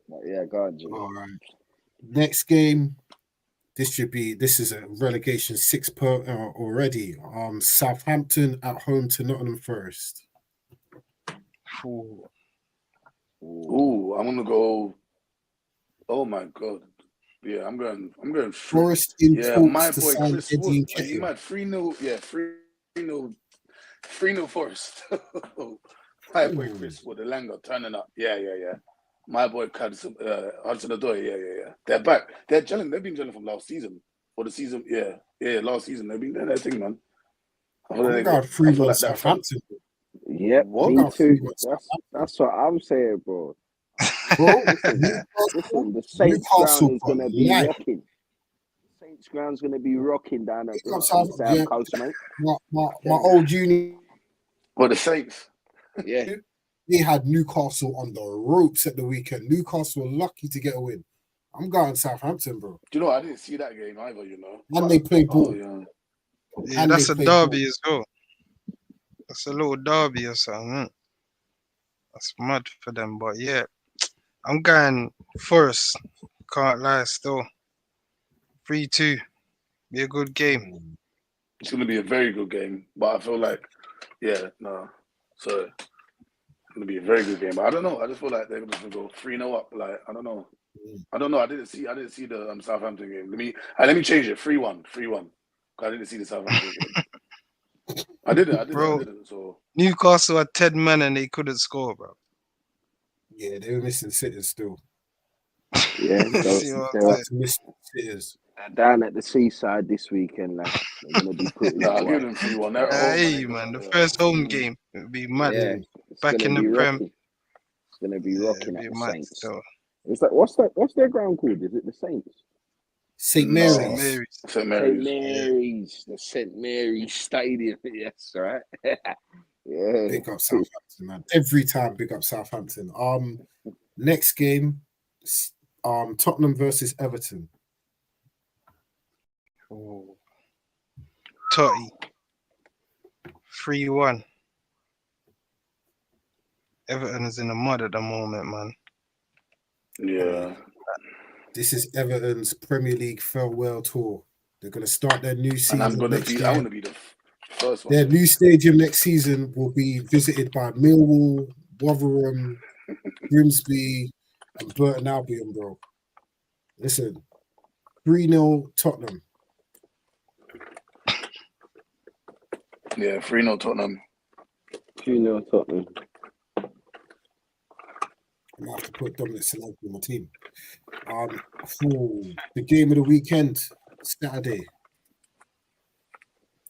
But yeah, God. All right. Next game. This is a relegation 6 already. Southampton at home to Nottingham Forest. Ooh, I'm gonna go Oh my god. Yeah, I'm going free. Forest in Yeah, my talks to boy sign Chris Eddie Wood. Are you Nketiah. mad? 3-0. Yeah, 3-0 Forest. My boy Chris Wood, the Langer turning up. Yeah. My boy Hudson Odoi. Yeah. They're back. They're gelling. They've been gelling from last season. Or the season, last season. They've been doing their thing, man. I'm going I 3-1 feel like that front. Southampton. Yep, What? I'm me going too. 3-1 Southampton. That's what I'm saying, bro. Bro, Listen, Newcastle, the Saints ground is got gonna be light. rocking. Saints ground's gonna be rocking down at Pick up on the South yeah, Coast, mate. my old uni, Well, the Saints. Yeah, they had Newcastle on the ropes at the weekend. Newcastle were lucky to get a win. I'm going Southampton, bro. Do you know, I didn't see that game either, you know. And they play ball. Oh, yeah. Yeah, And that's they a play derby ball. as well. That's a little derby or something. Isn't it? That's mad for them, but yeah, I'm going Forest. Can't lie, still 3-2. Be a good game. It's going to be a very good game, but I feel like, so it's going to be a very good game. But I don't know. I just feel like they're going to go 3-0 up. Like, I don't know. I didn't see the Southampton game. Let me change it. 3-1. I didn't see the Southampton game. I didn't. So Newcastle had 10 men and they couldn't score, bro. Yeah, they were missing sitters still. yeah. See what I'm They're saying? missing sitters. Down at the seaside this weekend, like they're gonna be putting I'll it give away. them 3-1. They're at home, Hey, and man, the they're first home game would be mad. Yeah, it's Back gonna in the be Prem. rocking. It's gonna be Yeah, rocking it'd at be the mad Saints. still. It's like what's their ground called? Is it the Saints? St. No. Mary's. St. Mary's. St. St. Mary's. Mary's, the St. Mary's Stadium. Yes, right. Yeah. Big up Southampton, man. Every time, big up Southampton. Next game, Tottenham versus Everton. Oh. Totty. 3-1. Everton is in the mud at the moment, man. Yeah. This is Everton's Premier League farewell tour. They're going to start their new season And I next year. want to be the first one. Their new stadium next season will be visited by Millwall, Rotherham, Grimsby, and Burton Albion, bro. Listen, 3-0 Tottenham. Yeah, 3-0 Tottenham. 2-0 Tottenham. I'm going to have to put Dominic Solanke on my team. The game of the weekend, Saturday.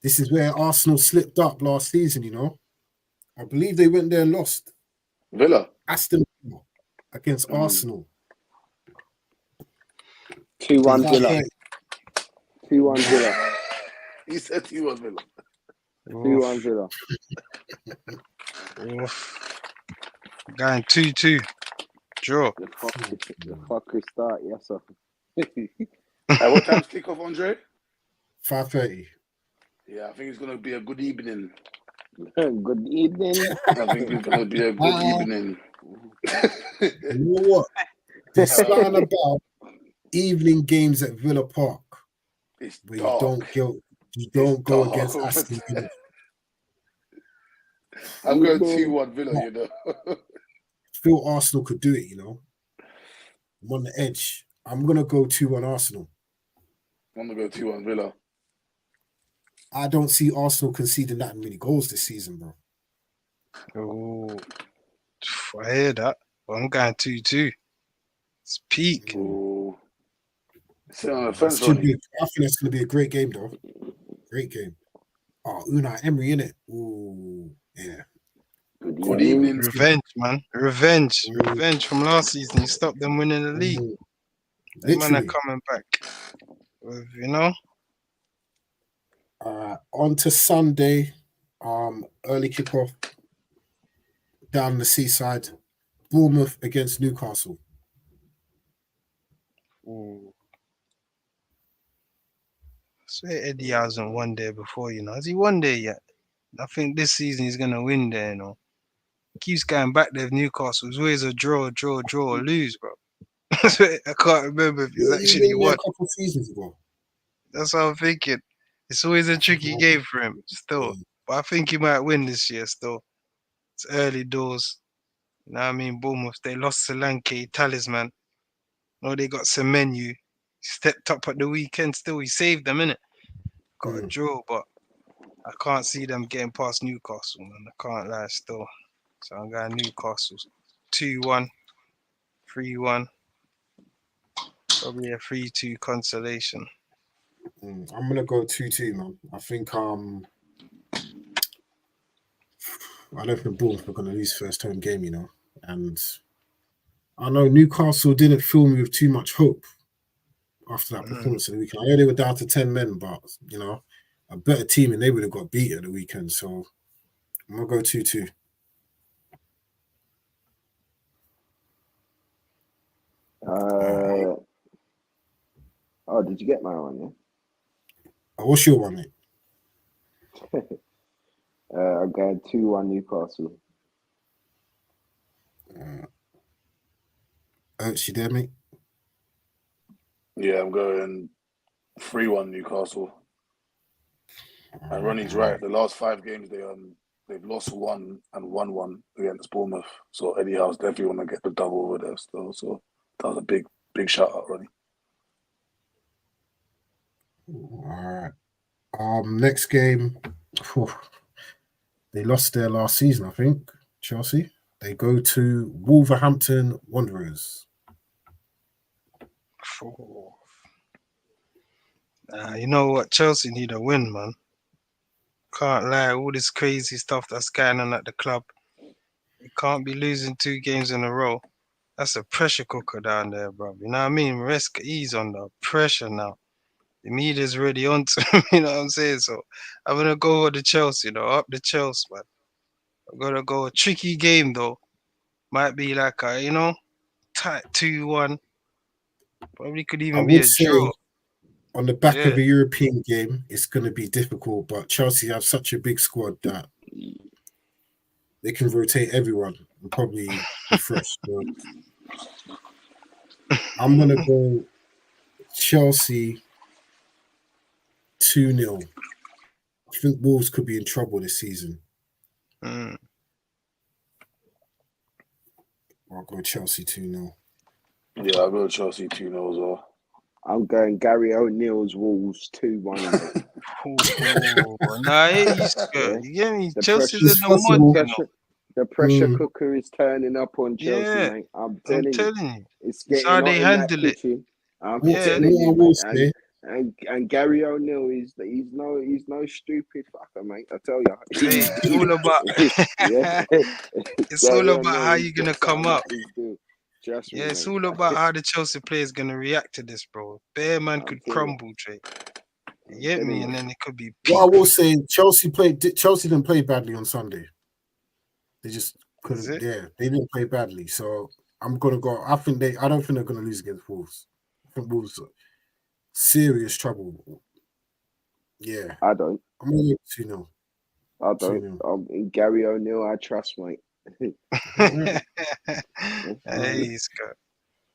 This is where Arsenal slipped up last season, you know. I believe they went there and lost. Villa. Aston Villa against Arsenal. 2-1 Villa. 2-1 Villa. He said 2-1 Villa. 2-1 Villa. Going 2-2. Draw. The fuckers start, yes, sir. What time's kickoff, Andre? 5:30. Yeah, I think it's gonna be a good evening. Good evening. I think it's gonna be a good evening. You know what? There's something about evening games at Villa Park It's where dark. you don't go dark. against Aston Villa. I'm going 2-1 Villa, you know. I feel Arsenal could do it, you know. I'm on the edge. I'm gonna go 2-1 Arsenal. I'm gonna go 2-1 Villa. I don't see Arsenal conceding that many goals this season, bro. Oh, I hear that. But I'm going 2-2. It's peak. Ooh. Sit on the I fence, think Ronnie. that's gonna be a great game, though. Great game. Oh, Unai Emery in it. Ooh, yeah. Good evening. Revenge, man. Revenge from last season. You stopped them winning the league. The man are Literally. coming back. You know? On to Sunday, early kickoff down the seaside. Bournemouth against Newcastle. Ooh. I swear Eddie hasn't won there before, you know. Has he won there yet? I think this season he's gonna win there, you know. Keeps going back there with Newcastle. It's always a draw, or lose, bro. I can't remember if he's actually A won. couple of seasons ago. That's what I'm thinking. It's always a tricky game for him still. But I think he might win this year still. It's early doors. You know what I mean? Bournemouth, they lost Solanke, talisman. Oh, they got some menu. Stepped up at the weekend. Still, he saved them, innit? Got a draw, but I can't see them getting past Newcastle, man. I can't lie still. So I'm going Newcastle 2-1, 3-1. Probably a 3-2 consolation. I'm gonna go 2-2, man. I think I don't think Bournemouth are gonna lose first home game, you know. And I know Newcastle didn't fill me with too much hope after that performance of the weekend. I know they were down to 10 men, but you know, a better team and they would have got beat at the weekend. So I'm gonna go 2-2. Oh, did you get my one? Yeah. What's your one, mate? I'm going 2-1 Newcastle. You there, mate? Yeah, I'm going 3-1 Newcastle. And Ronnie's right. The last 5 games they've lost 1 and won 1 against Bournemouth. So Eddie Howe's definitely want to get the double over there still. So that was a big shout out, Ronnie. All right. Next game. They lost their last season, I think. Chelsea. They go to Wolverhampton Wanderers. You know what? Chelsea need a win, man. Can't lie. All this crazy stuff that's going on at the club. You can't be losing 2 games in a row. That's a pressure cooker down there, bro. You know what I mean? Risk ease on the pressure now. The media's ready on to him, you know what I'm saying? So I'm going to go with the Chelsea, up the Chelsea, man. I'm going to go a tricky game, though. Might be like a, tight 2-1. Probably could even be a draw. On the back of a European game, it's going to be difficult, but Chelsea have such a big squad that they can rotate everyone and probably be fresh. So I'm going to go Chelsea 2-0. I think Wolves could be in trouble this season. I'll go Chelsea 2-0. Yeah, I'll go Chelsea 2-0 as well. I'm going Gary O'Neill's Wolves 2-1. Nah, he's good. You get me? Chelsea's in the mud. The pressure cooker is turning up on Chelsea, mate. I'm telling you. It's getting hot in that kitchen. I'm telling you, mate. And Gary O'Neill he's no stupid fucker, mate. I tell you. It's all about it's all about how you're gonna come up. It's all about how the Chelsea players gonna react to this, bro. Bear man could crumble, Trey. You get me? And then it could be peak. Well, I will say Chelsea didn't play badly on Sunday. They just couldn't. Yeah, they didn't play badly. So I'm gonna go. I don't think they're gonna lose against Wolves. I think Wolves are serious trouble. Yeah, I don't. I'm gonna go 2-0. I don't. In Gary O'Neill, I trust, mate. He's good.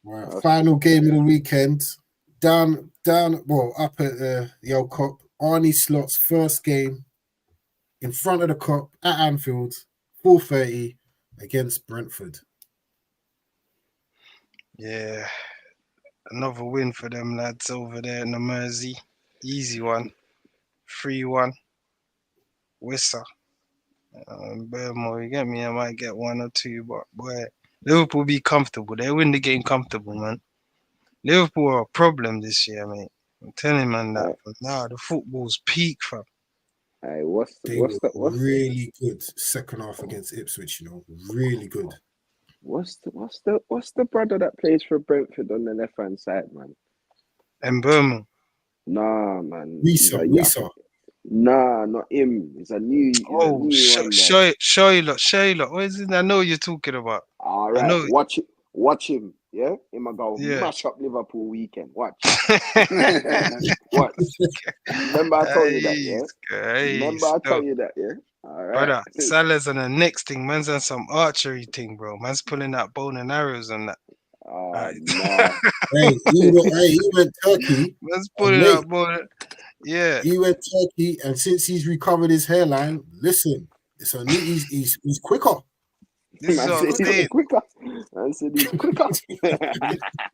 Right, final game of the weekend. Up at the old Cop. Arnie Slot's first game in front of the Cop at Anfield, 4:30 against Brentford. Yeah, another win for them lads over there in the Mersey. Easy one, 3-1. Wissa. Burmo, you get me? I might get 1 or 2, but boy, Liverpool be comfortable. They win the game comfortable, man. Liverpool are a problem this year, mate. I'm telling man that. But now the football's peak, fam. Hey, They were really good second half against Ipswich, really good. What's the brother that plays for Brentford on the left hand side, man? And Burmo. Nah, man. Risa. Nah, not him. It's a new. Shayla. What is it? I know what you're talking about. All right, watch him. Yeah, him a go mash up Liverpool weekend. Watch. Watch. Remember I told you that, yeah. I told you that, yeah. All right. Brother, Salah's on the next thing. Man's on some archery thing, bro. Man's pulling out bone and arrows on that. Nah. Hey, he went Turkey. Man's pulling out bone. Yeah. He went Turkey, and since he's recovered his hairline, listen, he's quicker. This is what I'm saying. I said he's quicker.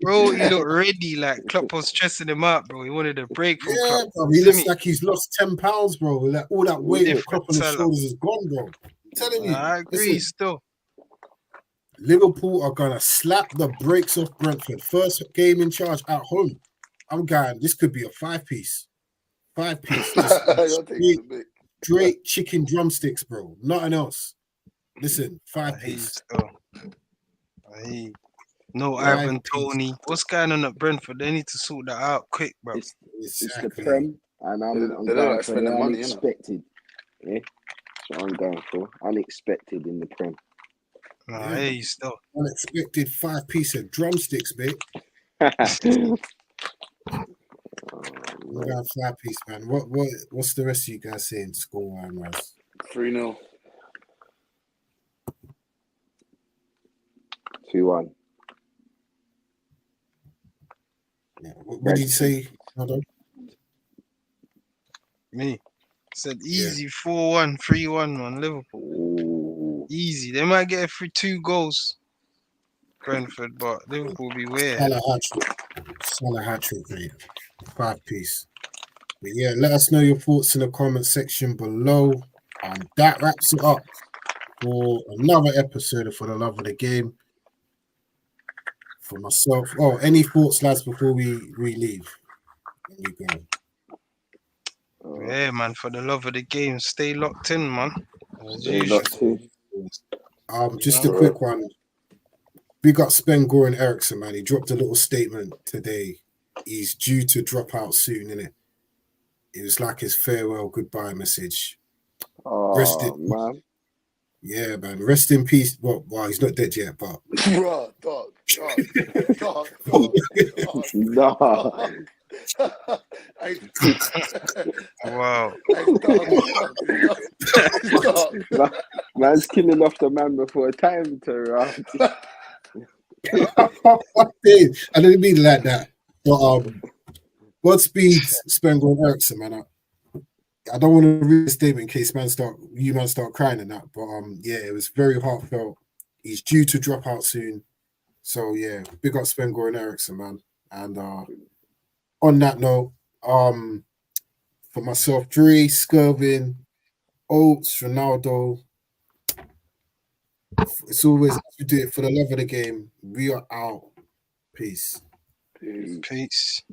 Bro, he looked ready. Like Klopp was stressing him out, bro. He wanted a break from Yeah, Klopp. bro. He looks like he's lost 10 pounds, bro. Like all that weight of Different Klopp on his Salah. shoulders is gone, bro. I'm telling you. I agree Listen, still. Liverpool are gonna slap the brakes off Brentford. First game in charge at home. I'm going. This could be a 5-piece. 5-piece. Just You're taking the mic. straight chicken drumsticks, bro. Nothing else. Listen, I 5-piece. still. I No Five Ivan piece. Tony. What's going on at Brentford? They need to sort that out quick, bro. It's the Exactly. Prem, and I'm They don't going like for the spending money, innit? unexpected. Yeah, that's what I'm going for. Unexpected in the Prem. Nah, hey, still. Unexpected 5-piece of drumsticks, mate. I'm going 5-piece, man. What's the rest of you guys saying score wise? 3-0. 2-1. Yeah. What did you say? Hold on. Me. Said easy 4-1, 3-1 on Liverpool. Ooh. Easy. They might get it for 2 goals. Brentford, but Liverpool be weird. Salah hat-trick, mate. 5-piece. But yeah, let us know your thoughts in the comment section below. And that wraps it up for another episode of For the Love of the Game. For myself. Oh, any thoughts, lads, before we leave? There you go. Yeah, man, for the love of the game, stay locked in, man. As Stay usual. locked in. Just a quick one. Big up Spengor and Ericsson, man. He dropped a little statement today. He's due to drop out soon, innit? It was like his farewell goodbye message. Oh, man. Yeah, man. Rest in peace. Well, he's not dead yet, but Bruh, dog. Nah. Hey, Wow. Man's killing off the man before time to I didn't mean it like that. But Godspeed, Spengler and Ericsson, man. I don't want to read the statement in case you start crying and that. But yeah, it was very heartfelt. He's due to drop out soon. So yeah, big up Spengler and Ericsson, man. And on that note, for myself, Dre, Skirvin, Oates, Ronaldo. It's always we do it for the love of the game. We are out. Peace. Peace.